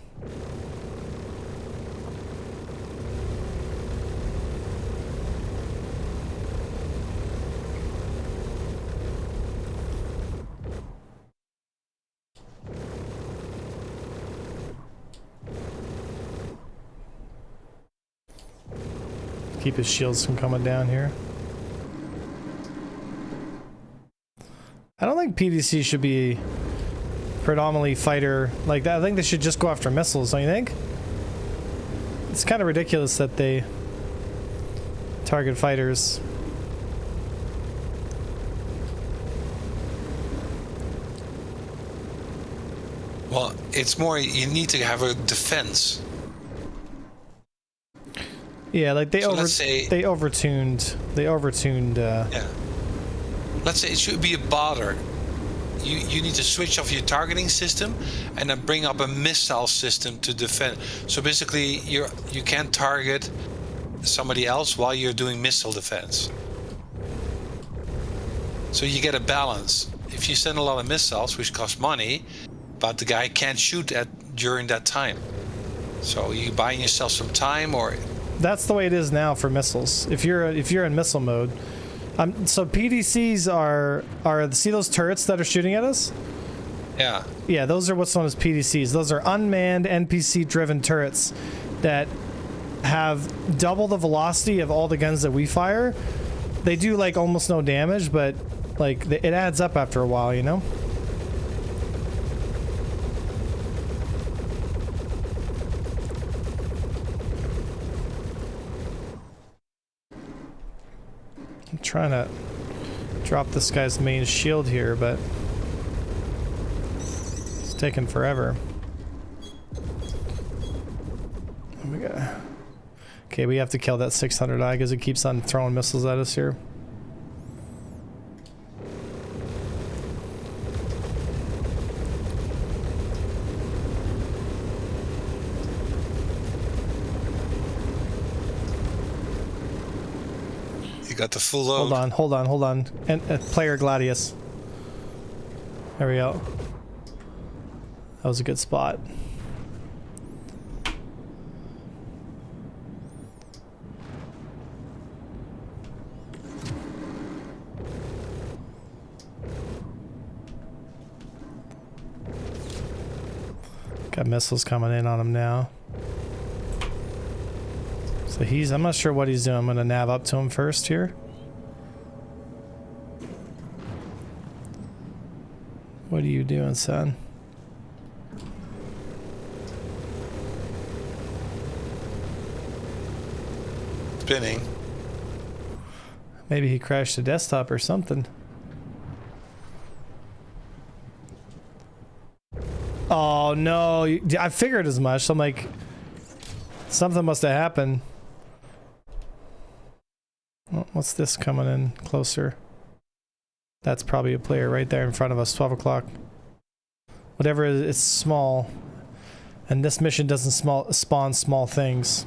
Keep his shields from coming down here. I don't think PDC should be predominantly fighter like that. I think they should just go after missiles, don't you think? It's kind of ridiculous that they target fighters. Well, it's more you need to have a defense. Yeah, like they So let's say- they overtuned. Yeah. Let's say it should be a bother. You need to switch off your targeting system and then bring up a missile system to defend. So basically, you can't target somebody else while you're doing missile defense. So you get a balance. If you send a lot of missiles, which cost money, but the guy can't shoot during that time. So you buying yourself some time, or That's the way it is now for missiles. If you're in missile mode, so PDCs are see those turrets that are shooting at us? yeah. Yeah, those are what's known as PDCs. Those are unmanned NPC-driven turrets that have double the velocity of all the guns that we fire. They do like almost no damage, but like it adds up after a while, you know? I'm trying to drop this guy's main shield here, but it's taking forever. Okay, we have to kill that 600i because it keeps on throwing missiles at us here. You got the full load. Hold on. And player Gladius. There we go. That was a good spot. Got missiles coming in on him now. So I'm not sure what he's doing. I'm gonna nav up to him first here. What are you doing, son? Spinning. Maybe he crashed the desktop or something. Oh no, I figured as much. I'm like, something must have happened. Oh, what's this coming in closer? That's probably a player right there in front of us, 12 o'clock. Whatever it is, it's small. And this mission doesn't spawn small things.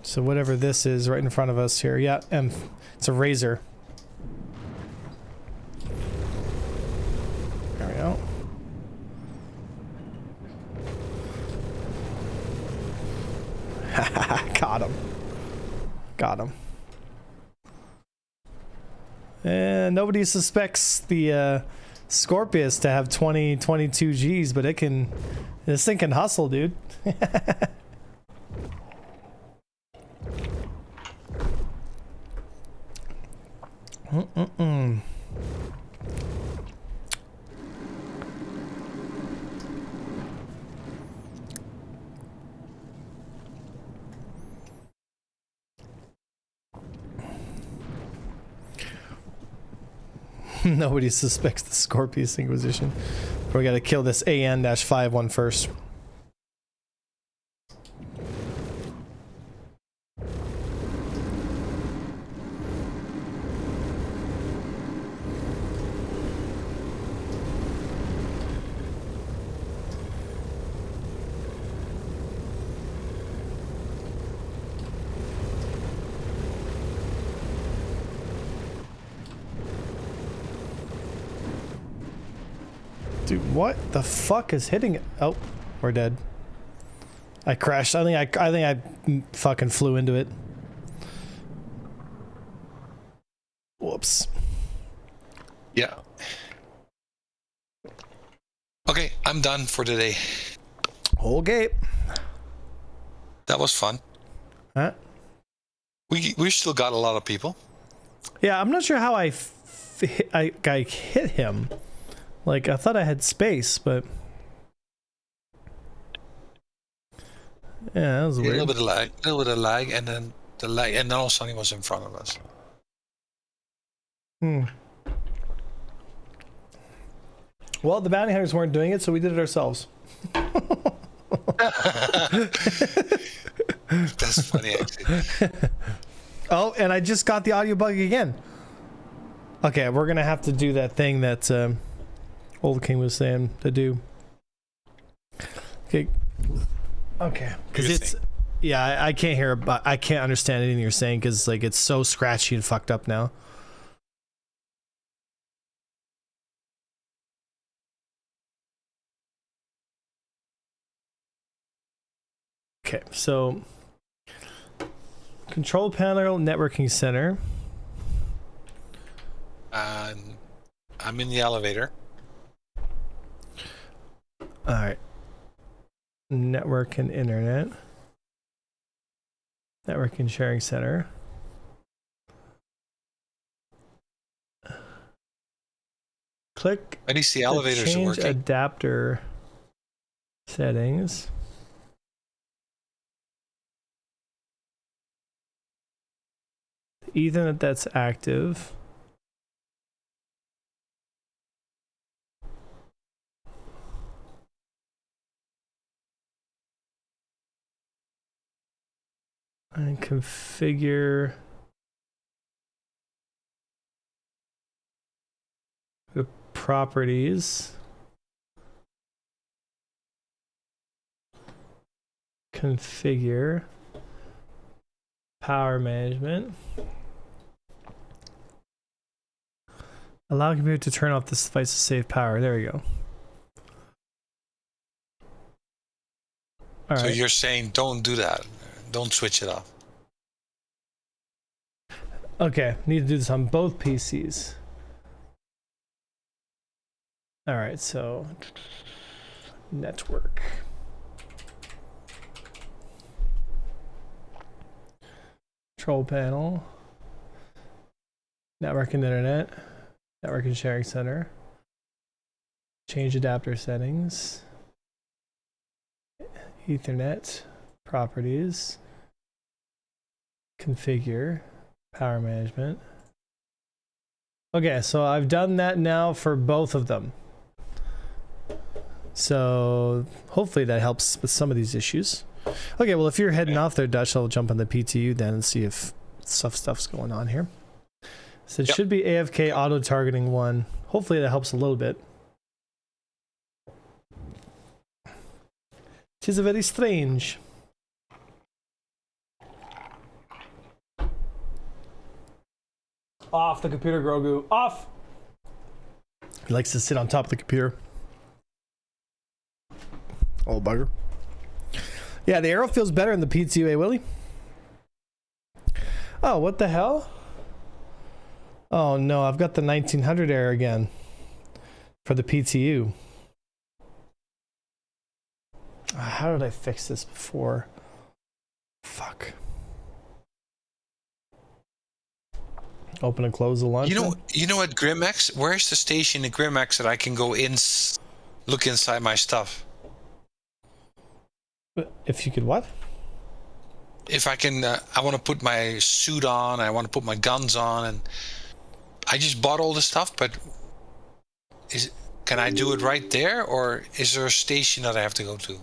So whatever this is right in front of us here. Yeah, it's a razor. There we go. Got him. Got him. And nobody suspects the Scorpius to have 22 Gs, but this thing can hustle, dude. Nobody suspects the Scorpius Inquisition. But we gotta kill this AN-5 one first. Dude, what the fuck is hitting it? Oh, we're dead. I crashed. I think I fucking flew into it. Whoops. Yeah. Okay, I'm done for today. Okay. That was fun. Huh? We still got a lot of people. Yeah, I'm not sure how I hit him. Like, I thought I had space, but... Yeah, that was weird. A little bit of lag, and then all of a sudden he was in front of us. Well, the bounty hunters weren't doing it, so we did it ourselves. That's funny, actually. Oh, and I just got the audio bug again. Okay, we're gonna have to do that thing that Old King was saying to do. Okay, because it's yeah, I can't hear, but I can't understand anything you're saying because like it's so scratchy and fucked up now. Okay, so control panel, networking center. I'm in the elevator. All right. Network and internet. Network and sharing center. Click. At least the elevators are change working. Adapter settings. Ethernet that's active. And configure the properties. Configure power management. Allow computer to turn off this device to save power. There we go. All so right. you're saying don't do that. Don't switch it off. Okay, need to do this on both PCs. All right, so network. Control panel. Network and internet. Network and sharing center. Change adapter settings. Ethernet. Properties. Configure. Power management. Okay, so I've done that now for both of them. So hopefully that helps with some of these issues. Okay, well if you're heading off there, Dutch, I'll jump on the PTU then and see if stuff's going on here. So it should be AFK auto targeting 1. Hopefully that helps a little bit. It is very strange. Off the computer, Grogu. Off! He likes to sit on top of the computer. Old bugger. Yeah, the arrow feels better in the PTU, Willie. Oh, what the hell? Oh no, I've got the 1900 error again for the PTU. How did I fix this before? Fuck. Open and close the launcher. You know what, Grimax? Where's the station in Grimax that I can go in, look inside my stuff? If you could what? If I can, I want to put my suit on, I want to put my guns on, and I just bought all the stuff, but can I do it right there, or is there a station that I have to go to?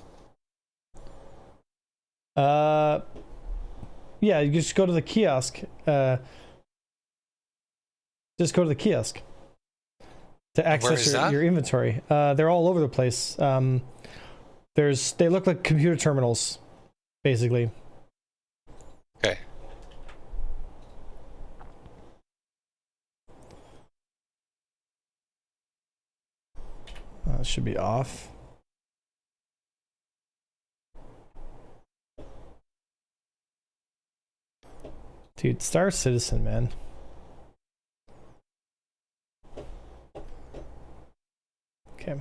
Yeah, you just go to the kiosk. Just go to the kiosk to access your inventory. They're all over the place. They look like computer terminals, basically. Okay. It should be off. Dude, Star Citizen, man. Okay.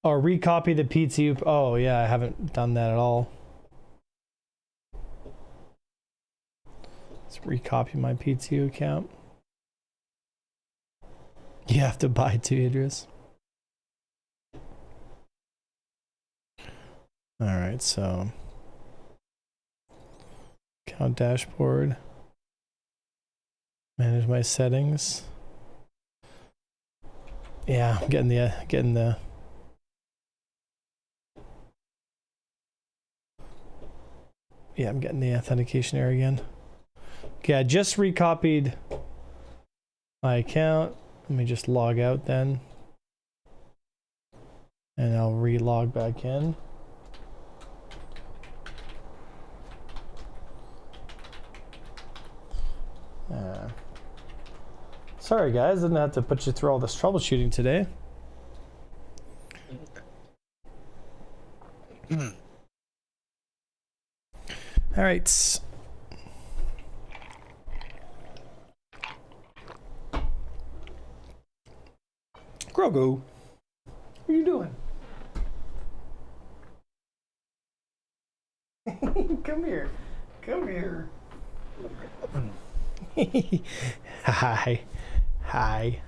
Or recopy the PTU. Oh yeah, I haven't done that at all. Let's recopy my PTU account. You have to buy two, Idris. Alright, so account dashboard. Manage my settings. Yeah, I'm getting the yeah, I'm getting the authentication error again. Okay, I just recopied my account. Let me just log out then. And I'll re-log back in. Sorry guys, didn't have to put you through all this troubleshooting today. All right. Grogu, what are you doing? Come here. Come here. Hi. Hi.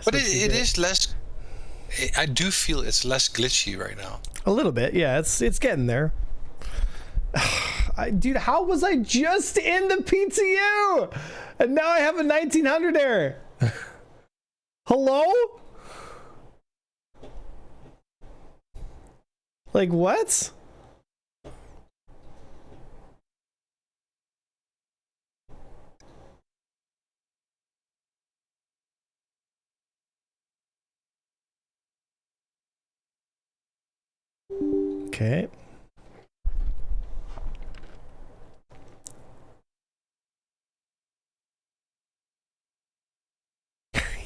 But it is less... I do feel it's less glitchy right now. A little bit, yeah. It's getting there. Dude, how was I just in the PTU? And now I have a 1900 error. Hello? Like what? Okay.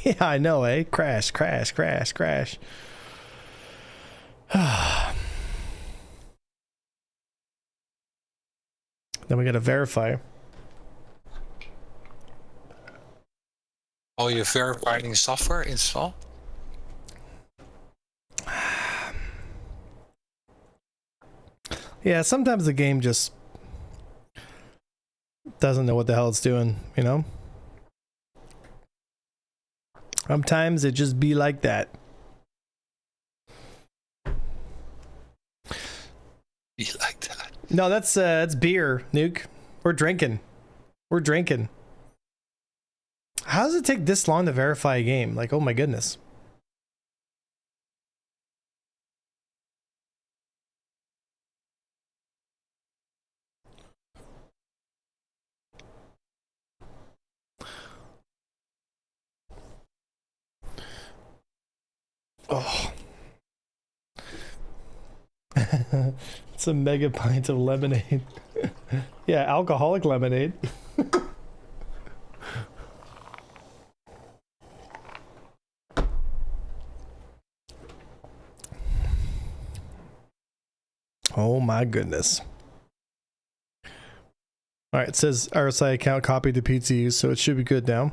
Yeah, I know, eh? Crash, crash, crash, crash. Then we gotta verify. Oh, you're verifying software install? Yeah, sometimes the game just doesn't know what the hell it's doing, you know? Sometimes it just be like that. Be like that. No, that's beer, Nuke. We're drinking. We're drinking. How does it take this long to verify a game? Like, oh my goodness. Oh. It's a mega pint of lemonade. Yeah, alcoholic lemonade. Oh my goodness. All right, it says RSI account copied to PTU, so it should be good now.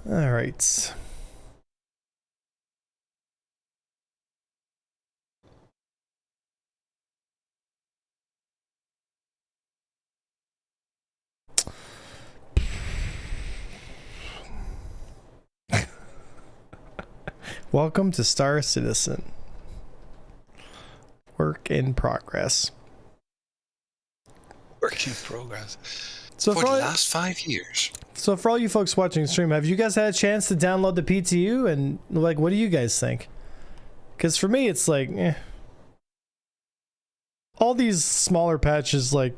All right. Welcome to Star Citizen. Work in progress. Work in progress. So For the last 5 years. So for all you folks watching the stream, have you guys had a chance to download the PTU? And like, what do you guys think? Because for me, it's like, eh. All these smaller patches, like,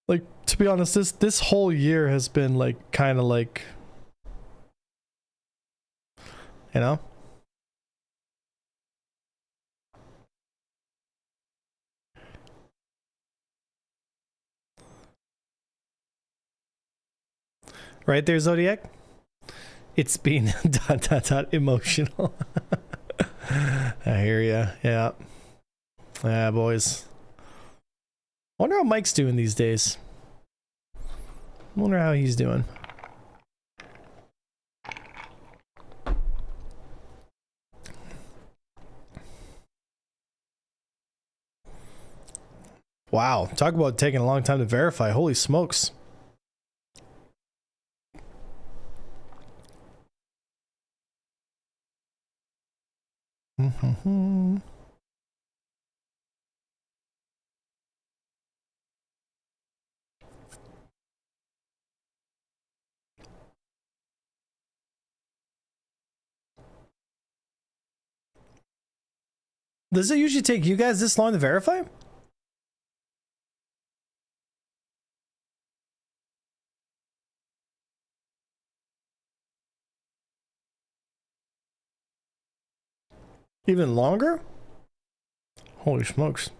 like to be honest, this whole year has been like kind of like, you know. Right there, Zodiac. It's been emotional. I hear ya. Yeah. Yeah, boys. Wonder how Mike's doing these days. Wonder how he's doing. Wow. Talk about taking a long time to verify. Holy smokes. Does it usually take you guys this long to verify? Even longer? Holy smokes.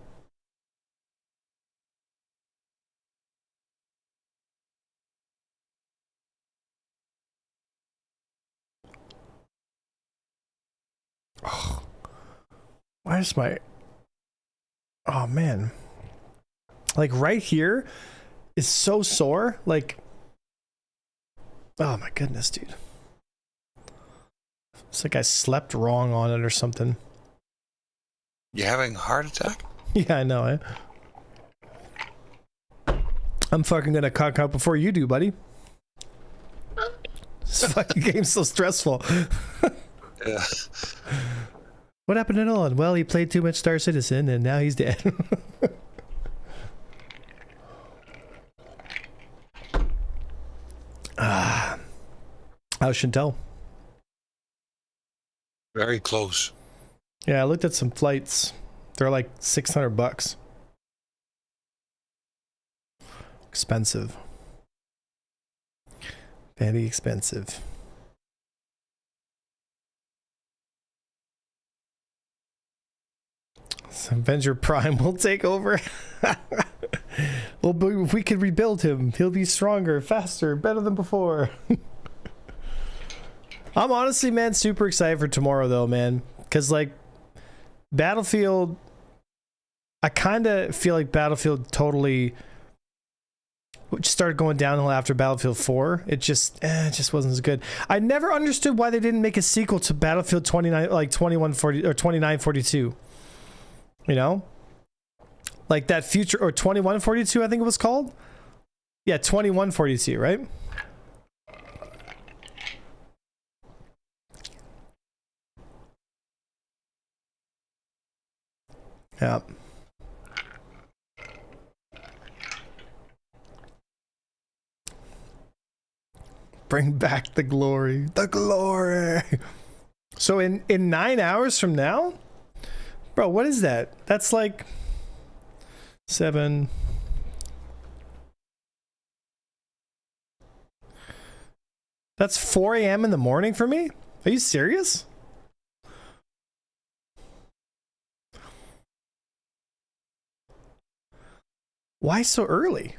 Oh. Why is my... Oh, man. Like, right here is so sore. Like... Oh, my goodness, dude. It's like I slept wrong on it or something. You having a heart attack? Yeah, I know, I'm fucking gonna cock out before you do, buddy. This fucking game's so stressful. Yeah. What happened to Nolan? Well, he played too much Star Citizen and now he's dead. How's Chantel? Very close. Yeah, I looked at some flights. They're like $600. Expensive. Very expensive. So Avenger Prime will take over. Well, but if we could rebuild him, he'll be stronger, faster, better than before. I'm honestly, man, super excited for tomorrow, though, man. Because, like, Battlefield... I kind of feel like Battlefield totally started going downhill after Battlefield 4. It just wasn't as good. I never understood why they didn't make a sequel to Battlefield 29, like 2140 or 2942. You know, like that future or 2142, I think it was called. Yeah, 2142, right? Yeah. Bring back the glory. The glory. So in 9 hours from now? Bro, what is that? That's like 7. That's 4 a.m. in the morning for me? Are you serious? Why so early?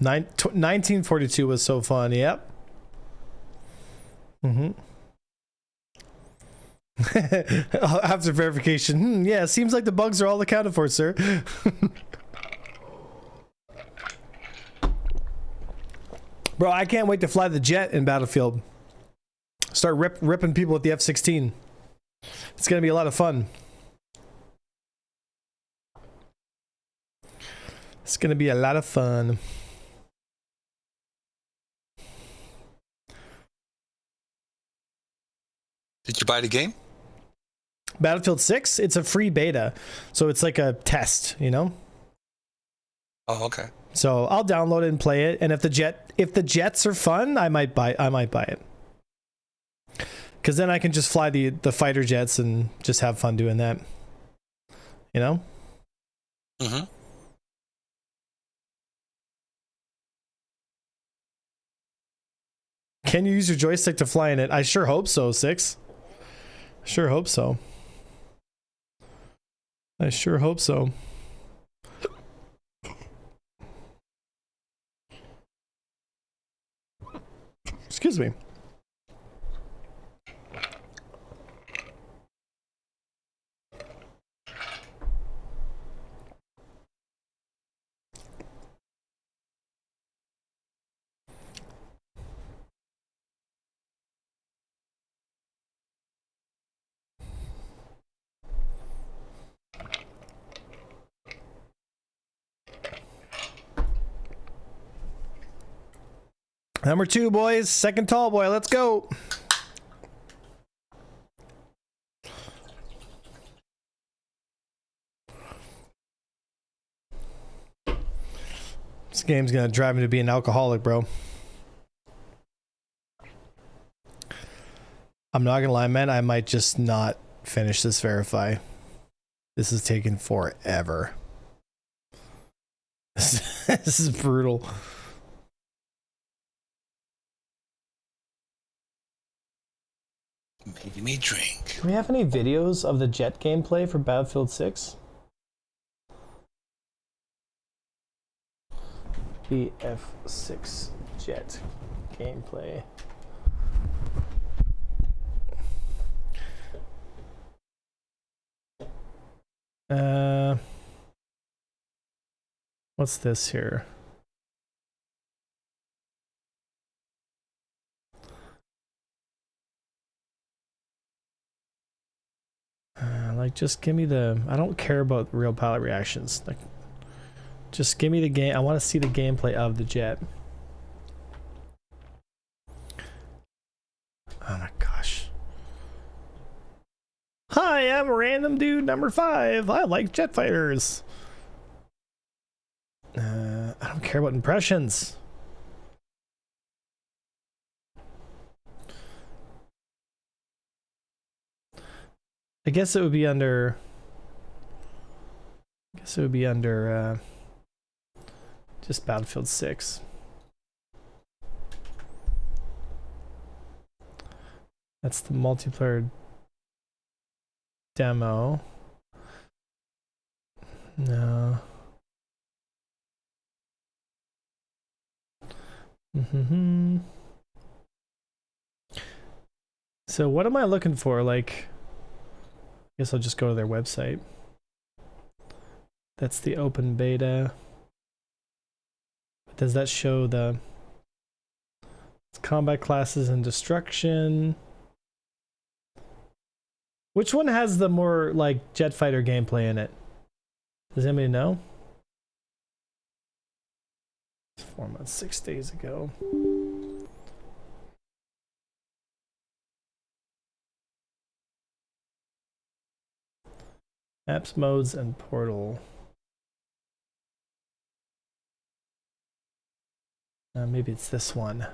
Nine, 1942 was so fun. Yep. After verification. Yeah, seems like the bugs are all accounted for, sir. Bro, I can't wait to fly the jet in Battlefield. Start ripping people with the F-16. It's gonna be a lot of fun. It's gonna be a lot of fun. Did you buy the game? Battlefield 6, it's a free beta. So it's like a test, you know? Oh, okay. So I'll download it and play it, and if the jets are fun, I might buy it. Cuz then I can just fly the fighter jets and just have fun doing that. You know? Mhm. Can you use your joystick to fly in it? I sure hope so, 6. Sure hope so. I sure hope so. Excuse me. Number 2, boys. Second tall boy. Let's go. This game's gonna drive me to be an alcoholic, bro. I'm not gonna lie, man. I might just not finish this verify. This is taking forever. This is brutal. Make me drink. Do we have any videos of the jet gameplay for Battlefield 6? BF6 jet gameplay. What's this here? Like, just give me the... I don't care about real pilot reactions. Like, just give me the game. I want to see the gameplay of the jet. Oh my gosh. Hi, I'm random dude number 5. I like jet fighters. I don't care about impressions. I guess it would be under... just Battlefield 6. That's the multiplayer demo. No. So what am I looking for? Like, I guess I'll just go to their website. That's the open beta. Does that show the combat classes and destruction? Which one has the more like jet fighter gameplay in it? Does anybody know? 4 months, 6 days ago. Apps, modes, and portal. Maybe it's this one.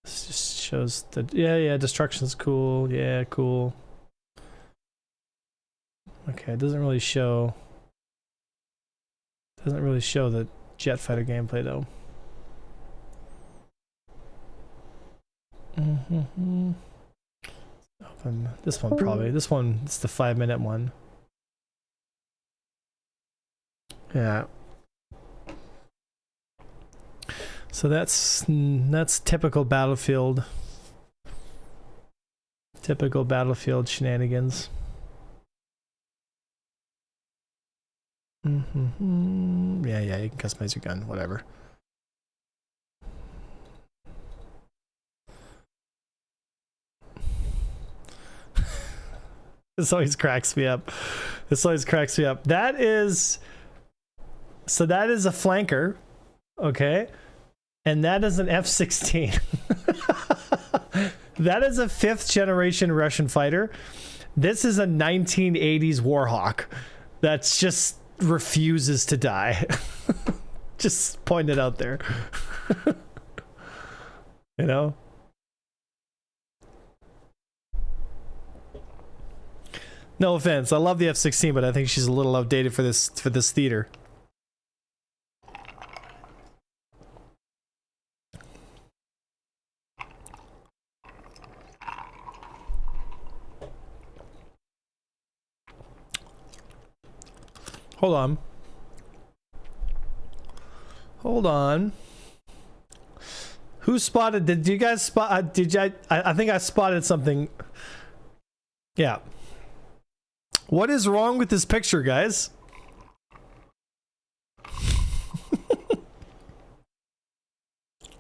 This just shows the yeah, destruction's cool. Yeah, cool. Okay, it doesn't really show. Doesn't really show the jet fighter gameplay though. Open this one probably. This one, it's the 5-minute one. Yeah. So that's typical Battlefield. Typical Battlefield shenanigans. Yeah, you can customize your gun, whatever. This always cracks me up. That is a flanker, okay? And that is an F-16. That is a 5th generation Russian fighter. This is a 1980s Warhawk that's just refuses to die. Just point it out there. You know? No offense, I love the F-16, but I think she's a little outdated for this theater. Hold on. Who spotted? Did you guys spot? I think I spotted something. Yeah. What is wrong with this picture, guys?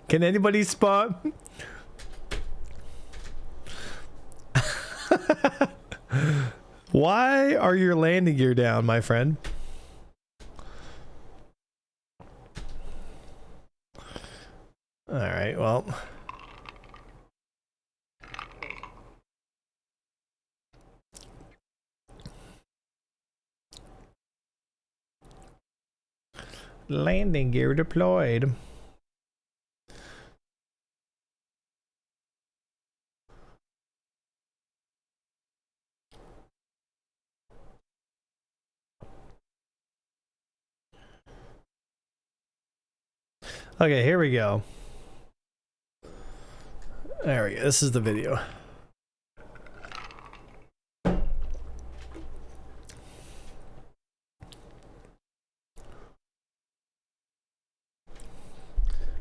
Can anybody spot? Why are your landing gear down, my friend? All right, well. Landing gear deployed. Okay, here we go. There we go. This is the video.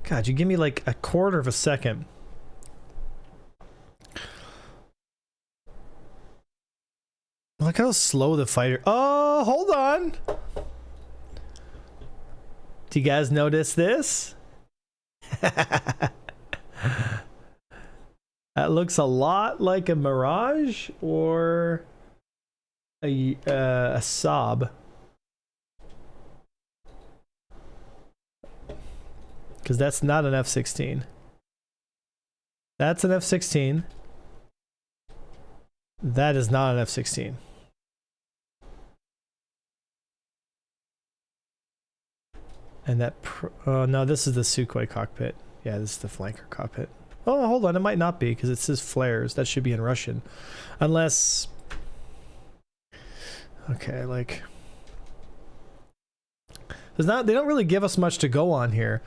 God, you give me like a quarter of a second. Look how slow the fighter. Oh, hold on. Do you guys notice this? That looks a lot like a Mirage or a Saab. Because that's not an F-16. That's an F-16. That is not an F-16. And that... Oh, no, this is the Sukhoi cockpit. Yeah, this is the flanker cockpit. Oh, hold on. It might not be because it says flares. That should be in Russian. Unless... Okay, like... There's not... They don't really give us much to go on here.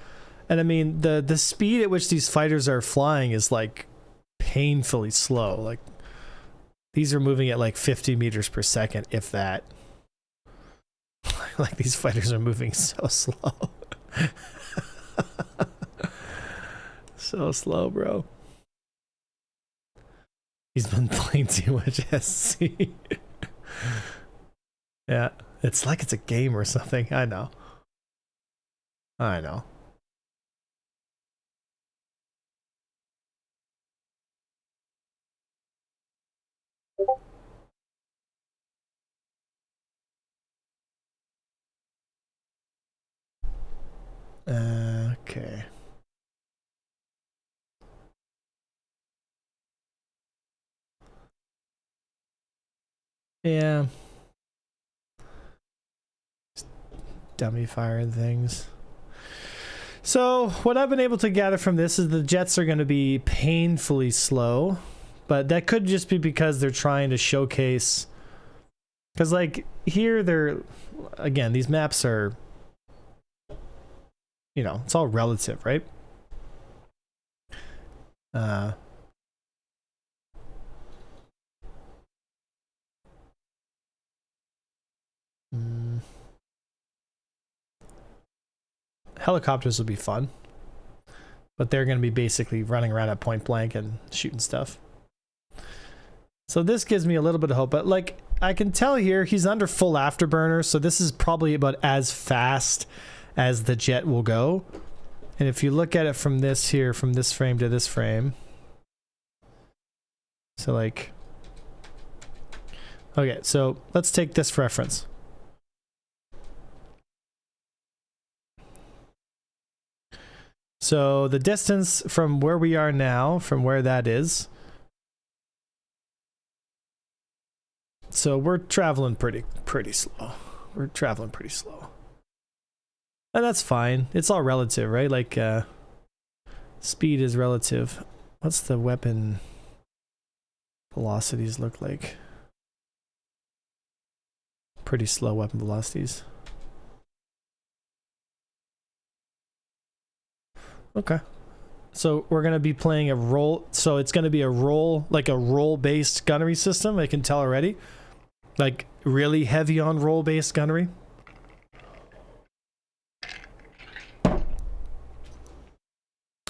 And I mean, the speed at which these fighters are flying is like painfully slow. Like these are moving at like 50 meters per second, if that. Like these fighters are moving so slow. So slow, bro. He's been playing too much SC. Yeah, it's like it's a game or something. I know. I know. Okay. Yeah. Dummy fire and things. So what I've been able to gather from this is the jets are going to be painfully slow, but that could just be because they're trying to showcase, because like here they're, again, these maps are, you know, it's all relative, right? Helicopters will be fun, but they're going to be basically running around at point blank and shooting stuff. So this gives me a little bit of hope, but like I can tell here he's under full afterburner, so this is probably about as fast as the jet will go. And if you look at it from this here, from this frame to this frame, so like, okay, so let's take this for reference. So the distance from where we are now, from where that is, so we're traveling pretty slow. We're traveling pretty slow. And that's fine. It's all relative, right? Like, speed is relative. What's the weapon velocities look like? Pretty slow weapon velocities. Okay. So we're going to be playing a roll. So it's going to be a roll, like a roll-based gunnery system. I can tell already. Like really heavy on roll-based gunnery.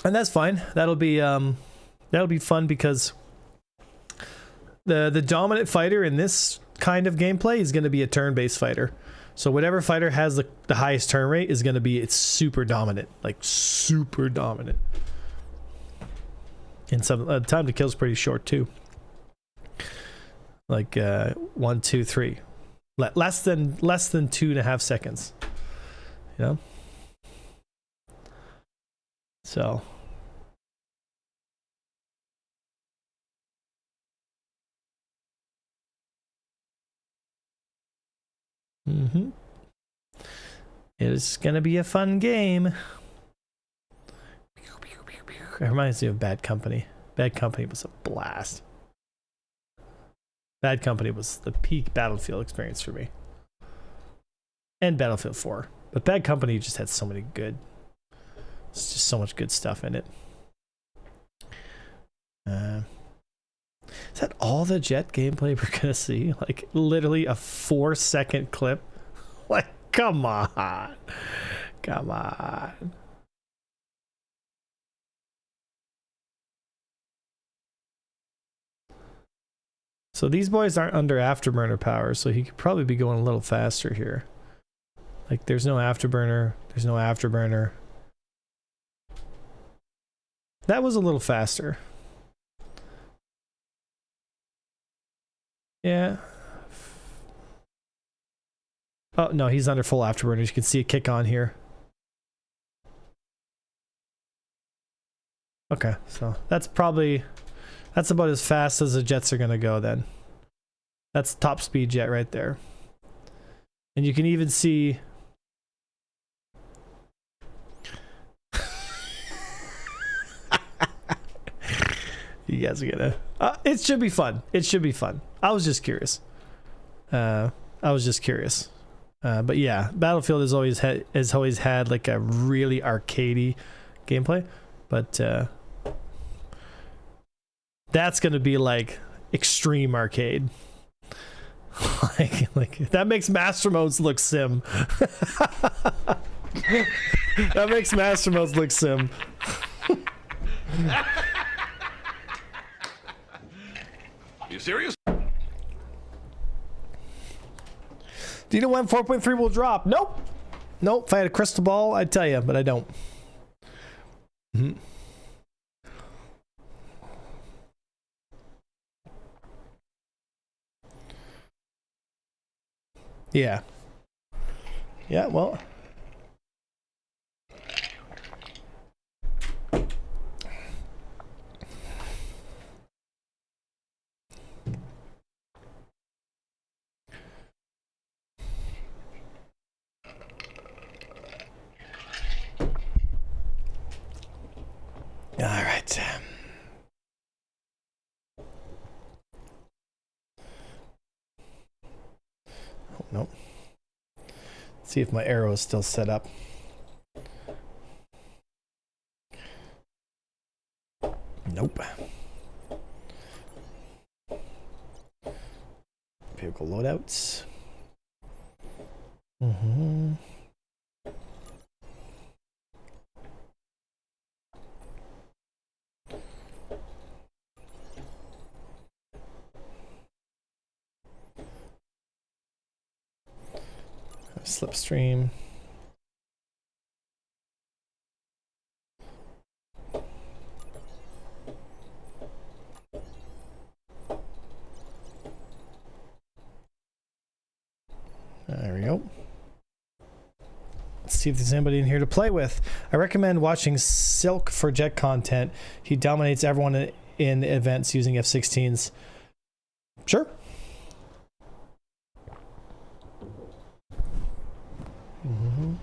And that's fine. That'll be fun because the dominant fighter in this kind of gameplay is going to be a turn-based fighter. So whatever fighter has the highest turn rate is going to be, it's super dominant, like super dominant. And some time to kill is pretty short too. Like 1, 2, 3, less than 2.5 seconds. You know. So. It's gonna be a fun game. It reminds me of Bad Company. Bad Company was a blast. Bad Company was the peak Battlefield experience for me. And Battlefield 4. But Bad Company just had so many good... It's just so much good stuff in it. Is that all the jet gameplay we're gonna see? Like, literally a 4-second clip? Like, come on. Come on. So these boys aren't under afterburner power, so he could probably be going a little faster here. Like, there's no afterburner. There's no afterburner. That was a little faster. Yeah. Oh, no, he's under full afterburners. You can see a kick on here. Okay, so that's about as fast as the jets are going to go then. That's top speed jet right there. And you can even see... You guys are gonna... it should be fun. It should be fun. I was just curious. But yeah, Battlefield has always had like a really arcadey gameplay. But that's gonna be like extreme arcade. like that makes master modes look sim. That makes master modes look sim. You serious? Do you know when 4.3 will drop? Nope. Nope. If I had a crystal ball, I'd tell you, but I don't. Yeah. Yeah, well... right. Oh, nope. See if my arrow is still set up. Nope. Vehicle loadouts. Mm-hmm. Slipstream. There we go. Let's see if there's anybody in here to play with. I recommend watching Silk for jet content. He dominates everyone in events using F-16s. Sure. Mm-hmm.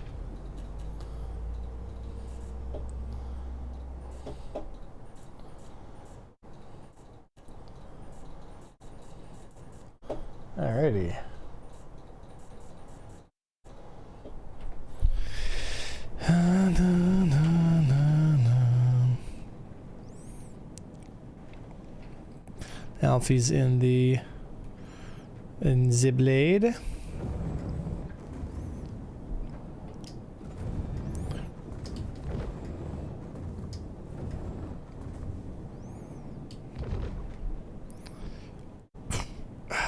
Alrighty. Alfie's in the blade.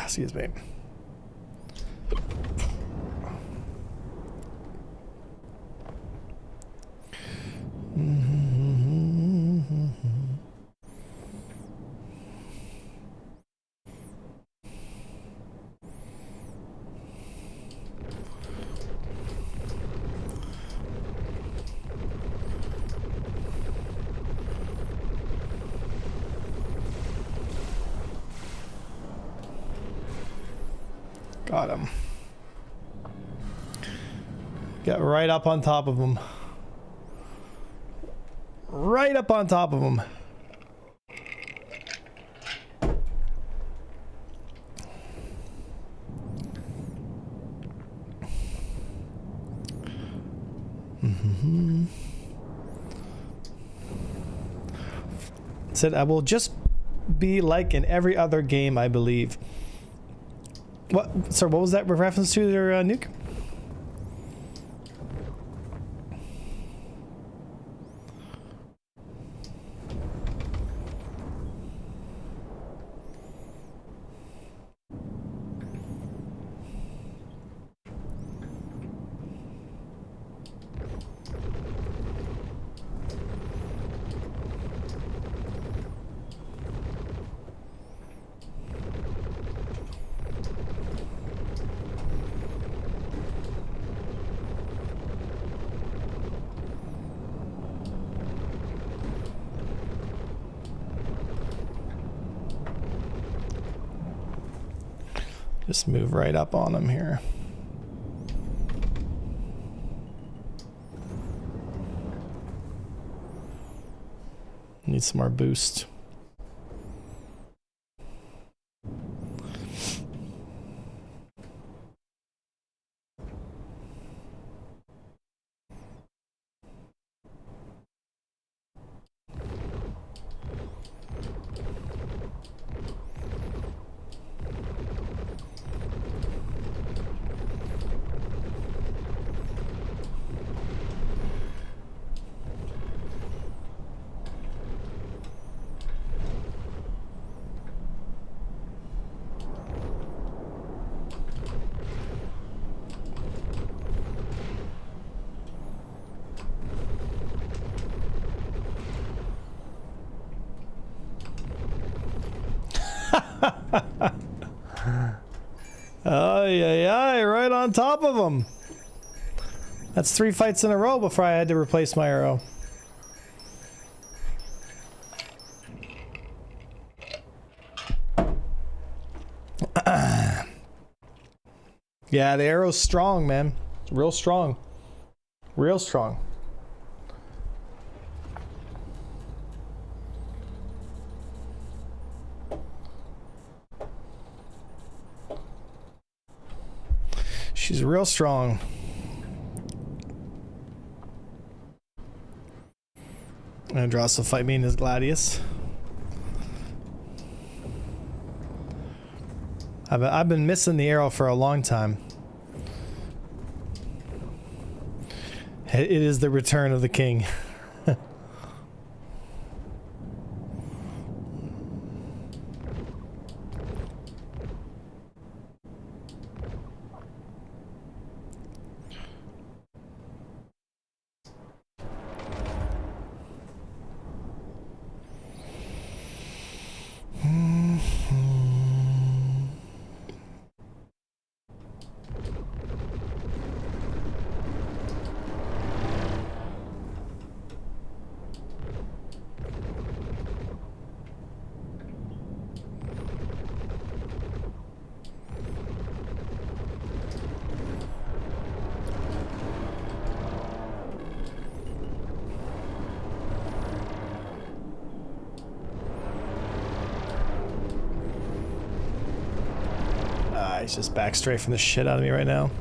Excuse me. Got him. Get right up on top of him. Right up on top of him. Mm-hmm. Said I will just be like in every other game, I believe. What? Sorry, what was that reference to their nuke? Just move right up on him here. Need some more boost. Ay, right on top of him. That's 3 fights in a row before I had to replace my arrow. Yeah, the arrow's strong, man. It's real strong. Real strong. She's real strong. Andros will fight me in his Gladius. I've been missing the arrow for a long time. It is the return of the king. He's just back strafing the shit out of me right now.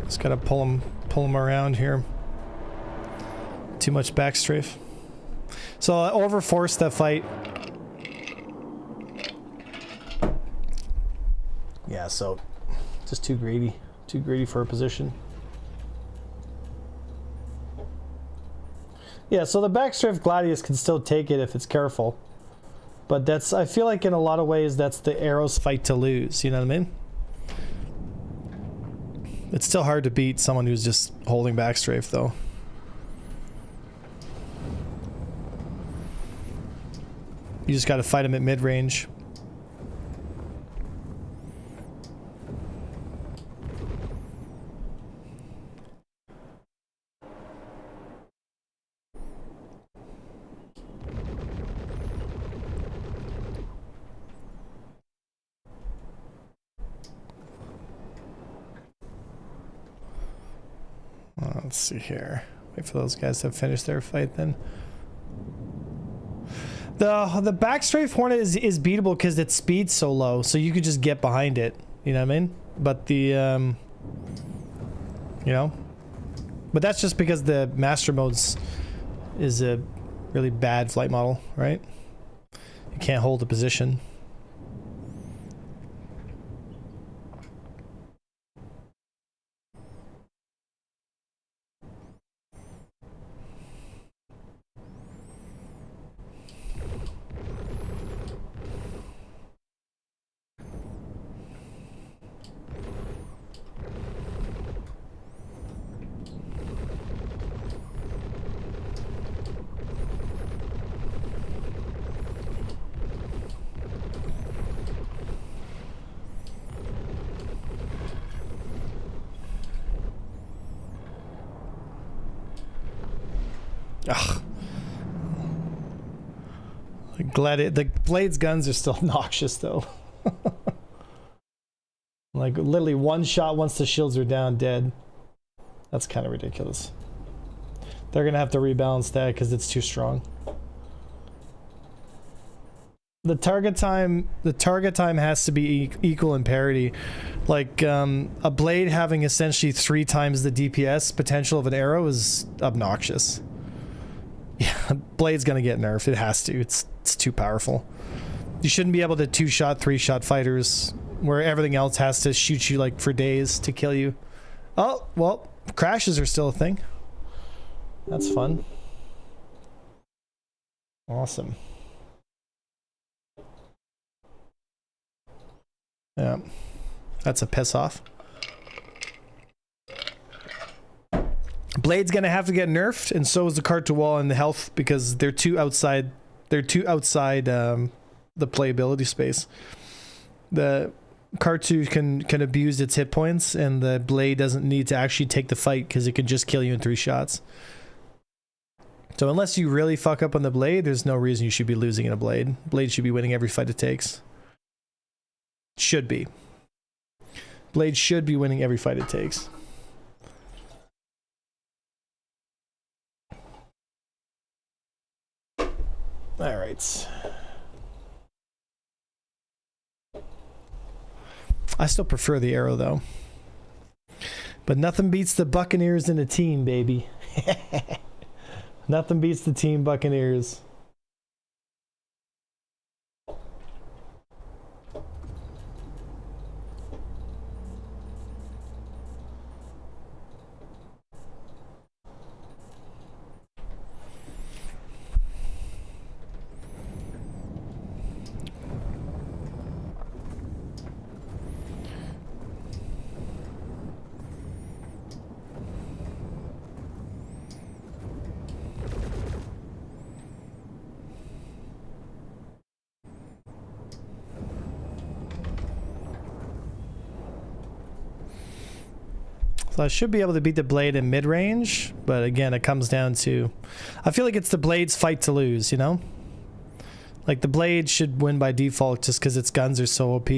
Just gotta pull him around here. Too much back strafe. So I overforced that fight. Yeah, so just too greedy for a position. Yeah, so the back strafe Gladius can still take it if it's careful. But that's, I feel like in a lot of ways, that's the arrow's fight to lose, you know what I mean? It's still hard to beat someone who's just holding back strafe, though. You just gotta fight him at mid-range. Let's see here. Wait for those guys to finish their fight then. The back strafe Hornet is beatable because its speed's so low, so you could just get behind it. You know what I mean? But the you know, but that's just because the master mode's is a really bad flight model, right? You can't hold a position. Ugh. The Blade's guns are still noxious though. Like literally one shot once the shields are down, dead. That's kind of ridiculous. They're gonna have to rebalance that because it's too strong. The target time has to be equal in parity. Like a blade having essentially 3 times the DPS potential of an arrow is obnoxious. Yeah, Blade's gonna get nerfed. It has to. It's too powerful. You shouldn't be able to 2-shot, 3-shot fighters where everything else has to shoot you like for days to kill you. Oh, well, crashes are still a thing. That's fun. Awesome. Yeah, that's a piss off. Blade's gonna have to get nerfed, and so is the Cartu wall and the health because they're too outside. They're too outside the playability space. The Cartu can abuse its hit points, and the Blade doesn't need to actually take the fight because it can just kill you in 3 shots. So unless you really fuck up on the Blade, there's no reason you should be losing in a Blade. Blade should be winning every fight it takes. Should be. Blade should be winning every fight it takes. All right. I still prefer the arrow though. But nothing beats the Buccaneers in a team, baby. Nothing beats the team Buccaneers. So I should be able to beat the blade in mid-range, but again, it comes down to... I feel like it's the blade's fight to lose, you know? Like, the blade should win by default just because its guns are so OP.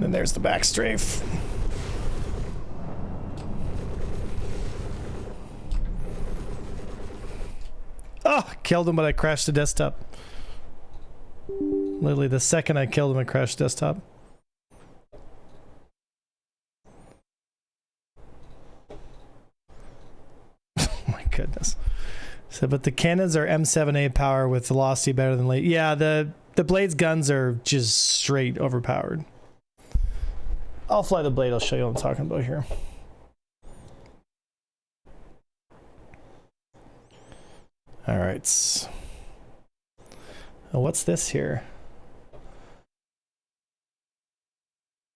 And there's the back strafe. Oh, killed him, but I crashed the desktop. Literally the second I killed him, I crashed the desktop. Oh my goodness. So, but the cannons are M7A power with velocity better than late. Yeah, the blade's guns are just straight overpowered. I'll fly the blade, I'll show you what I'm talking about here. Alright. Oh, what's this here?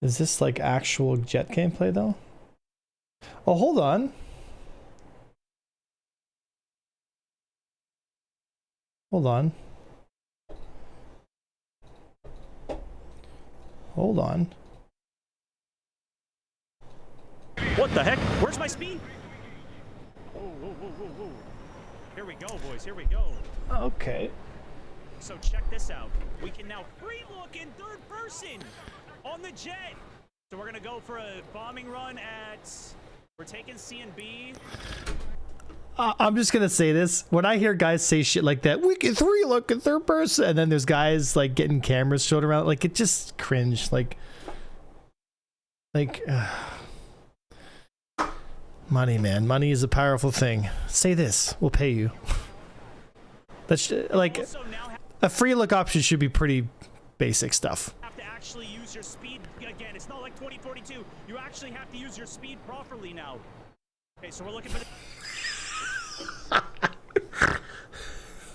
Is this like actual jet gameplay though? Oh, hold on. Hold on. Hold on. What the heck? Where's my speed? Whoa, whoa, whoa, whoa, whoa. Here we go, boys. Here we go. Okay. So check this out. We can now free look in third person on the jet. So we're gonna go for a bombing run at. We're taking C and B. I'm just gonna say this. When I hear guys say shit like that, we can three look in third person, and then there's guys like getting cameras showed around, like it just cringe. Like. Money, man. Money is a powerful thing. Say this. We'll pay you. That's like a free look option should be pretty basic stuff. Have to actually use your speed again. It's not like 2042. You actually have to use your speed properly now. Okay, so we're looking for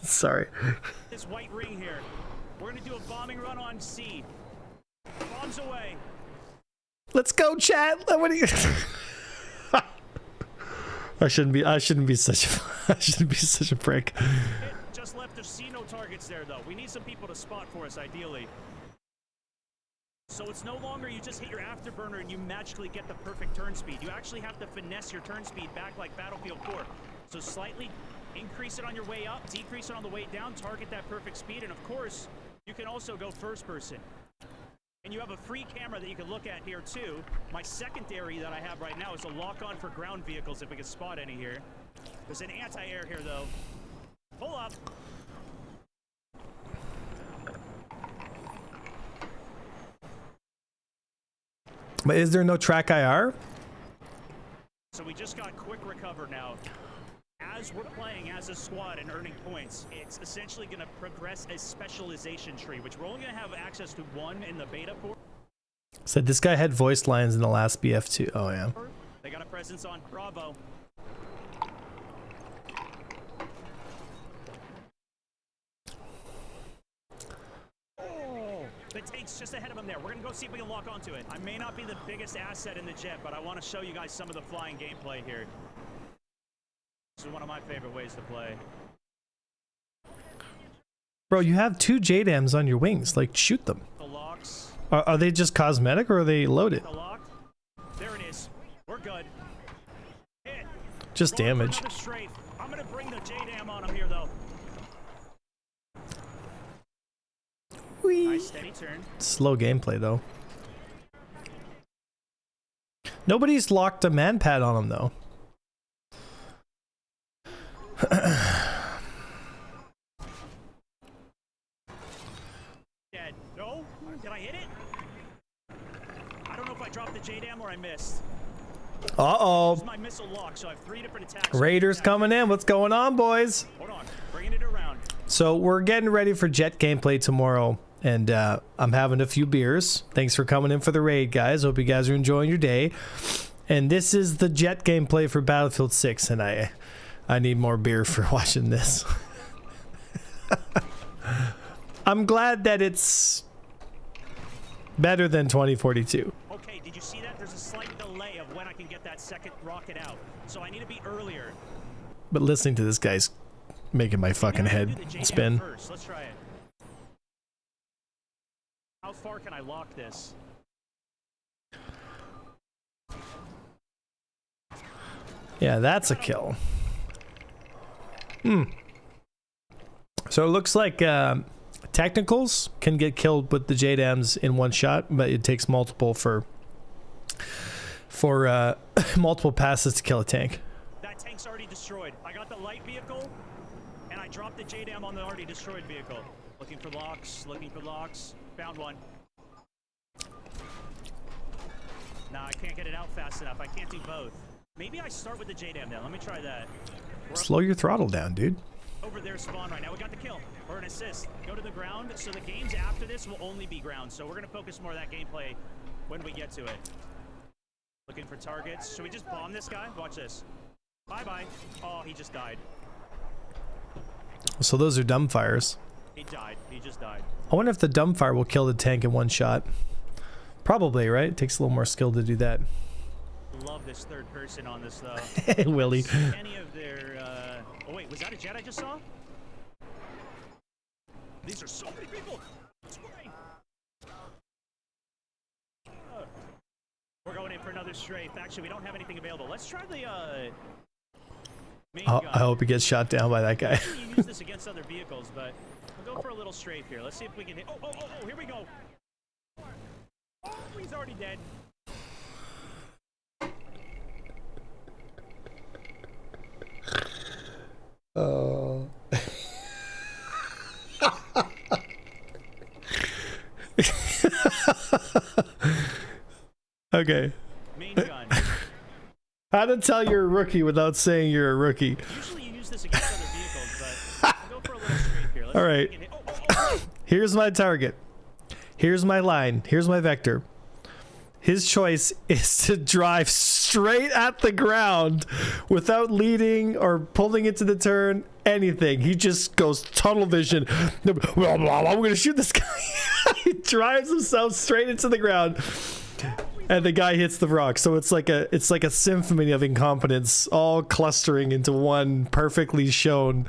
Sorry. this white ring here. We're gonna do a bombing run on C. Bombs away. Let's go, chat. What do you? I shouldn't be such a prick. Just left the C-no targets there though. We need some people to spot for us ideally. So it's no longer you just hit your afterburner and you magically get the perfect turn speed. You actually have to finesse your turn speed back like Battlefield 4. So slightly increase it on your way up, decrease it on the way down, target that perfect speed, and of course, you can also go first person. And you have a free camera that you can look at here too. My secondary that I have right now is a lock-on for ground vehicles if we can spot any here. There's an anti-air here though. Pull up. But is there no track IR? So we just got quick recover now. As we're playing as a squad and earning points, it's essentially going to progress a specialization tree, which we're only going to have access to one in the beta for. Said this guy had voice lines in the last BF2. Oh yeah. They got a presence on Bravo. Oh, the tank's just ahead of him there. We're going to go see if we can lock onto it. I may not be the biggest asset in the jet, but I want to show you guys some of the flying gameplay here. This is one of my favorite ways to play. Bro, you have 2 JDAMs on your wings. Like, shoot them. The locks. Are they just cosmetic or are they loaded? The lock. There it is. We're good. Hit. Just Roll damage. for another strafe. I'm gonna bring the JDAM on him here, though. Whee. Nice steady turn. Slow gameplay, though. Nobody's locked a man pad on him, though. Dead. No? Did I hit it? I don't know if I dropped the JDAM or I missed. This Uh-oh. is my missile lock, so I have 3 different attacks. Raiders coming in. What's going on, boys? Hold on. Bringing it around. So we're getting ready for Jet gameplay tomorrow, and I'm having a few beers. Thanks for coming in for the raid, guys. Hope you guys are enjoying your day. And this is the Jet gameplay for Battlefield 6, and I need more beer for watching this. I'm glad that it's better than 2042. Okay, did you see that? There's a slight delay of when I can get that second rocket out. So I need to be earlier. But listening to this guy's making my fucking head spin. First. Let's try it. How far can I lock this? Yeah, that's a kill. So it looks like technicals can get killed with the JDAMs in one shot, but it takes multiple for multiple passes to kill a tank. That tank's already destroyed. I got the light vehicle, and I dropped the JDAM on the already destroyed vehicle. Looking for locks, looking for locks. Found one. Nah, I can't get it out fast enough. I can't do both. Maybe I start with the JDAM then. Let me try that. Slow your throttle down, dude. Over there spawn right now. We got the kill or an assist. Go to the ground. So the games after this will only be ground. So we're going to focus more of that gameplay when we get to it. Looking for targets. Should we just bomb this guy? Watch this. Bye-bye. Oh, he just died. So those are dumbfires. He died. He just died. I wonder if the dumbfire will kill the tank in one shot. Probably, right? It takes a little more skill to do that. Love this third person on this though. Willie. Any of their oh wait, was that a jet I just saw? These are so many people. It's great. We're going in for another strafe. Actually, we don't have anything available. Let's try the main gun. I hope he gets shot down by that guy. You use this against other vehicles, but we'll go for a little strafe here. Let's see if we can hit. Oh, here we go. Oh, he's already dead. Oh. Okay. Main gun. How to tell you're a rookie without saying you're a rookie. Usually you use this against other vehicles, but we'll go for a little strafe here. Let's All right. Here's my target. Here's my line. Here's my vector. His choice is to drive straight at the ground without leading or pulling into the turn, anything. He just goes tunnel vision. I'm going to shoot this guy. He drives himself straight into the ground, and the guy hits the rock. So it's like a symphony of incompetence, all clustering into one perfectly shown.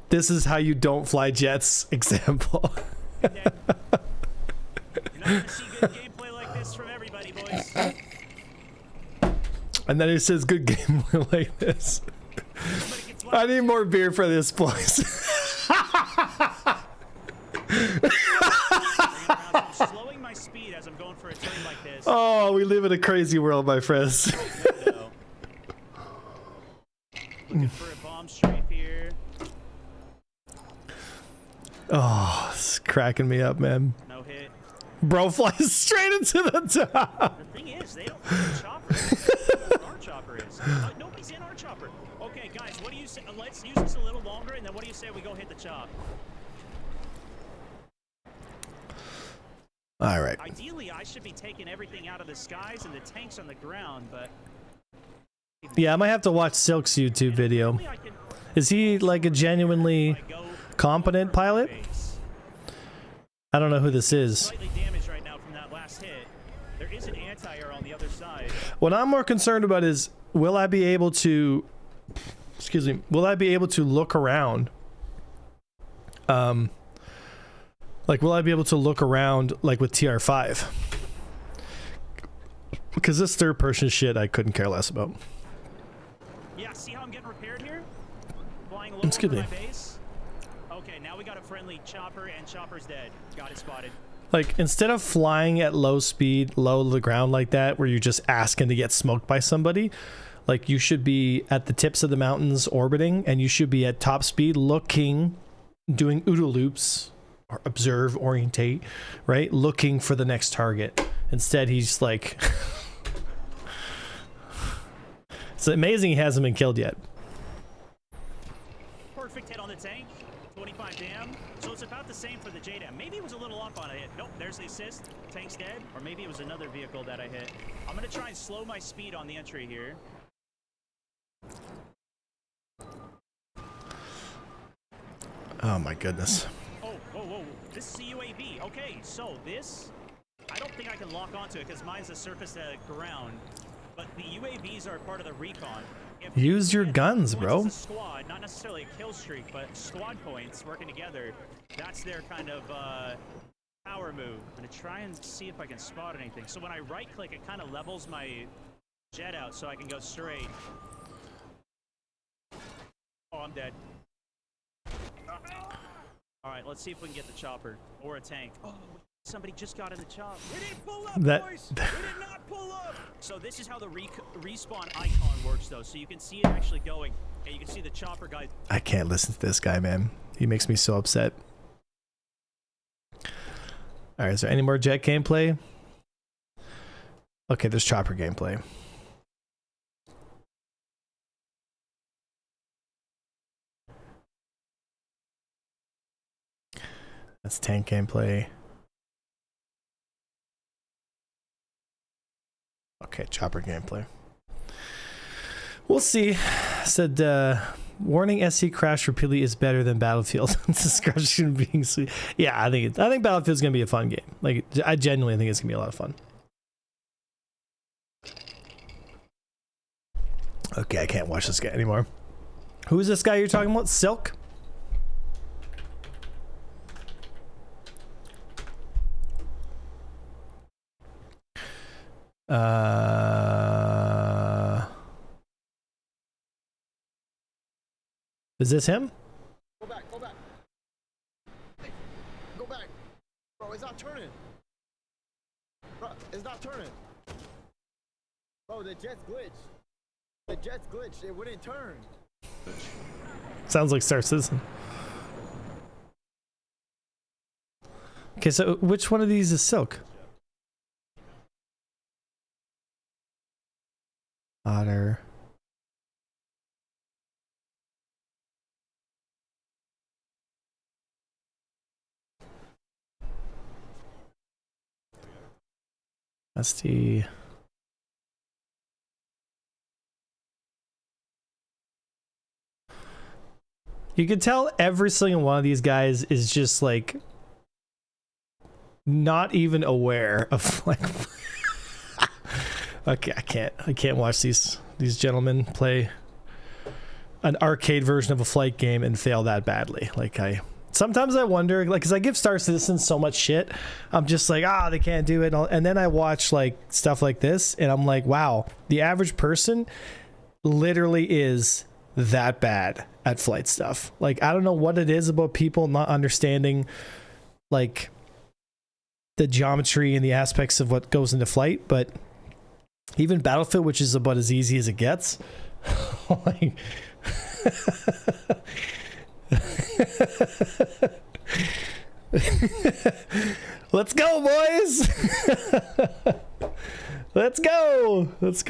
This is how you don't fly jets example. You're not gonna see good gameplay like this from everybody, boys. And then it says good game like this. I need more beer for this, boys. Slowing my speed as I'm going for a turn like this. Oh, we live in a crazy world, my friends. Looking for a bomb strafe here. Oh, it's cracking me up, man. No hit. Bro flies straight into the top. The thing is, they don't have a chopper. I don't know where our chopper is. Nobody's in our chopper. Okay, guys, what do you say? Let's use this a little longer, and then what do you say we go hit the chop? All right. Ideally, I should be taking everything out of the skies and the tanks on the ground, but... Yeah, I might have to watch Silk's YouTube video. Is he like a genuinely competent pilot? I don't know who this is. Slightly damaged right now from that last hit. There is an anti-air on the other side. What I'm more concerned about is, will I be able to excuse me, will I be able to look around? Like, will I be able to look around like with TR5? Because this third person shit I couldn't care less about. Yeah, see how I'm getting repaired here? Flying low over my base. Okay, now we got a friendly chopper, and chopper's dead. Got it spotted. Like, instead of flying at low speed, low to the ground like that, where you're just asking to get smoked by somebody, like, you should be at the tips of the mountains orbiting, and you should be at top speed looking, doing OODA loops, or observe, orientate, right? Looking for the next target. Instead, he's like... It's amazing he hasn't been killed yet. Perfect hit on the tank. 25 dam. So it's about the same for the JDAM. Maybe it was a little off on a hit. Nope, there's the assist. Tank's dead. Or maybe it was another vehicle that I hit. I'm going to try and slow my speed on the entry here. Oh my goodness. Oh, whoa, whoa. This is a UAV. Okay, so this... I don't think I can lock onto it because mine's a surface to ground. But the UAVs are part of the recon. Use your guns, bro. It's a squad, not necessarily a kill streak, but squad points working together. That's their kind of power move. I'm gonna try and see if I can spot anything. So when I right click, it kind of levels my jet out so I can go straight. Oh, I'm dead. All right, let's see if we can get the chopper or a tank. Oh, somebody just got in the chopper. We didn't pull up, boys. We did not pull up. So this is how the respawn icon works, though. So you can see it actually going, and you can see the chopper guy. I can't listen to this guy, man. He makes me so upset. All right, is there any more jet gameplay? Okay, there's chopper gameplay. That's tank gameplay. Okay, chopper gameplay. We'll see. Said, warning, SC crash repeatedly is better than Battlefield. Discussion being sweet. Yeah, I think Battlefield's gonna be a fun game. Like, I genuinely think it's gonna be a lot of fun. Okay, I can't watch this guy anymore. Who is this guy you're talking about? Silk? Is this him? Go back, go back. Hey, go back. Bro, it's not turning. Bro, it's not turning. Bro, the jet's glitched. The jet's glitched. It wouldn't turn. Sounds like Star Citizen. Okay, so which one of these is Silk? Otter. That's the... You can tell every single one of these guys is just like not even aware of like okay, I can't watch these gentlemen play an arcade version of a flight game and fail that badly. Like, sometimes I wonder, like, because I give Star Citizen so much shit, I'm just like, they can't do it. And then I watch like stuff like this and I'm like, wow, the average person literally is that bad at flight stuff. Like, I don't know what it is about people not understanding like the geometry and the aspects of what goes into flight, but even Battlefield, which is about as easy as it gets, like let's go, boys. Let's go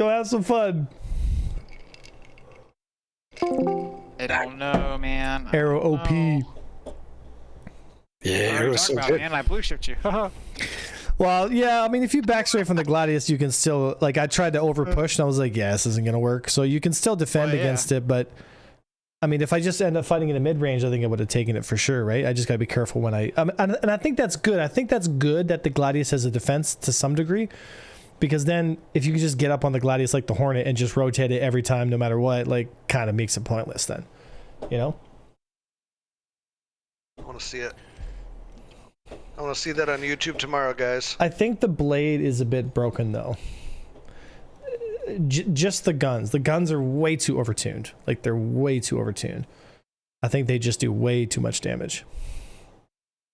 have some fun. I don't know, man. Arrow OP. Yeah, it was so good. Man, I blue shift you. Well, yeah, I mean, if you back straight from the Gladius, you can still, like, I tried to over push and I was like, yeah, this isn't going to work. So you can still defend against it, but I mean, if I just end up fighting in a mid range, I think I would have taken it for sure, right? I just got to be careful when and I think that's good. I think that's good that the Gladius has a defense to some degree, because then if you can just get up on the Gladius like the Hornet and just rotate it every time, no matter what, like kind of makes it pointless then, you know? I want to see it. I want to see that on YouTube tomorrow, guys. I think the blade is a bit broken though. Just the guns. The guns are way too overtuned. Like they're way too overtuned. I think they just do way too much damage.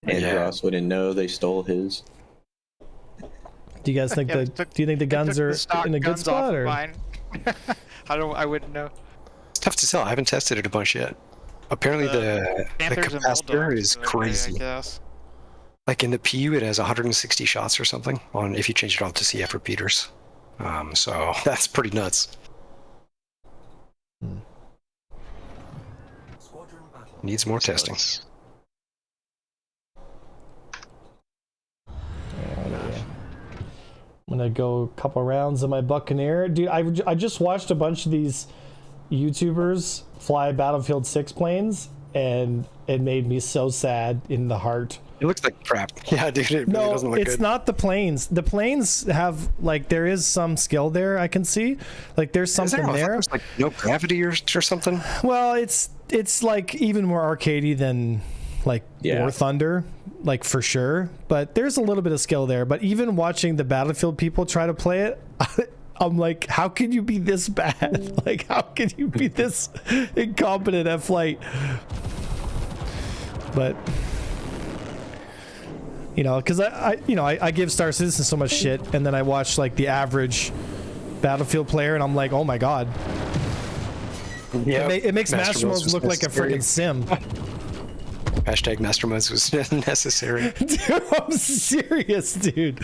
And Ross wouldn't know they stole his. Do you guys think do you think the guns are in a good spot or? I wouldn't know. It's tough to tell. I haven't tested it a bunch yet. Apparently the capacitor is crazy. Like in the PU, it has 160 shots or something on if you change it all to CF repeaters. So that's pretty nuts. Needs more testing. I'm gonna go a couple rounds of my Buccaneer. Dude, I just watched a bunch of these YouTubers fly Battlefield 6 planes, and it made me so sad in the heart. It looks like crap. Yeah, dude, it really doesn't look good. No, it's not the planes. The planes have, like, there is some skill there, I can see. Like, there's something there. There's, like, no gravity or something? Well, it's like, even more arcadey than, like, War Thunder, like, for sure. But there's a little bit of skill there. But even watching the Battlefield people try to play it, I'm like, how can you be this bad? Like, how can you be this incompetent at flight? But... you know, because I give Star Citizen so much shit, and then I watch like the average Battlefield player, and I'm like, oh my god. Yeah, it makes Master Modes look like a freaking sim. Hashtag Master Modes was necessary. Dude, I'm serious, dude.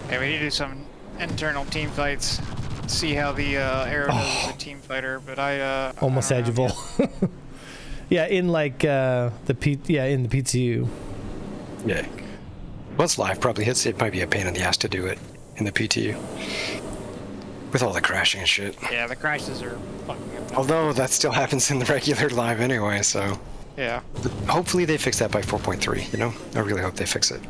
Hey, we need to do some internal team fights. See how the Arrow does as a team fighter, but almost had you full. Yeah, in like in the PTU. Yeah. Once live probably hits, it might be a pain in the ass to do it in the PTU. With all the crashing and shit. Yeah, the crashes are fucking up. Although that still happens in the regular live anyway, so. Yeah. But hopefully they fix that by 4.3, you know? I really hope they fix it.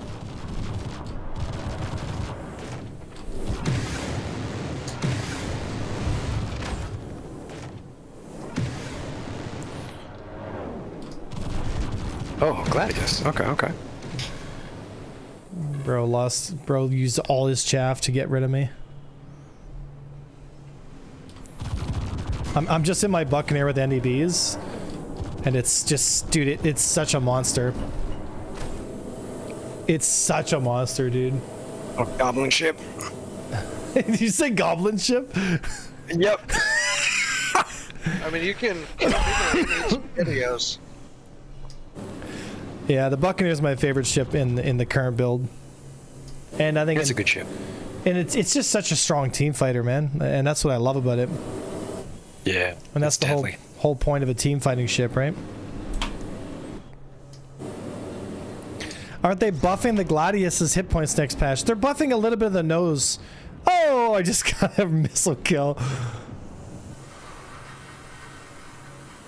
Oh, Gladius. Okay. Bro used all his chaff to get rid of me. I'm just in my Buccaneer with NDBs, and it's just, dude, it's such a monster. It's such a monster, dude. Oh, goblin ship. Did you say goblin ship? Yep. I mean, you can videos. Yeah, the Buccaneer is my favorite ship in the current build, and I think it's a good ship. And it's just such a strong team fighter, man, and that's what I love about it. Yeah, and that's the whole point of a team fighting ship, right? Aren't they buffing the Gladius's hit points next patch? They're buffing a little bit of the nose. Oh, I just got a missile kill.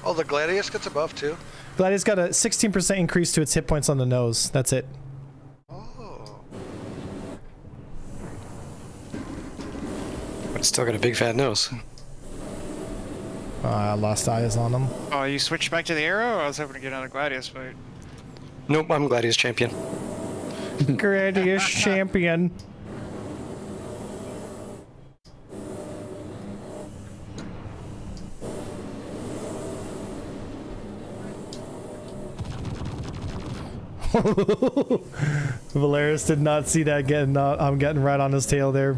Oh, the Gladius gets a buff too? Gladius got a 16% increase to its hit points on the nose. That's it. Oh. But it's still got a big fat nose. I lost eyes on him. Oh, you switched back to the Arrow? I was hoping to get another Gladius fight. Nope, I'm Gladius champion. Gladius champion. Valeris did not see that getting. I'm getting right on his tail there.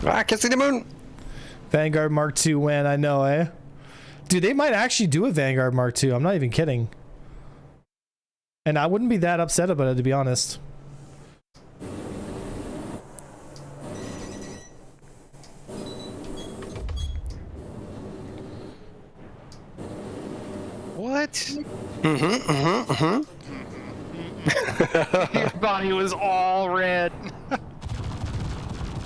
I can see the moon. Vanguard Mark II when? I know, eh? Dude, they might actually do a Vanguard Mark II. I'm not even kidding. And I wouldn't be that upset about it, to be honest. What? Your body was all red.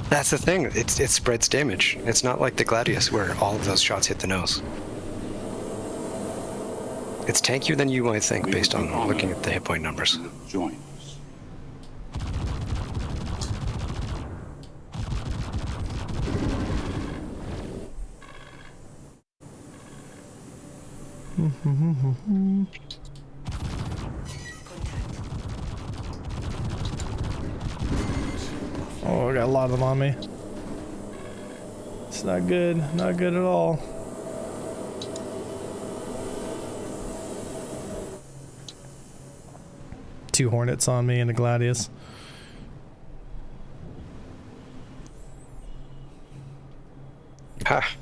That's the thing. It spreads damage. It's not like the Gladius where all of those shots hit the nose. It's tankier than you might think based on looking at the hit point numbers. Joins. Oh, I got a lot of them on me. It's not good. Not good at all. Two Hornets on me and a Gladius. Ha.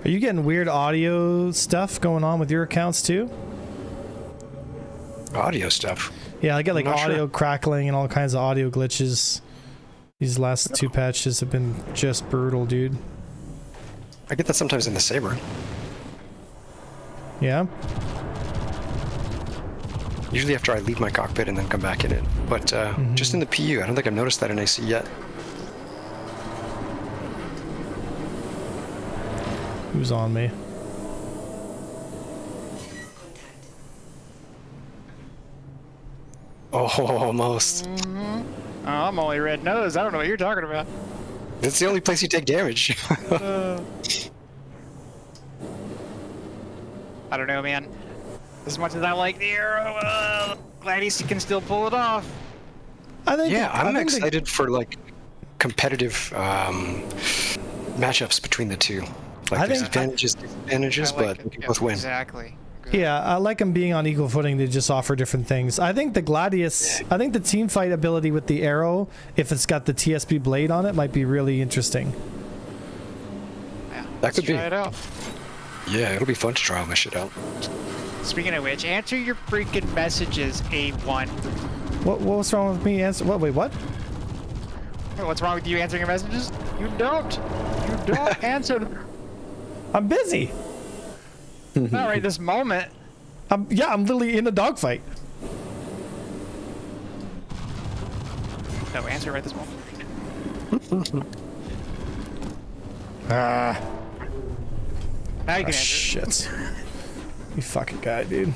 Are you getting weird audio stuff going on with your accounts too? Audio stuff? Yeah, I get like I'm not audio sure. crackling and all kinds of audio glitches. These last two patches have been just brutal, dude. I get that sometimes in the Saber. Yeah? Usually after I leave my cockpit and then come back in it. But just in the PU, I don't think I've noticed that in AC yet. Who's on me? Oh, almost. Oh, I'm only red nose. I don't know what you're talking about. That's the only place you take damage. I don't know, man. As much as I like the arrow, Gladius can still pull it off. I think. Yeah, I'm I think excited for like competitive matchups between the two. Like I there's think- advantages, disadvantages, but they can both win. Exactly. Yeah, I like them being on equal footing to just offer different things. I think the Gladius, I think the team fight ability with the arrow, if it's got the TSB blade on it, might be really interesting. Yeah, That could be. try it out. Yeah, it'll be fun to try all this shit out. Speaking of which, answer your freaking messages, A1. What's wrong with me? Answer. What? Wait, what? What's wrong with you answering your messages? You don't answer them. I'm busy. Not right this moment. I'm literally in a dogfight. No, answer right this moment. Ah. Now you can answer. Shit. You fucking guy, dude.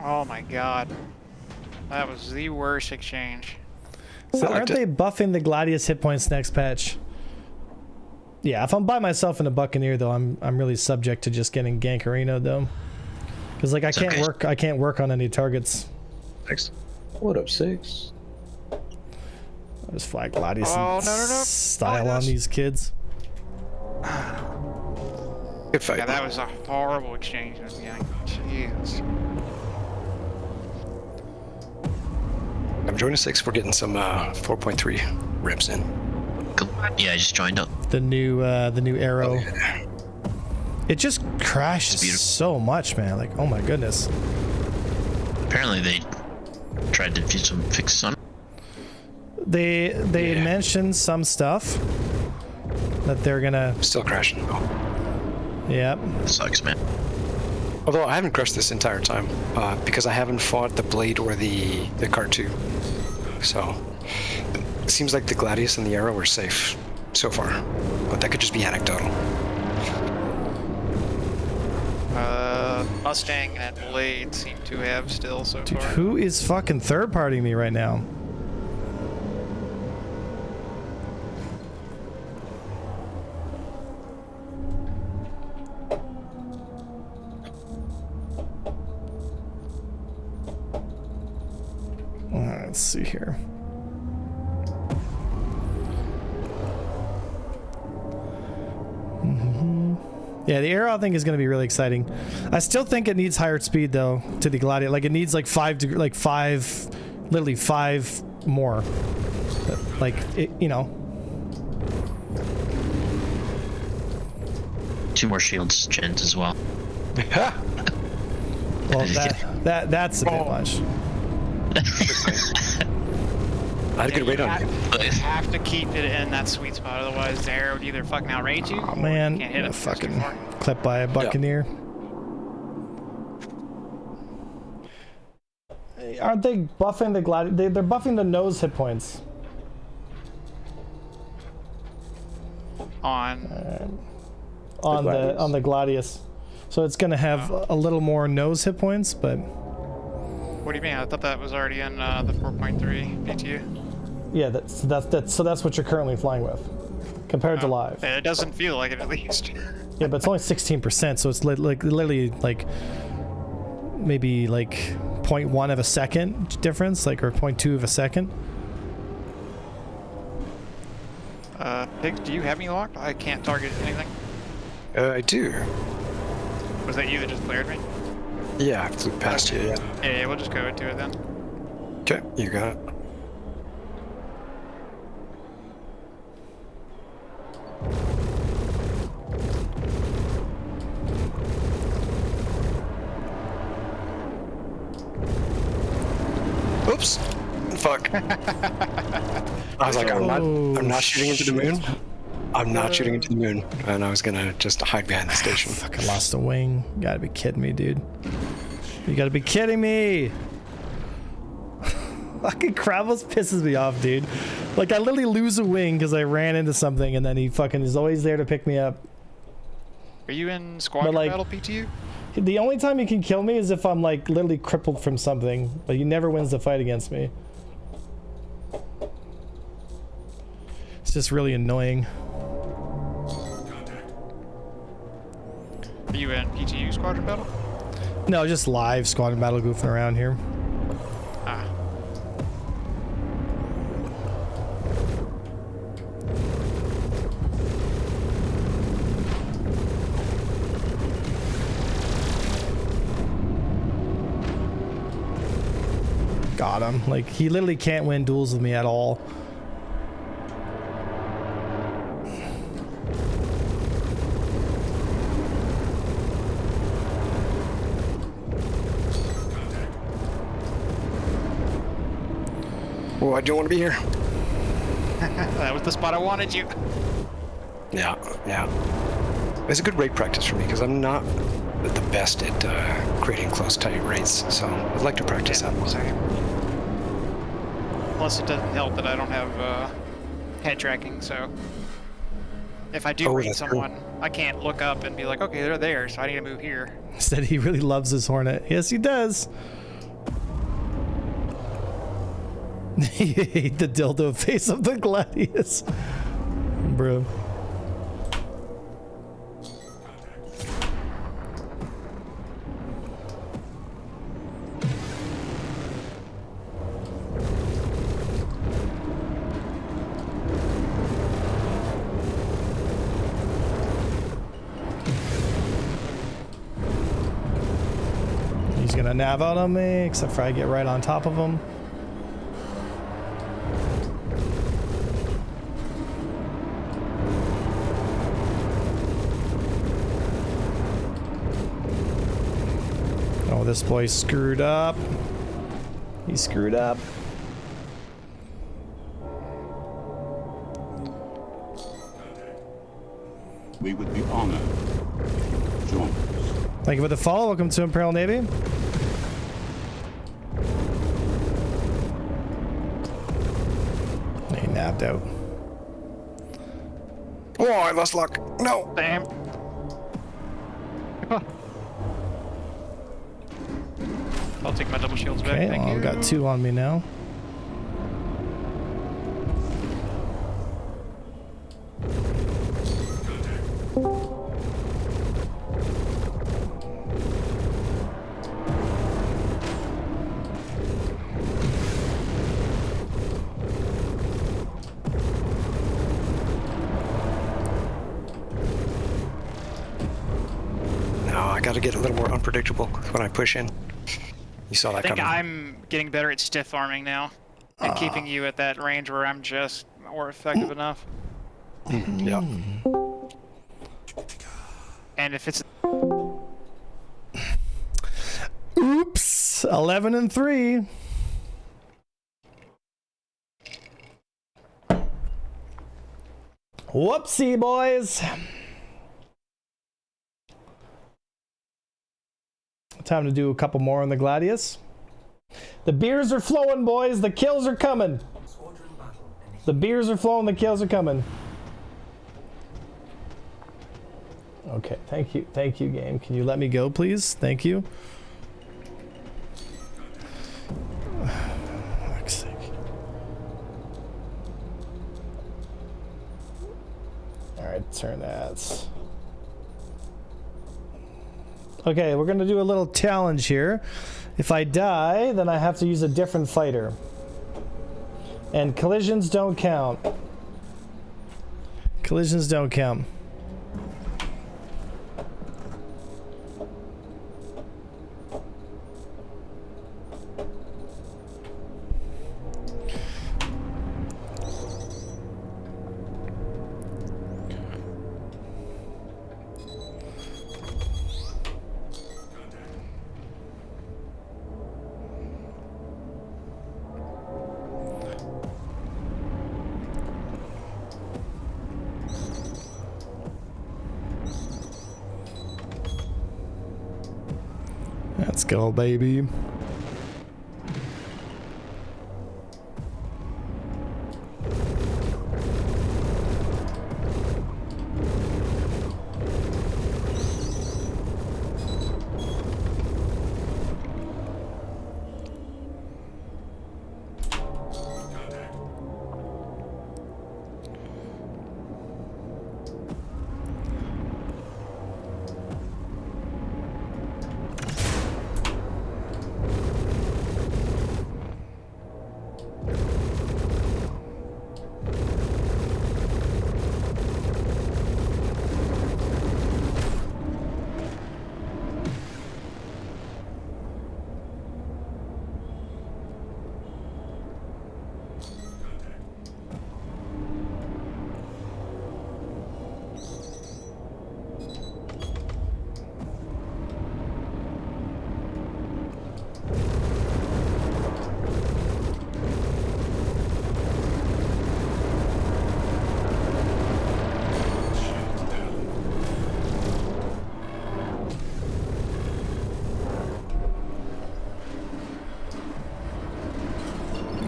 Oh my god. That was the worst exchange. So aren't they buffing the Gladius hit points next patch? Yeah, if I'm by myself in a Buccaneer though, I'm really subject to just getting gankerino though. Cause like I can't work on any targets. Thanks. What up, 6? I just fly Gladius and style on these kids. Good fight. Yeah, that was a horrible exchange in the beginning. Jeez. I'm joining 6. We're getting some 4.3 rips in. Cool. Yeah, I just joined up. The new arrow. It just crashes so much, man. Like, oh my goodness. Apparently they tried to do some fixes on it. They mentioned some stuff that they're gonna still crashing though. Yep. Sucks, man. Although I haven't crushed this entire time because I haven't fought the blade or the Cartu. So it seems like the Gladius and the arrow were safe so far, but that could just be anecdotal. Mustang and Blade seem to have still so far. Who is fucking third partying me right now? Let's see here. Yeah, the arrow I think is going to be really exciting. I still think it needs higher speed though to the Gladiator. Like it needs like literally five more. Like it, you know. 2 more shields gens as well. Well, that's a bit much. I had a good rate on you. You have to keep it in that sweet spot, otherwise the arrow would either fucking outrage you. Oh man, can't hit it fucking clipped by a buccaneer. Aren't they buffing the they're buffing the nose hit points. On the Gladius. So it's gonna have a little more nose hit points, but what do you mean? I thought that was already in the 4.3 PTU. yeah, that's what you're currently flying with, compared to live. It doesn't feel like it, at least. Yeah, but it's only 16%, so it's like literally like maybe like 0.1 of a second difference, like, or 0.2 of a second. Pig, do you have me locked? I can't target anything. I do. Was that you that just cleared me? Yeah, I flew past you, yeah. Yeah, we'll just go into it then. Okay, you got it. Oops. Fuck. I was like, I'm not shooting into the moon. I'm not shooting into the moon. And I was gonna just hide behind the station. Fucking lost a wing. You gotta be kidding me, dude. You gotta be kidding me. Fucking Kravos pisses me off, dude. Like, I literally lose a wing because I ran into something, and then he fucking is always there to pick me up. Are you in squadron battle PTU? The only time he can kill me is if I'm like literally crippled from something, but he never wins the fight against me. It's just really annoying. Are you in PTU squadron battle? No, just live squadron battle goofing around here. Ah. Got him. Like, he literally can't win duels with me at all. Oh, I don't want to be here. That was the spot I wanted you. Yeah, yeah. It's a good raid practice for me because I'm not the best at creating close, tight raids, so I'd like to practice that more. Plus, it doesn't help that I don't have head tracking, so if I do raid someone, I can't look up and be like, okay, they're there, so I need to move here. Said he really loves his Hornet. Yes, he does. He ate the dildo face of the Gladius. Bro. He's gonna nav out on me, except for I get right on top of him. Oh, this boy screwed up. He screwed up. We would be honored. Join us. Thank you for the follow. Welcome to Imperial Navy. He nabbed out. Oh, I lost luck. No. Damn. I'll take my double shields back. Okay, Thank well, you. I've got 2 on me now. I got to get a little more unpredictable when I push in. You saw that I think coming. I'm getting better at stiff arming now and keeping you at that range where I'm just more effective enough. Yeah. And if it's 11-3. Whoopsie, boys. Time to do a couple more on the Gladius. The beers are flowing, boys. The kills are coming. The beers are flowing. The kills are coming. Okay, thank you. Thank you, game. Can you let me go, please? Thank you. Fuck's sake. Alright, turn that. Okay, we're gonna do a little challenge here. If I die, then I have to use a different fighter. And collisions don't count. Collisions don't count. Let's go, baby.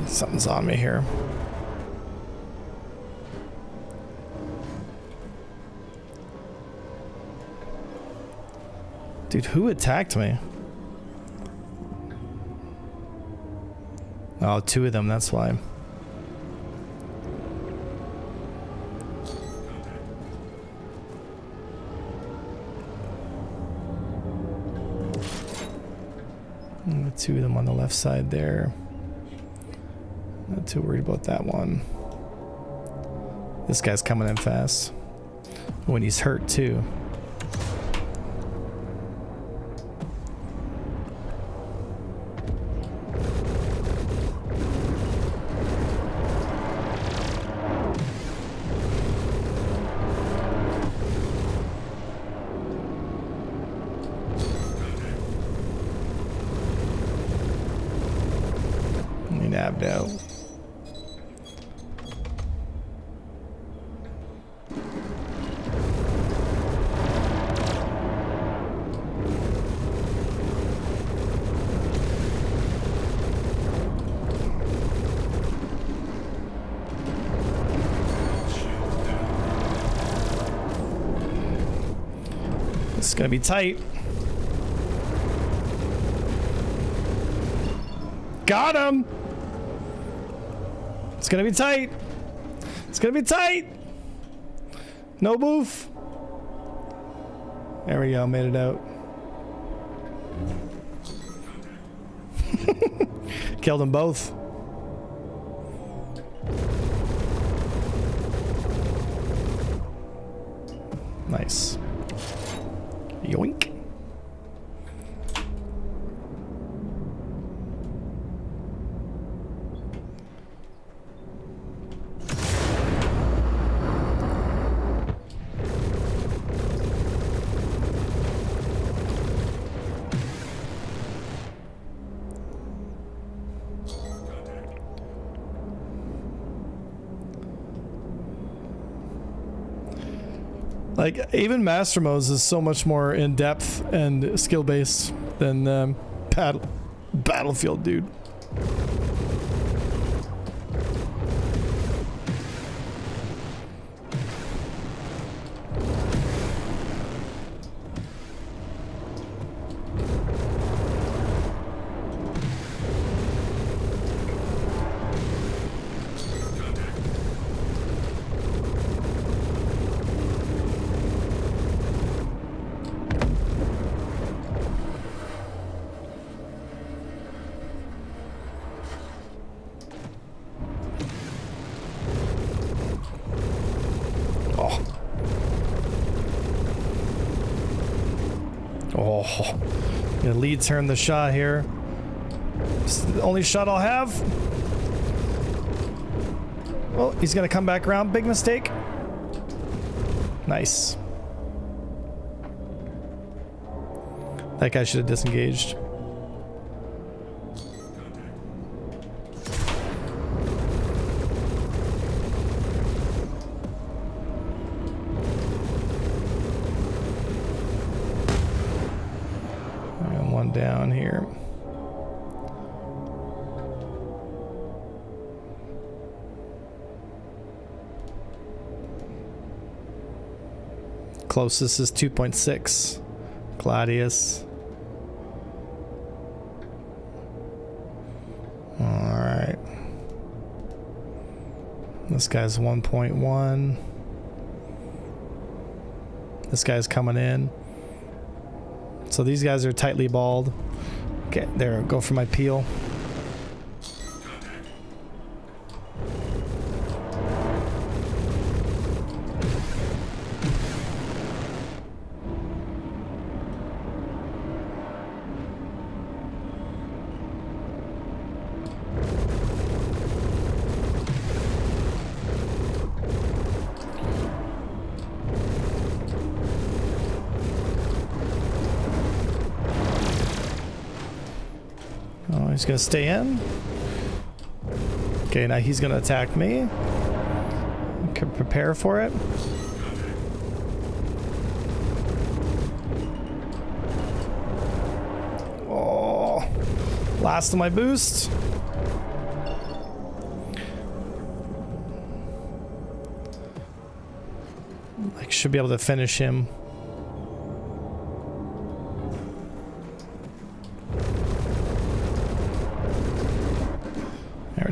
Something's on me here. Dude, who attacked me? Oh, two of them, that's why. Two of them on the left side there. Not too worried about that one. This guy's coming in fast. When he's hurt too. He nabbed out. It's gonna be tight. Got him! It's gonna be tight. It's gonna be tight. No move. There we go, made it out. Killed them both. Nice. Yoink. Like, even Master Modes is so much more in depth and skill based than Battlefield, dude. Oh, gonna lead turn the shot here. It's the only shot I'll have. Oh, he's gonna come back around. Big mistake. Nice. That guy should have disengaged. Down here. Closest is 2.6. Gladius. All right. This guy's 1.1. This guy's coming in. So these guys are tightly balled. Okay, there, go for my peel. He's gonna stay in. Okay, now he's gonna attack me. Can prepare for it. Oh, last of my boost. I should be able to finish him.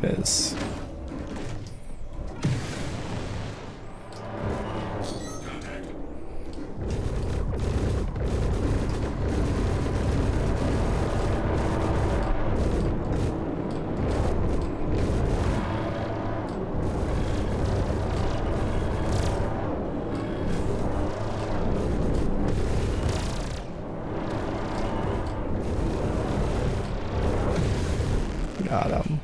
Is. Got him.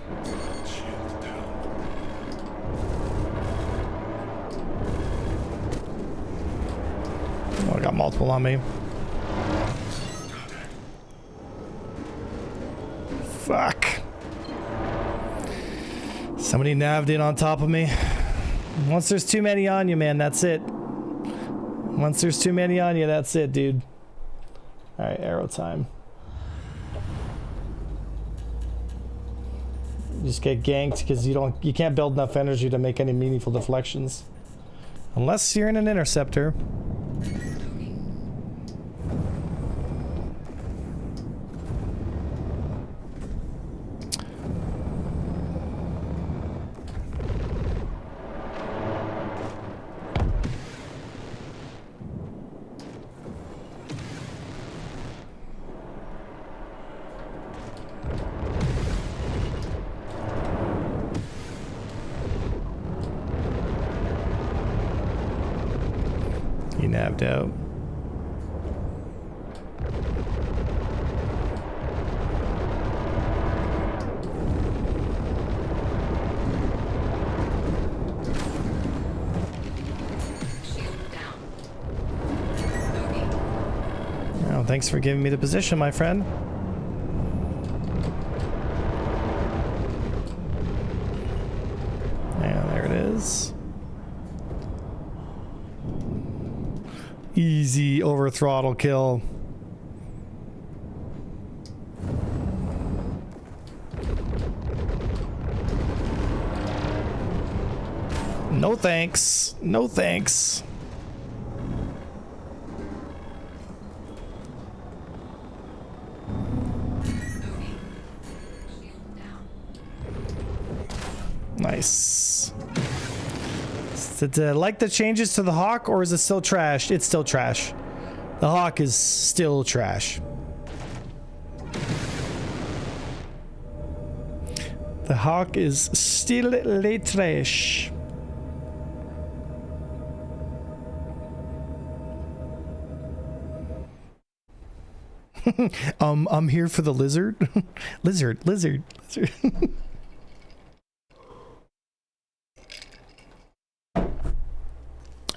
I got multiple on me. Fuck. Somebody navved in on top of me. Once there's too many on you, man, that's it. Once there's too many on you, that's it, dude. Alright, arrow time. You just get ganked because you can't build enough energy to make any meaningful deflections. Unless you're in an interceptor. He nabbed out. Oh, thanks for giving me the position, my friend. Yeah, there it is. Easy over throttle kill. No thanks. No thanks. Nice. Is it, like the changes to the Hawk, or is it still trash? It's still trash. The Hawk is still trash. The Hawk is still trash. I'm here for the lizard. lizard.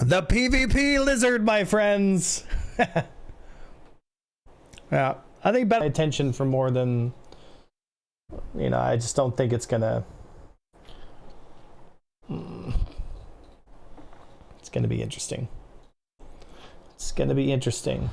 The PvP lizard, my friends. Yeah, I think better attention for more than, you know, I just don't think it's gonna. It's gonna be interesting. It's gonna be interesting.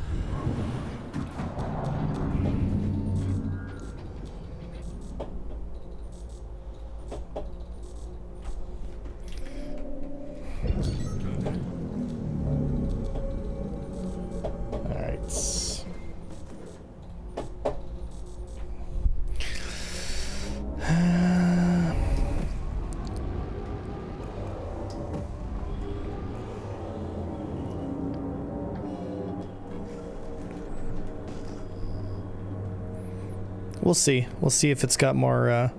We'll see. We'll see if it's got more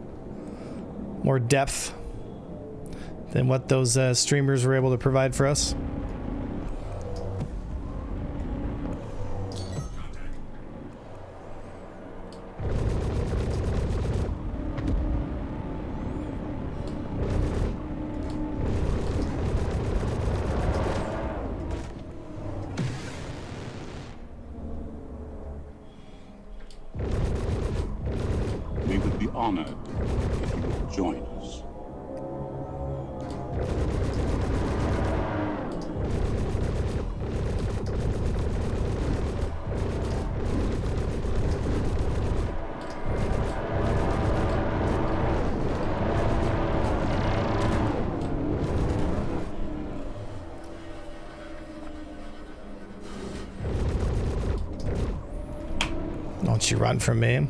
more depth than what those streamers were able to provide for us. Honored if you would join us. Don't you run from me.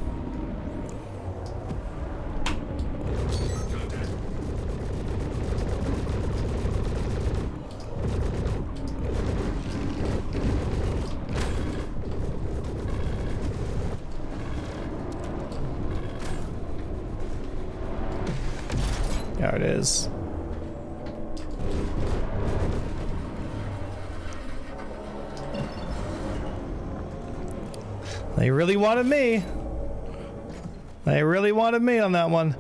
There it is. They really wanted me. They really wanted me on that one.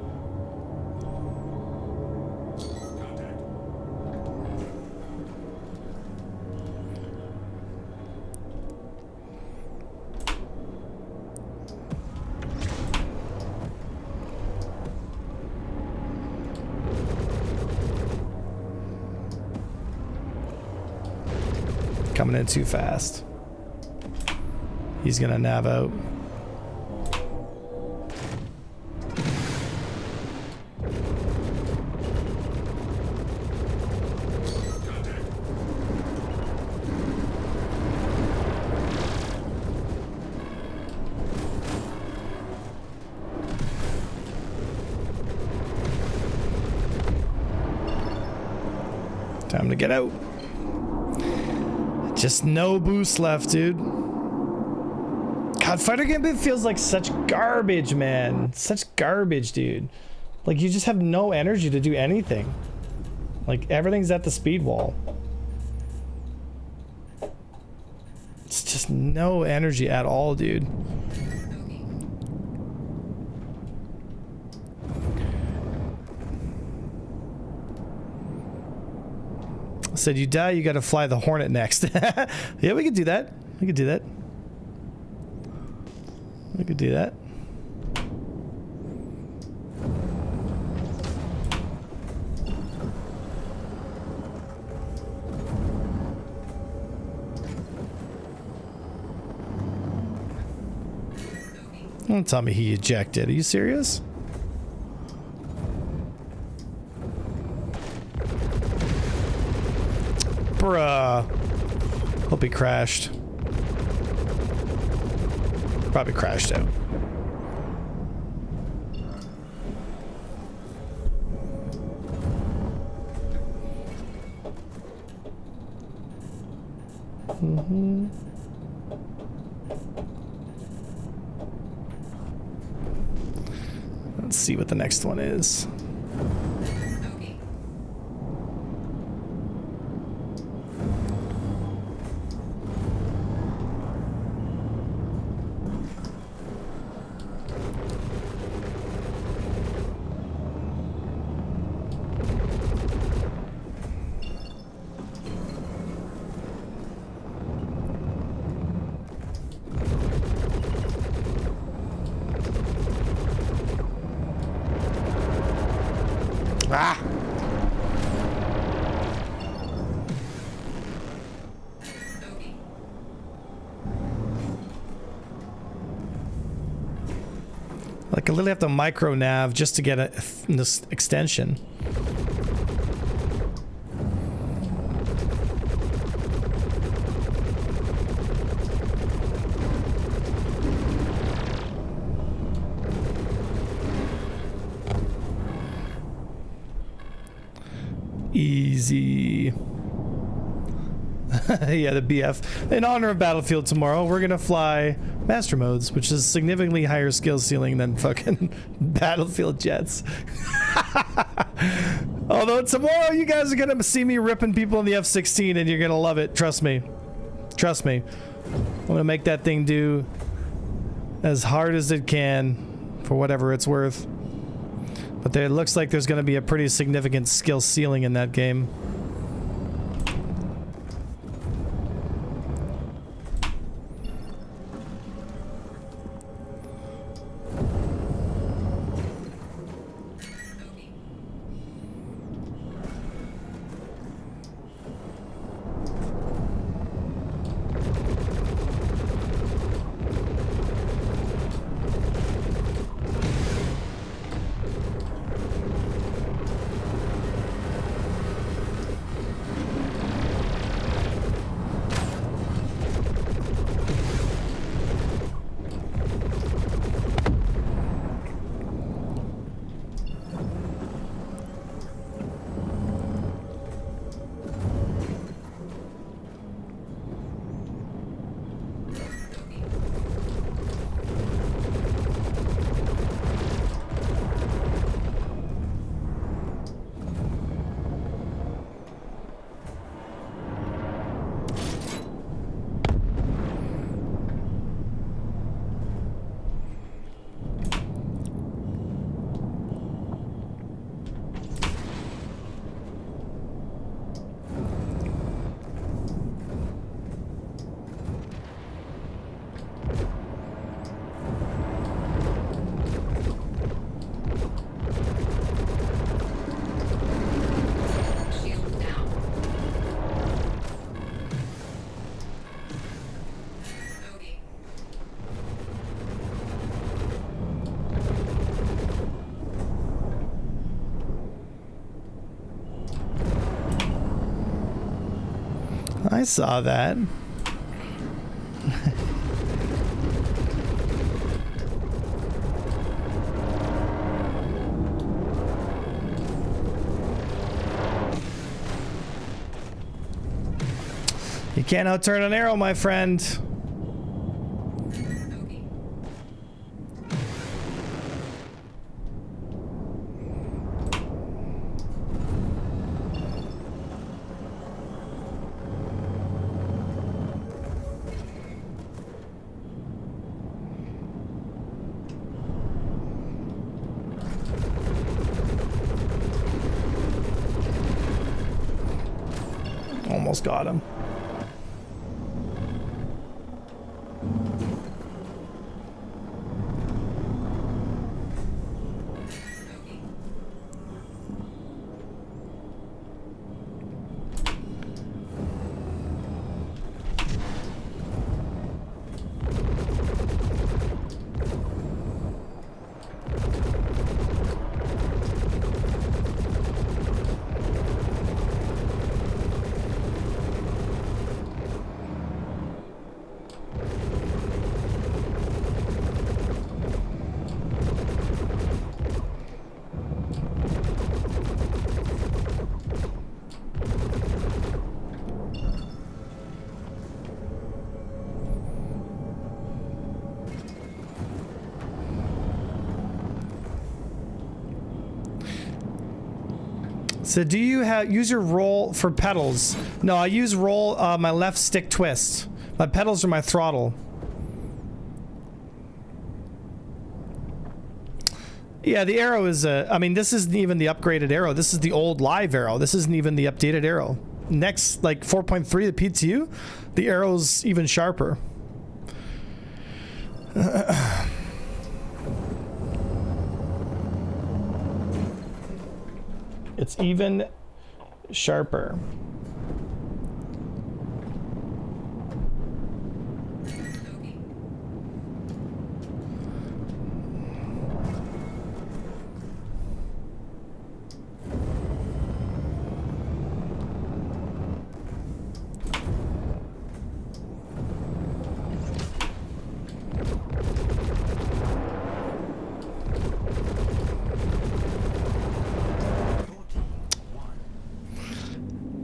Coming in too fast. He's gonna nav out. Time to get out. Just no boost left, dude. God, fighter game feels like such garbage, man. Such garbage, dude. Like, you just have no energy to do anything. Like, everything's at the speed wall. It's just no energy at all, dude. Said you die, you gotta fly the Hornet next. Yeah, we could do that. We could do that. We could do that. Don't tell me he ejected. Are you serious? Bruh. Hope he crashed. Probably crashed out. Let's see what the next one is. Ah! Like I literally have to micro nav just to get this extension. Easy. Yeah, the BF. In honor of Battlefield tomorrow, we're gonna fly Master Modes, which is significantly higher skill ceiling than fucking Battlefield jets. Although tomorrow you guys are gonna see me ripping people in the F-16 and you're gonna love it. Trust me. Trust me. I'm gonna make that thing do as hard as it can for whatever it's worth. But it looks like there's going to be a pretty significant skill ceiling in that game. I saw that. You can't outturn an arrow, my friend. Almost got him. So do you use your roll for pedals? No, I use roll my left stick twist. My pedals are my throttle. Yeah, the arrow is I mean, this isn't even the upgraded arrow. This is the old live arrow. This isn't even the updated arrow. Next, like 4.3, the PTU, the arrow's even sharper. It's even sharper.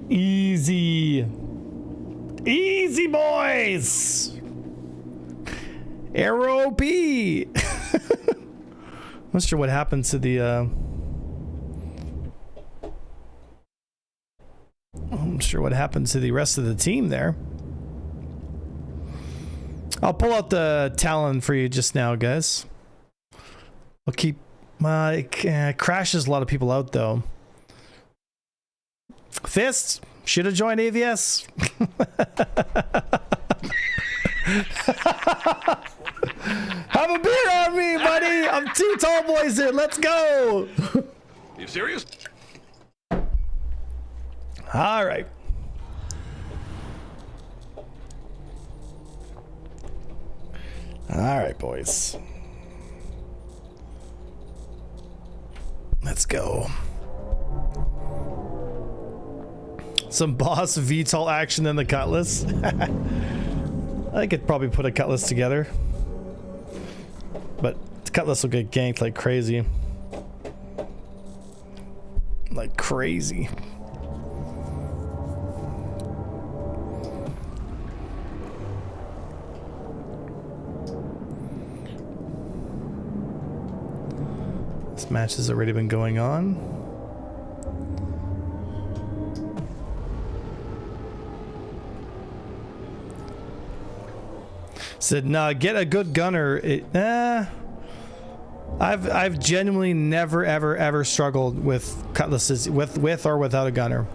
Easy. Easy, boys. Arrow P. Not sure what happened to the I'm sure what happened to the rest of the team there. I'll pull out the Talon for you just now, guys. I'll keep crashes a lot of people out though. Fist should have joined AVS. Have a beer on me, buddy. I'm 2 tall boys in. Let's go. You serious? All right. All right, boys. Let's go. Some boss VTOL action in the Cutlass. I could probably put a Cutlass together. But the Cutlass will get ganked like crazy. Like crazy. This match has already been going on. Said, nah, get a good gunner. I've genuinely never ever struggled with cutlasses with or without a gunner.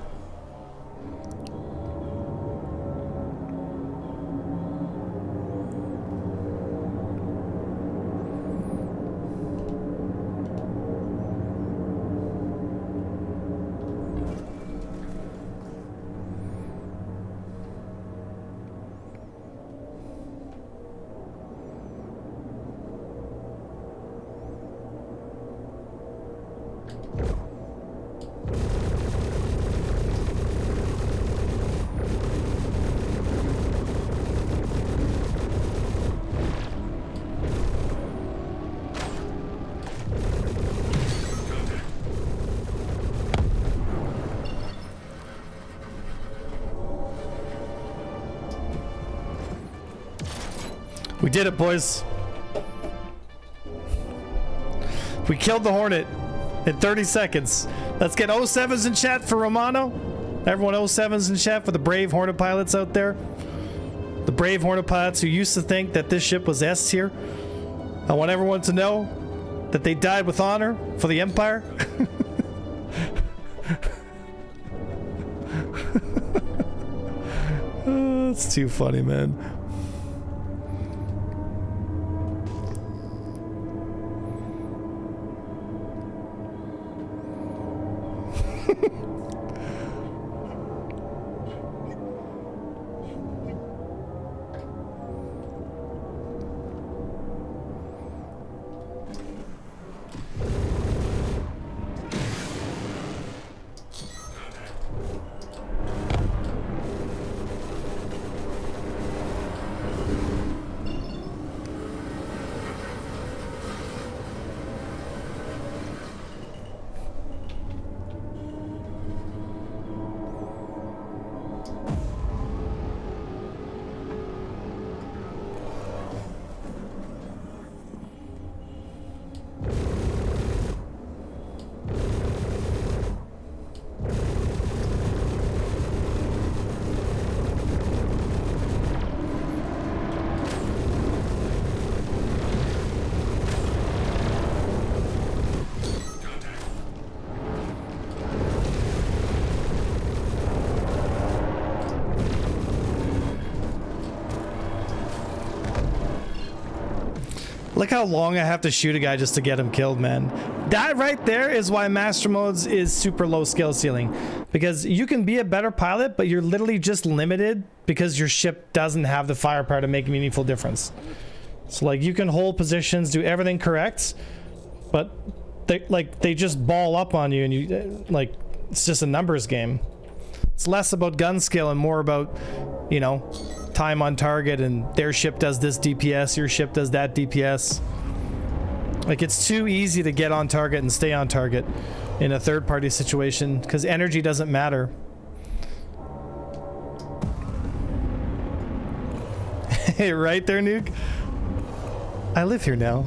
We did it, boys. We killed the Hornet in 30 seconds. Let's get 07s in chat for Romano. Everyone 07s in chat for the brave Hornet pilots out there. The brave Hornet pilots who used to think that this ship was S tier. I want everyone to know that they died with honor for the Empire. Oh, it's too funny, man. Look how long I have to shoot a guy just to get him killed, man. That right there is why Master Modes is super low skill ceiling. Because you can be a better pilot, but you're literally just limited because your ship doesn't have the firepower to make a meaningful difference. So like you can hold positions, do everything correct, but they just ball up on you and you like it's just a numbers game. It's less about gun skill and more about, you know, time on target, and their ship does this DPS, your ship does that DPS. Like it's too easy to get on target and stay on target in a third-party situation because energy doesn't matter. Hey, right there, Nuke. I live here now.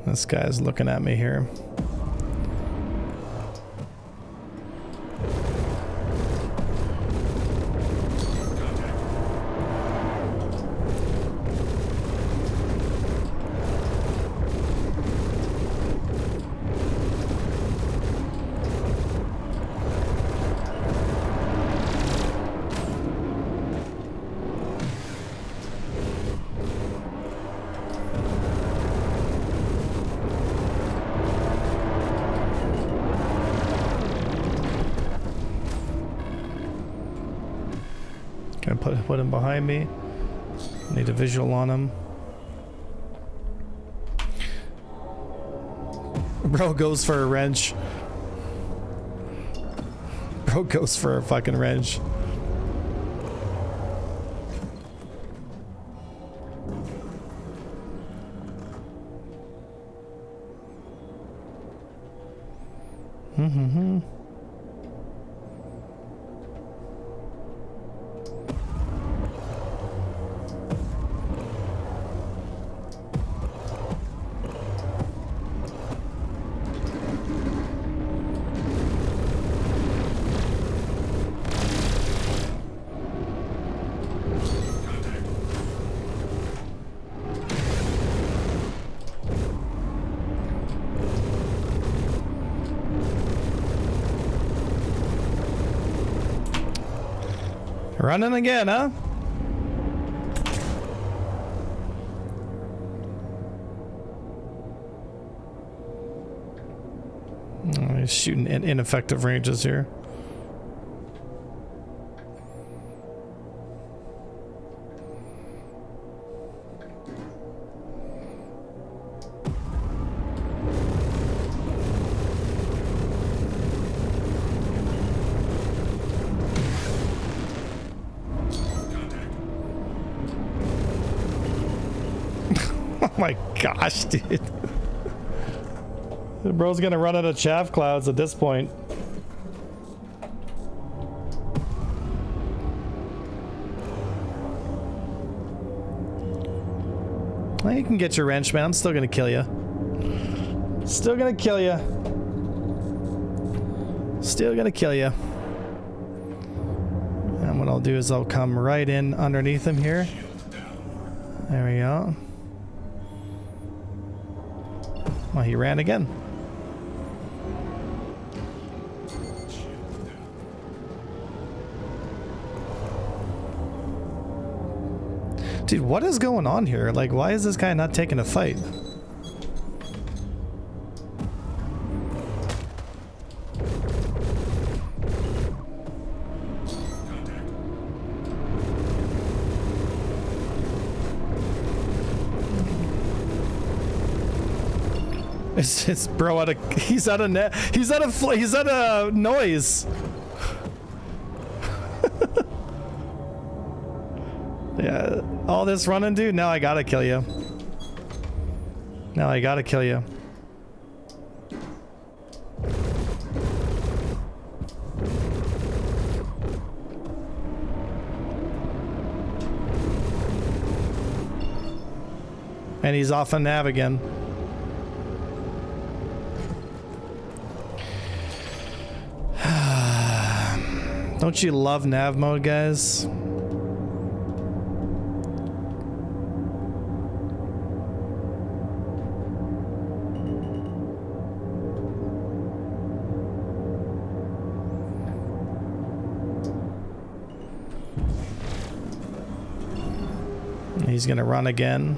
This guy's looking at me here. Put him behind me. Need a visual on him. Bro goes for a wrench. Bro goes for a fucking wrench. Running again, huh? Oh, he's shooting in ineffective ranges here. Oh my gosh, dude. The bro's gonna run out of chaff clouds at this point. Well, you can get your wrench, man. I'm still gonna kill you. Still gonna kill you. Still gonna kill you. And what I'll do is I'll come right in underneath him here. There we go. Well, he ran again. Dude, what is going on here? Like, why is this guy not taking a fight? It's bro out of he's out of noise. Yeah, all this running, dude. Now I gotta kill you. Now I gotta kill you. And he's off on nav again. Don't you love nav mode, guys? He's gonna run again.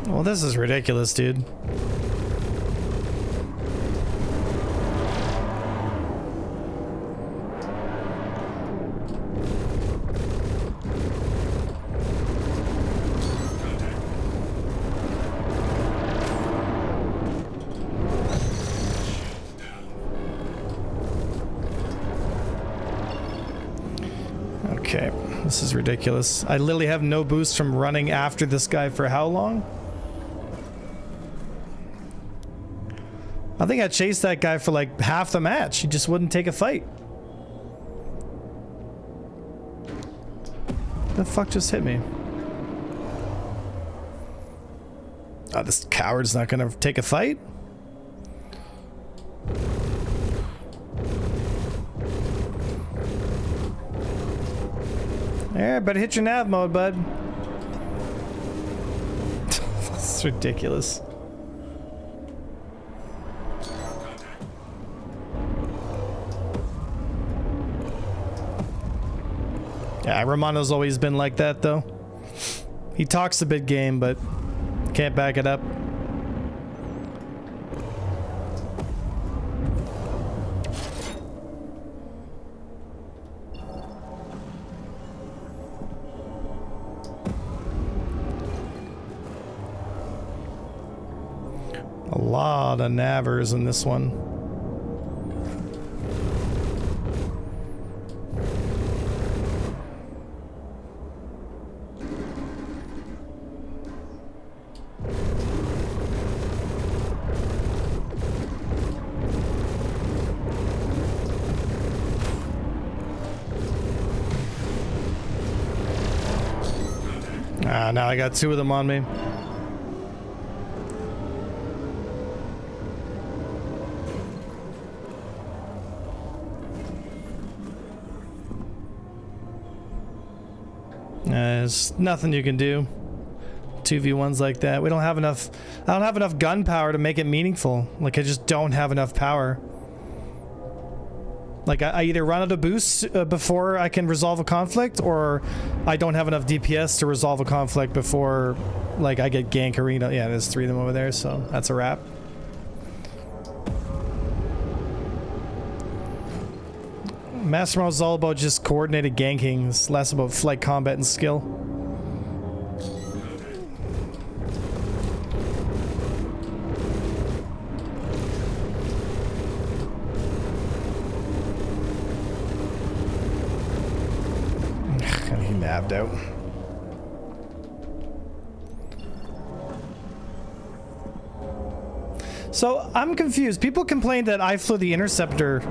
Well, this is ridiculous, dude. Okay, this is ridiculous. I literally have no boost from running after this guy for how long? I think I chased that guy for like half the match. He just wouldn't take a fight. The fuck just hit me? Oh, this coward's not gonna take a fight? Yeah, better hit your nav mode, bud. That's ridiculous. Yeah, Romano's always been like that, though. He talks a big game, but can't back it up. A lot of navers in this one. Now I got two of them on me. There's nothing you can do. 2v1s like that. We don't have enough. I don't have enough gun power to make it meaningful. Like, I just don't have enough power. Like, I either run out of boosts before I can resolve a conflict, or I don't have enough DPS to resolve a conflict before, like, I get gank arena. Yeah, there's three of them over there, so that's a wrap. Master Mode is all about just coordinated ganking. It's less about flight combat and skill. Out. So I'm confused. People complain that I flew the interceptor.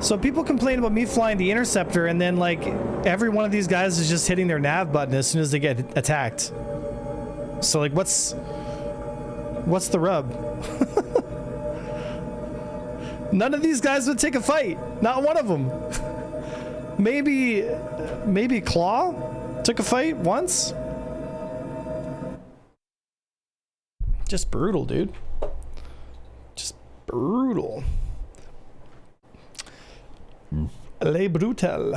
So people complain about me flying the interceptor, and then like every one of these guys is just hitting their nav button as soon as they get attacked. So like, what's the rub? None of these guys would take a fight. Not one of them. Maybe Claw took a fight once. Just brutal, dude. Just brutal. Le brutal.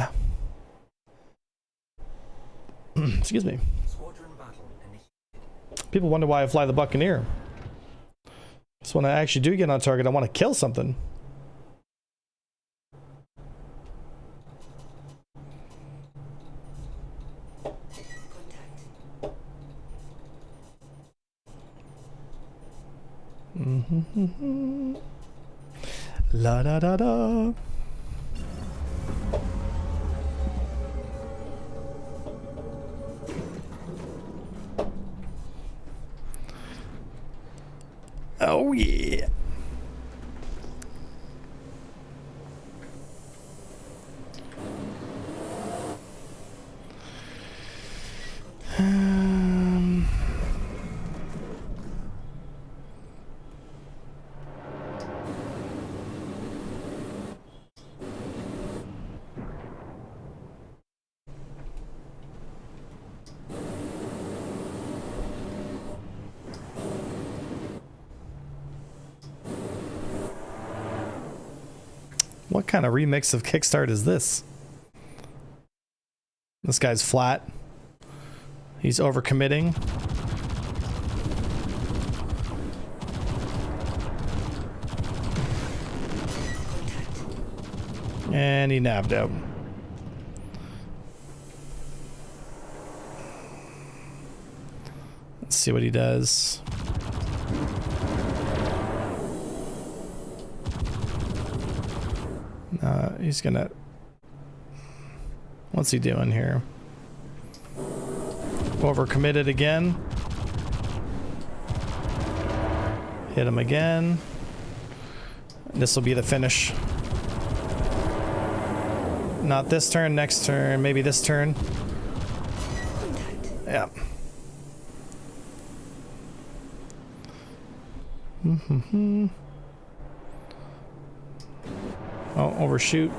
Excuse me. People wonder why I fly the Buccaneer. So when I actually do get on target, I want to kill something. La da da da. Oh yeah. What kind of remix of Kickstart is this? This guy's flat. He's overcommitting. And he nabbed out. Let's see what he does. He's gonna... What's he doing here? Overcommitted again. Hit him again. This will be the finish. Not this turn, next turn, maybe this turn. Yeah. Oh, overshoot.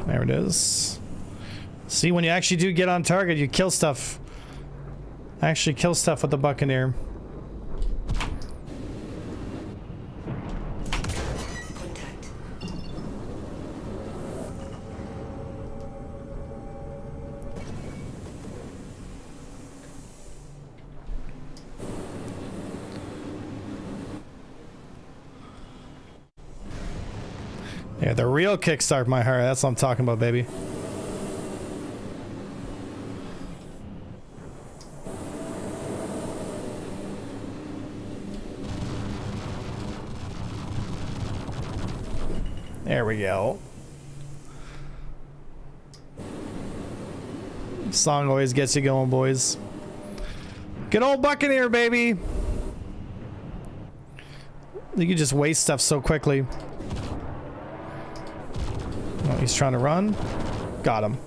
There it is. See, when you actually do get on target, you kill stuff. Actually kill stuff with the Buccaneer. Yeah, the real kickstart my heart. That's what I'm talking about, baby. There we go. Song always gets you going, boys. Good old Buccaneer, baby. You can just waste stuff so quickly. Oh, he's trying to run. Got him.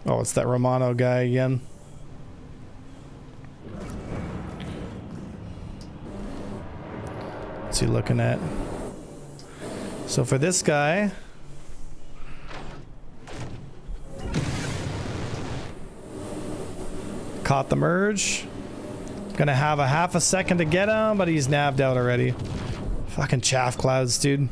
Oh, it's that Romano guy again. What's he looking at? So for this guy... Caught the merge. Gonna have a half a second to get him, but he's nabbed out already. Fucking chaff clouds, dude.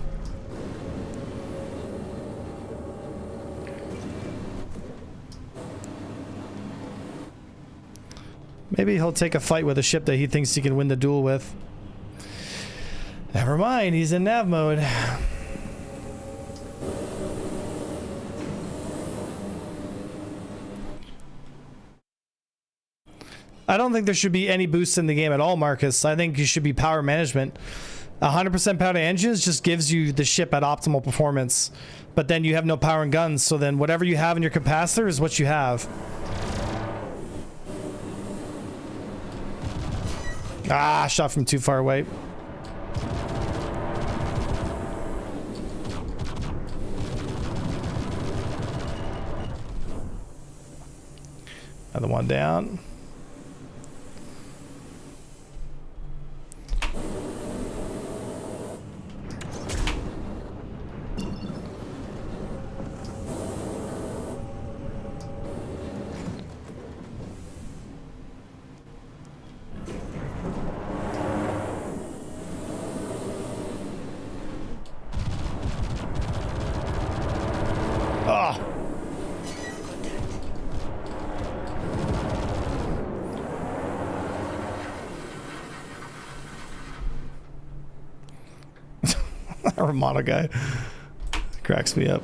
Maybe he'll take a fight with a ship that he thinks he can win the duel with. Never mind, he's in nav mode. I don't think there should be any boosts in the game at all, Marcus. I think you should be power management. 100% power to engines just gives you the ship at optimal performance. But then you have no power and guns, so then whatever you have in your capacitor is what you have. Ah, shot from too far away. Another one down. Romano guy cracks me up.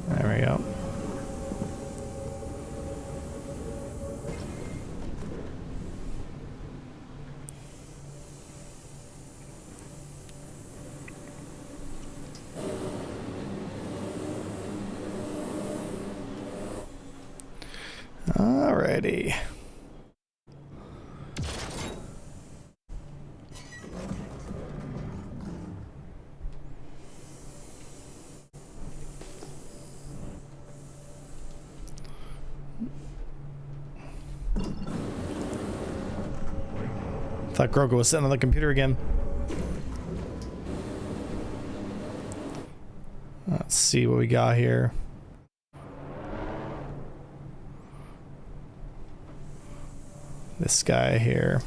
There we go. Alrighty. Thought Grogu was sitting on the computer again. Let's see what we got here. This guy here.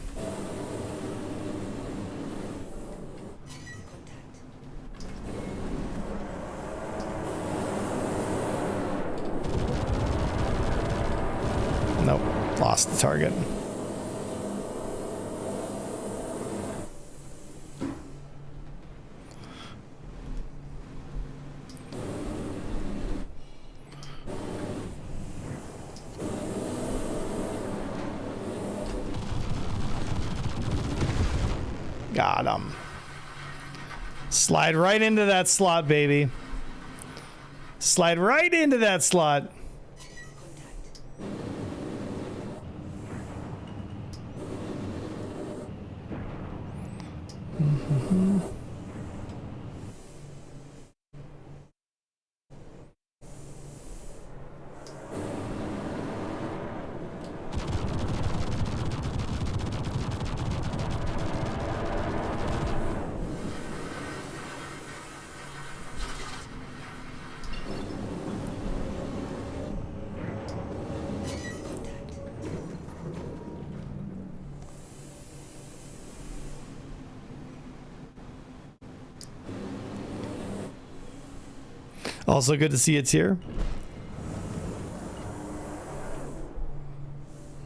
Nope, lost the target. Got him. Slide right into that slot, baby. Slide right into that slot. Also good to see it's here.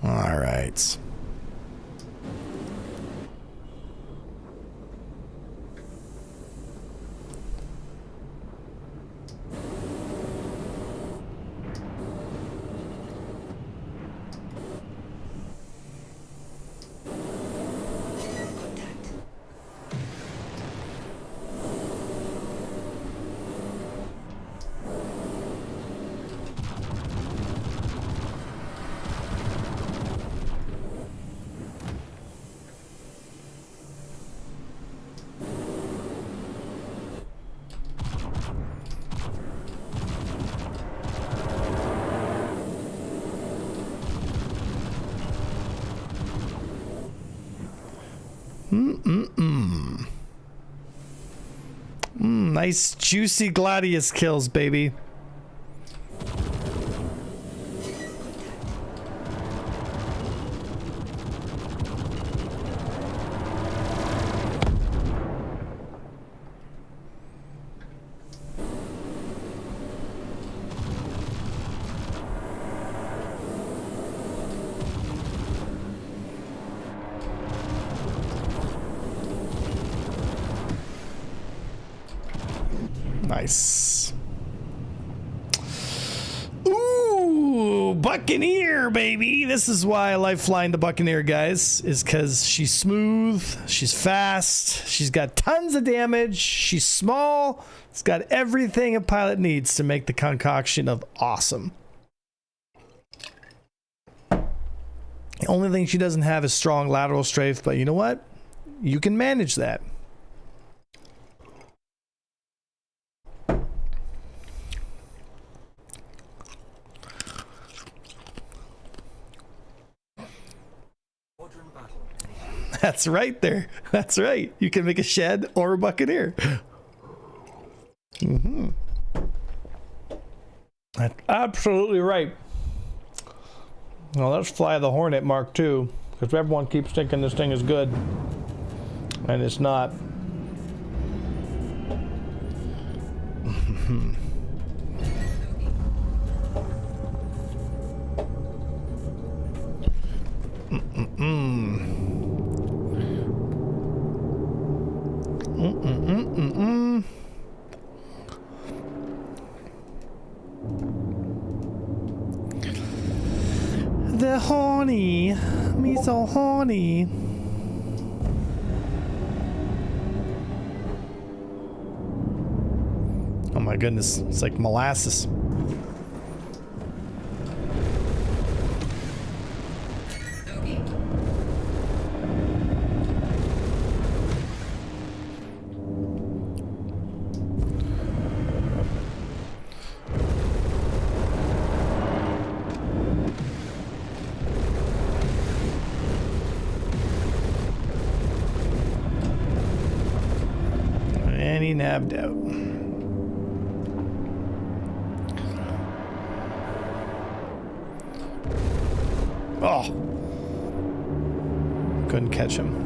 All right. Nice juicy Gladius kills, baby. Nice. Ooh, Buccaneer, baby. This is why I like flying the Buccaneer, guys, is because she's smooth, she's fast, she's got tons of damage, she's small, it's got everything a pilot needs to make the concoction of awesome. The only thing she doesn't have is strong lateral strafe, but you know what? You can manage that. That's right there. That's right. You can make a shed or a Buccaneer. That's absolutely right. Well, let's fly the Hornet Mark II, because everyone keeps thinking this thing is good, and it's not. The horny, me so horny. Oh my goodness, it's like molasses. And he nabbed out. Oh! Couldn't catch him.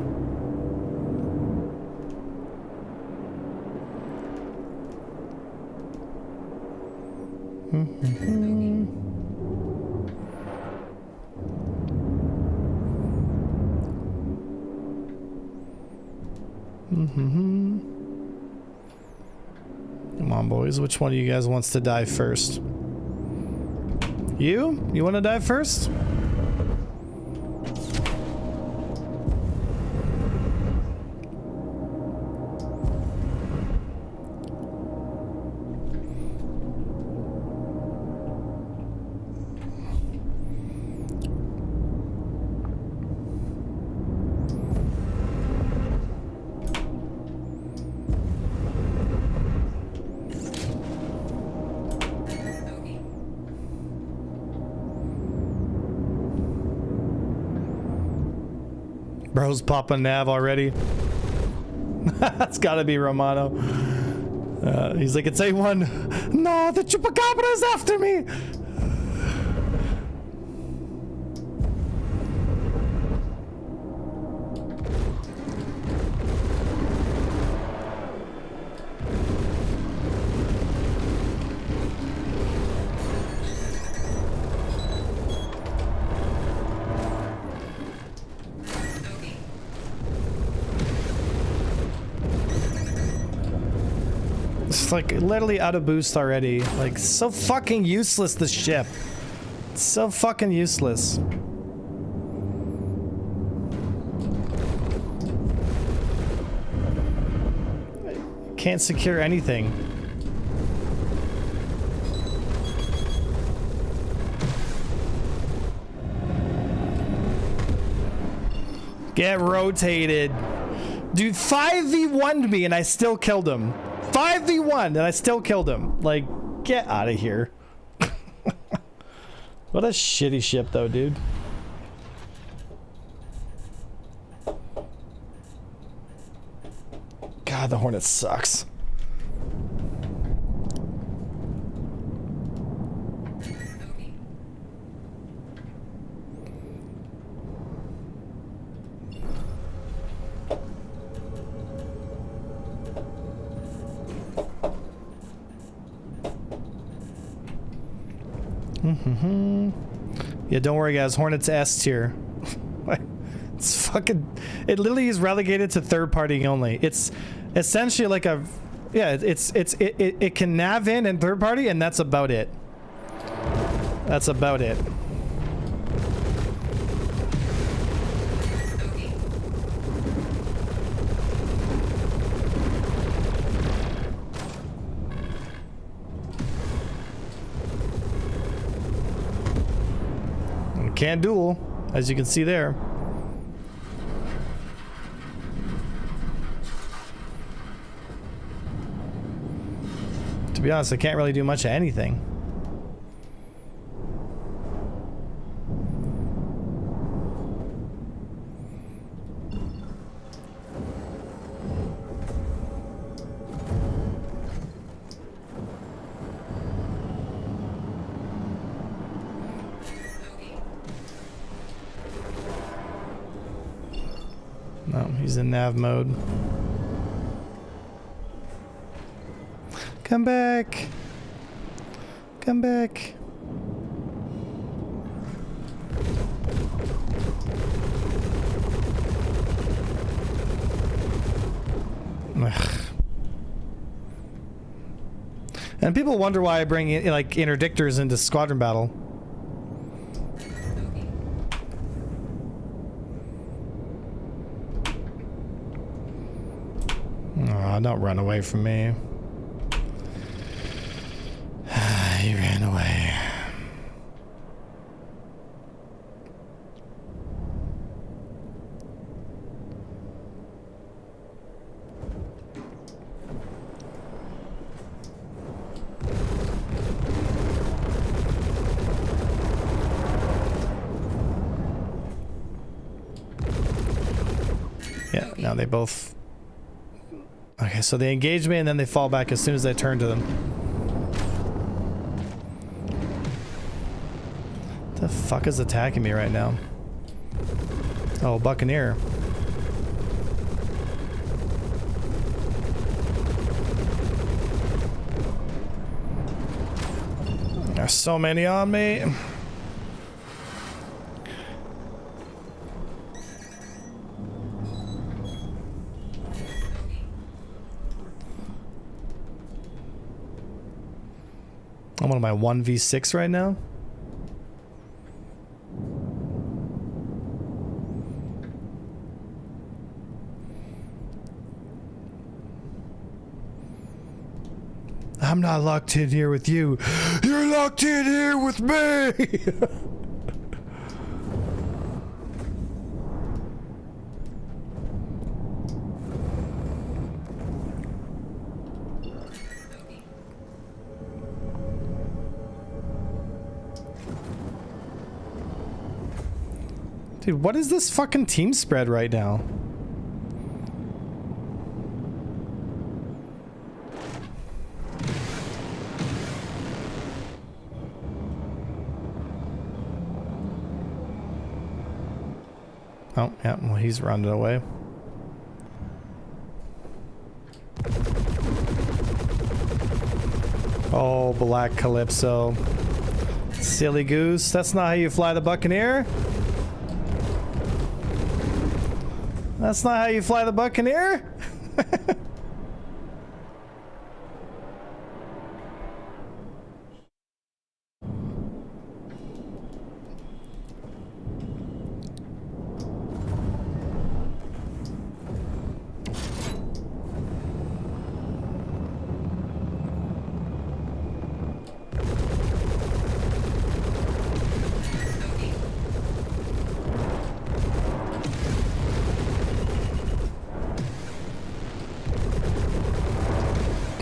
Come on, boys. Which one of you guys wants to die first? You? You want to die first? Bro's popping nav already. That's gotta be Romano. He's like, it's A1. No, the chupacabra is after me. It's like literally out of boost already. Like, so fucking useless, this ship. It's so fucking useless. Can't secure anything. Get rotated. Dude, 5v1'd me and I still killed him. 5v1 and I still killed him. Like, get out of here. What a shitty ship though, dude. God, the Hornet sucks. Yeah, don't worry guys, Hornet's S tier. It's fucking, it literally is relegated to third party only. It's essentially like a, yeah, it can nav in and third party and that's about it. That's about it. Can't duel, as you can see there. To be honest, I can't really do much of anything. No, he's in nav mode. Come back. Come back. Ugh. And people wonder why I bring in, like, interdictors into squadron battle. Oh, don't run away from me. He ran away. Yeah, now they both Okay, so they engage me and then they fall back as soon as I turn to them. The fuck is attacking me right now? Oh, Buccaneer. There's so many on me. I'm on my 1v6 right now. I'm not locked in here with you. You're locked in here with me. Dude, what is this fucking team spread right now? Oh, yeah, well, he's running away. Oh, Black Calypso. Silly goose, that's not how you fly the Buccaneer. That's not how you fly the Buccaneer.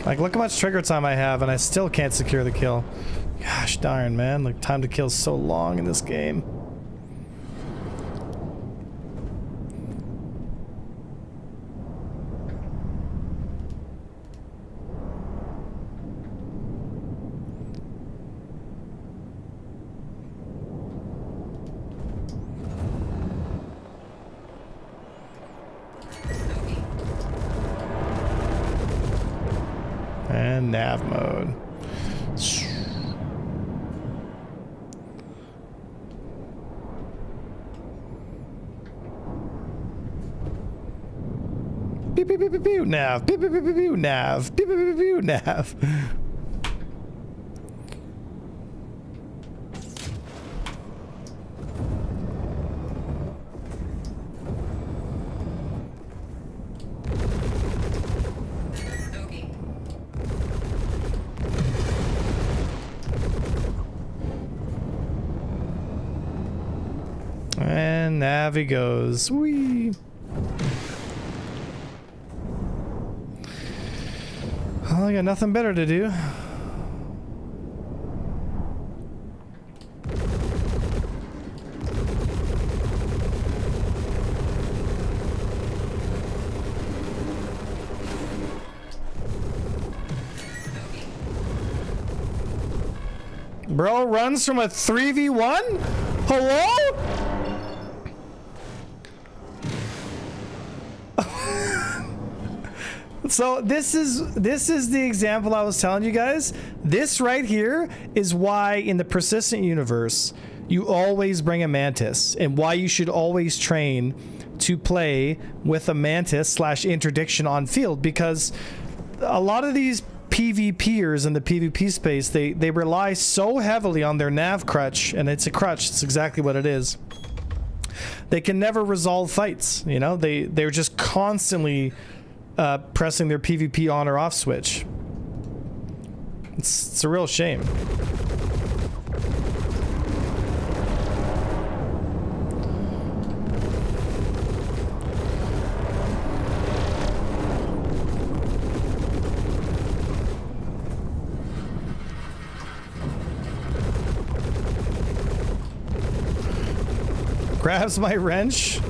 Like, look how much trigger time I have, and I still can't secure the kill. Gosh darn, man. Like, time to kill is so long in this game. And nav mode. Beep beep beep beep beep nav. Beep beep beep beep beep nav. Beep beep beep beep nav. And nav he goes. Whee! Well, I got nothing better to do. Bro runs from a 3v1? Hello? So this is the example I was telling you guys. This right here is why in the persistent universe you always bring a mantis, and why you should always train to play with a mantis / interdiction on field, because a lot of these PvPers in the PvP space, they rely so heavily on their nav crutch, and it's a crutch, it's exactly what it is. They can never resolve fights, you know? They're just constantly pressing their PvP on or off switch. It's a real shame. Grabs my wrench,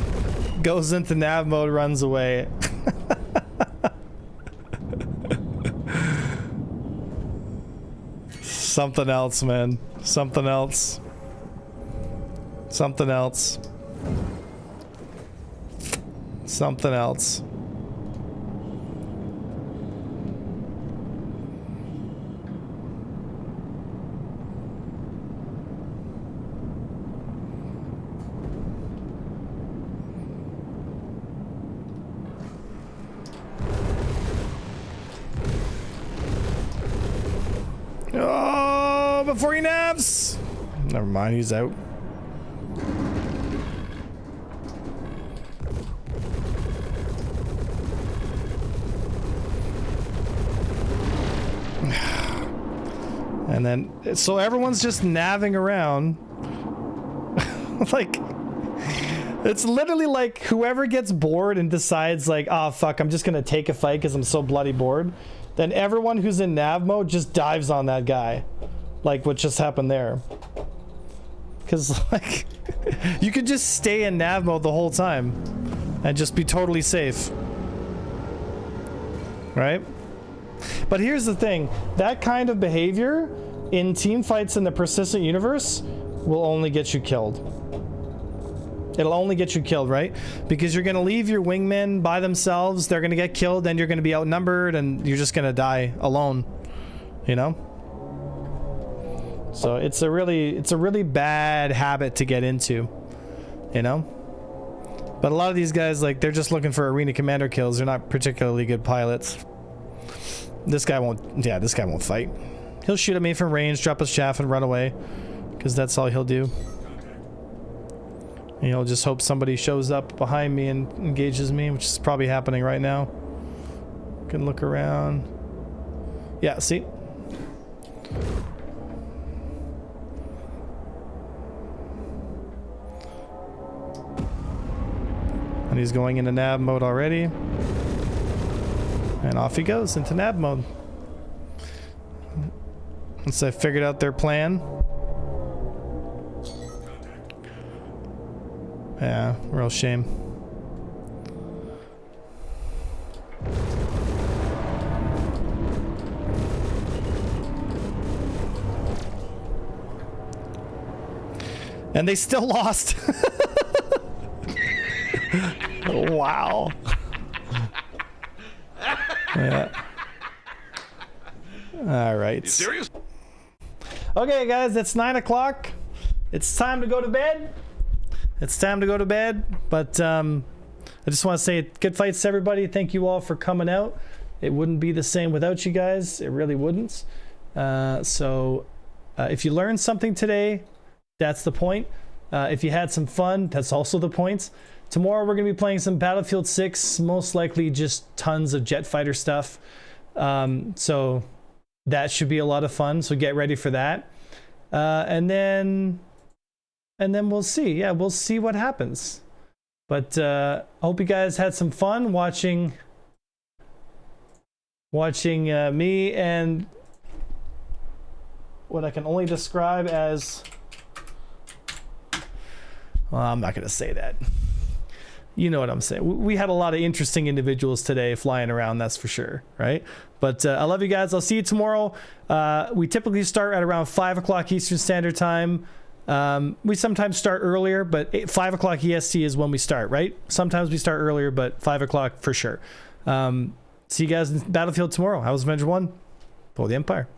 goes into nav mode, runs away. Something else, man. Something else. Something else. Something else. Oh, before he naps. Never mind, he's out. And then, so everyone's just navving around. Like, it's literally like whoever gets bored and decides like, oh fuck, I'm just gonna take a fight because I'm so bloody bored. Then everyone who's in nav mode just dives on that guy. Like what just happened there. Because like, you could just stay in nav mode the whole time and just be totally safe. Right? But here's the thing, that kind of behavior in team fights in the persistent universe will only get you killed. It'll only get you killed, right? Because you're gonna leave your wingmen by themselves, they're gonna get killed, then you're gonna be outnumbered, and you're just gonna die alone. You know? So it's a really bad habit to get into. You know? But a lot of these guys, like, they're just looking for arena commander kills, they're not particularly good pilots. This guy won't fight. He'll shoot at me from range, drop his chaff, and run away. Because that's all he'll do. And he'll just hope somebody shows up behind me and engages me, which is probably happening right now. Can look around. Yeah, see? And he's going into nav mode already. And off he goes into nav mode. Once I figured out their plan. Yeah, real shame. And they still lost. Wow. Yeah. All right. You serious? Okay, guys, it's 9 o'clock. It's time to go to bed. It's time to go to bed. But I just want to say good fights to everybody. Thank you all for coming out. It wouldn't be the same without you guys. It really wouldn't. So if you learned something today, that's the point. If you had some fun, that's also the point. Tomorrow we're going to be playing some Battlefield 6, most likely just tons of jet fighter stuff. So that should be a lot of fun. So get ready for that. And then we'll see. Yeah, we'll see what happens. But I hope you guys had some fun watching me and what I can only describe as... Well, I'm not going to say that. You know what I'm saying. We had a lot of interesting individuals today flying around, that's for sure, right? But I love you guys. I'll see you tomorrow. We typically start at around 5 o'clock Eastern Standard Time. We sometimes start earlier, but 5 o'clock EST is when we start, right? Sometimes we start earlier, but 5 o'clock for sure. See you guys in Battlefield tomorrow. House of Avenger 1. Pull the Empire.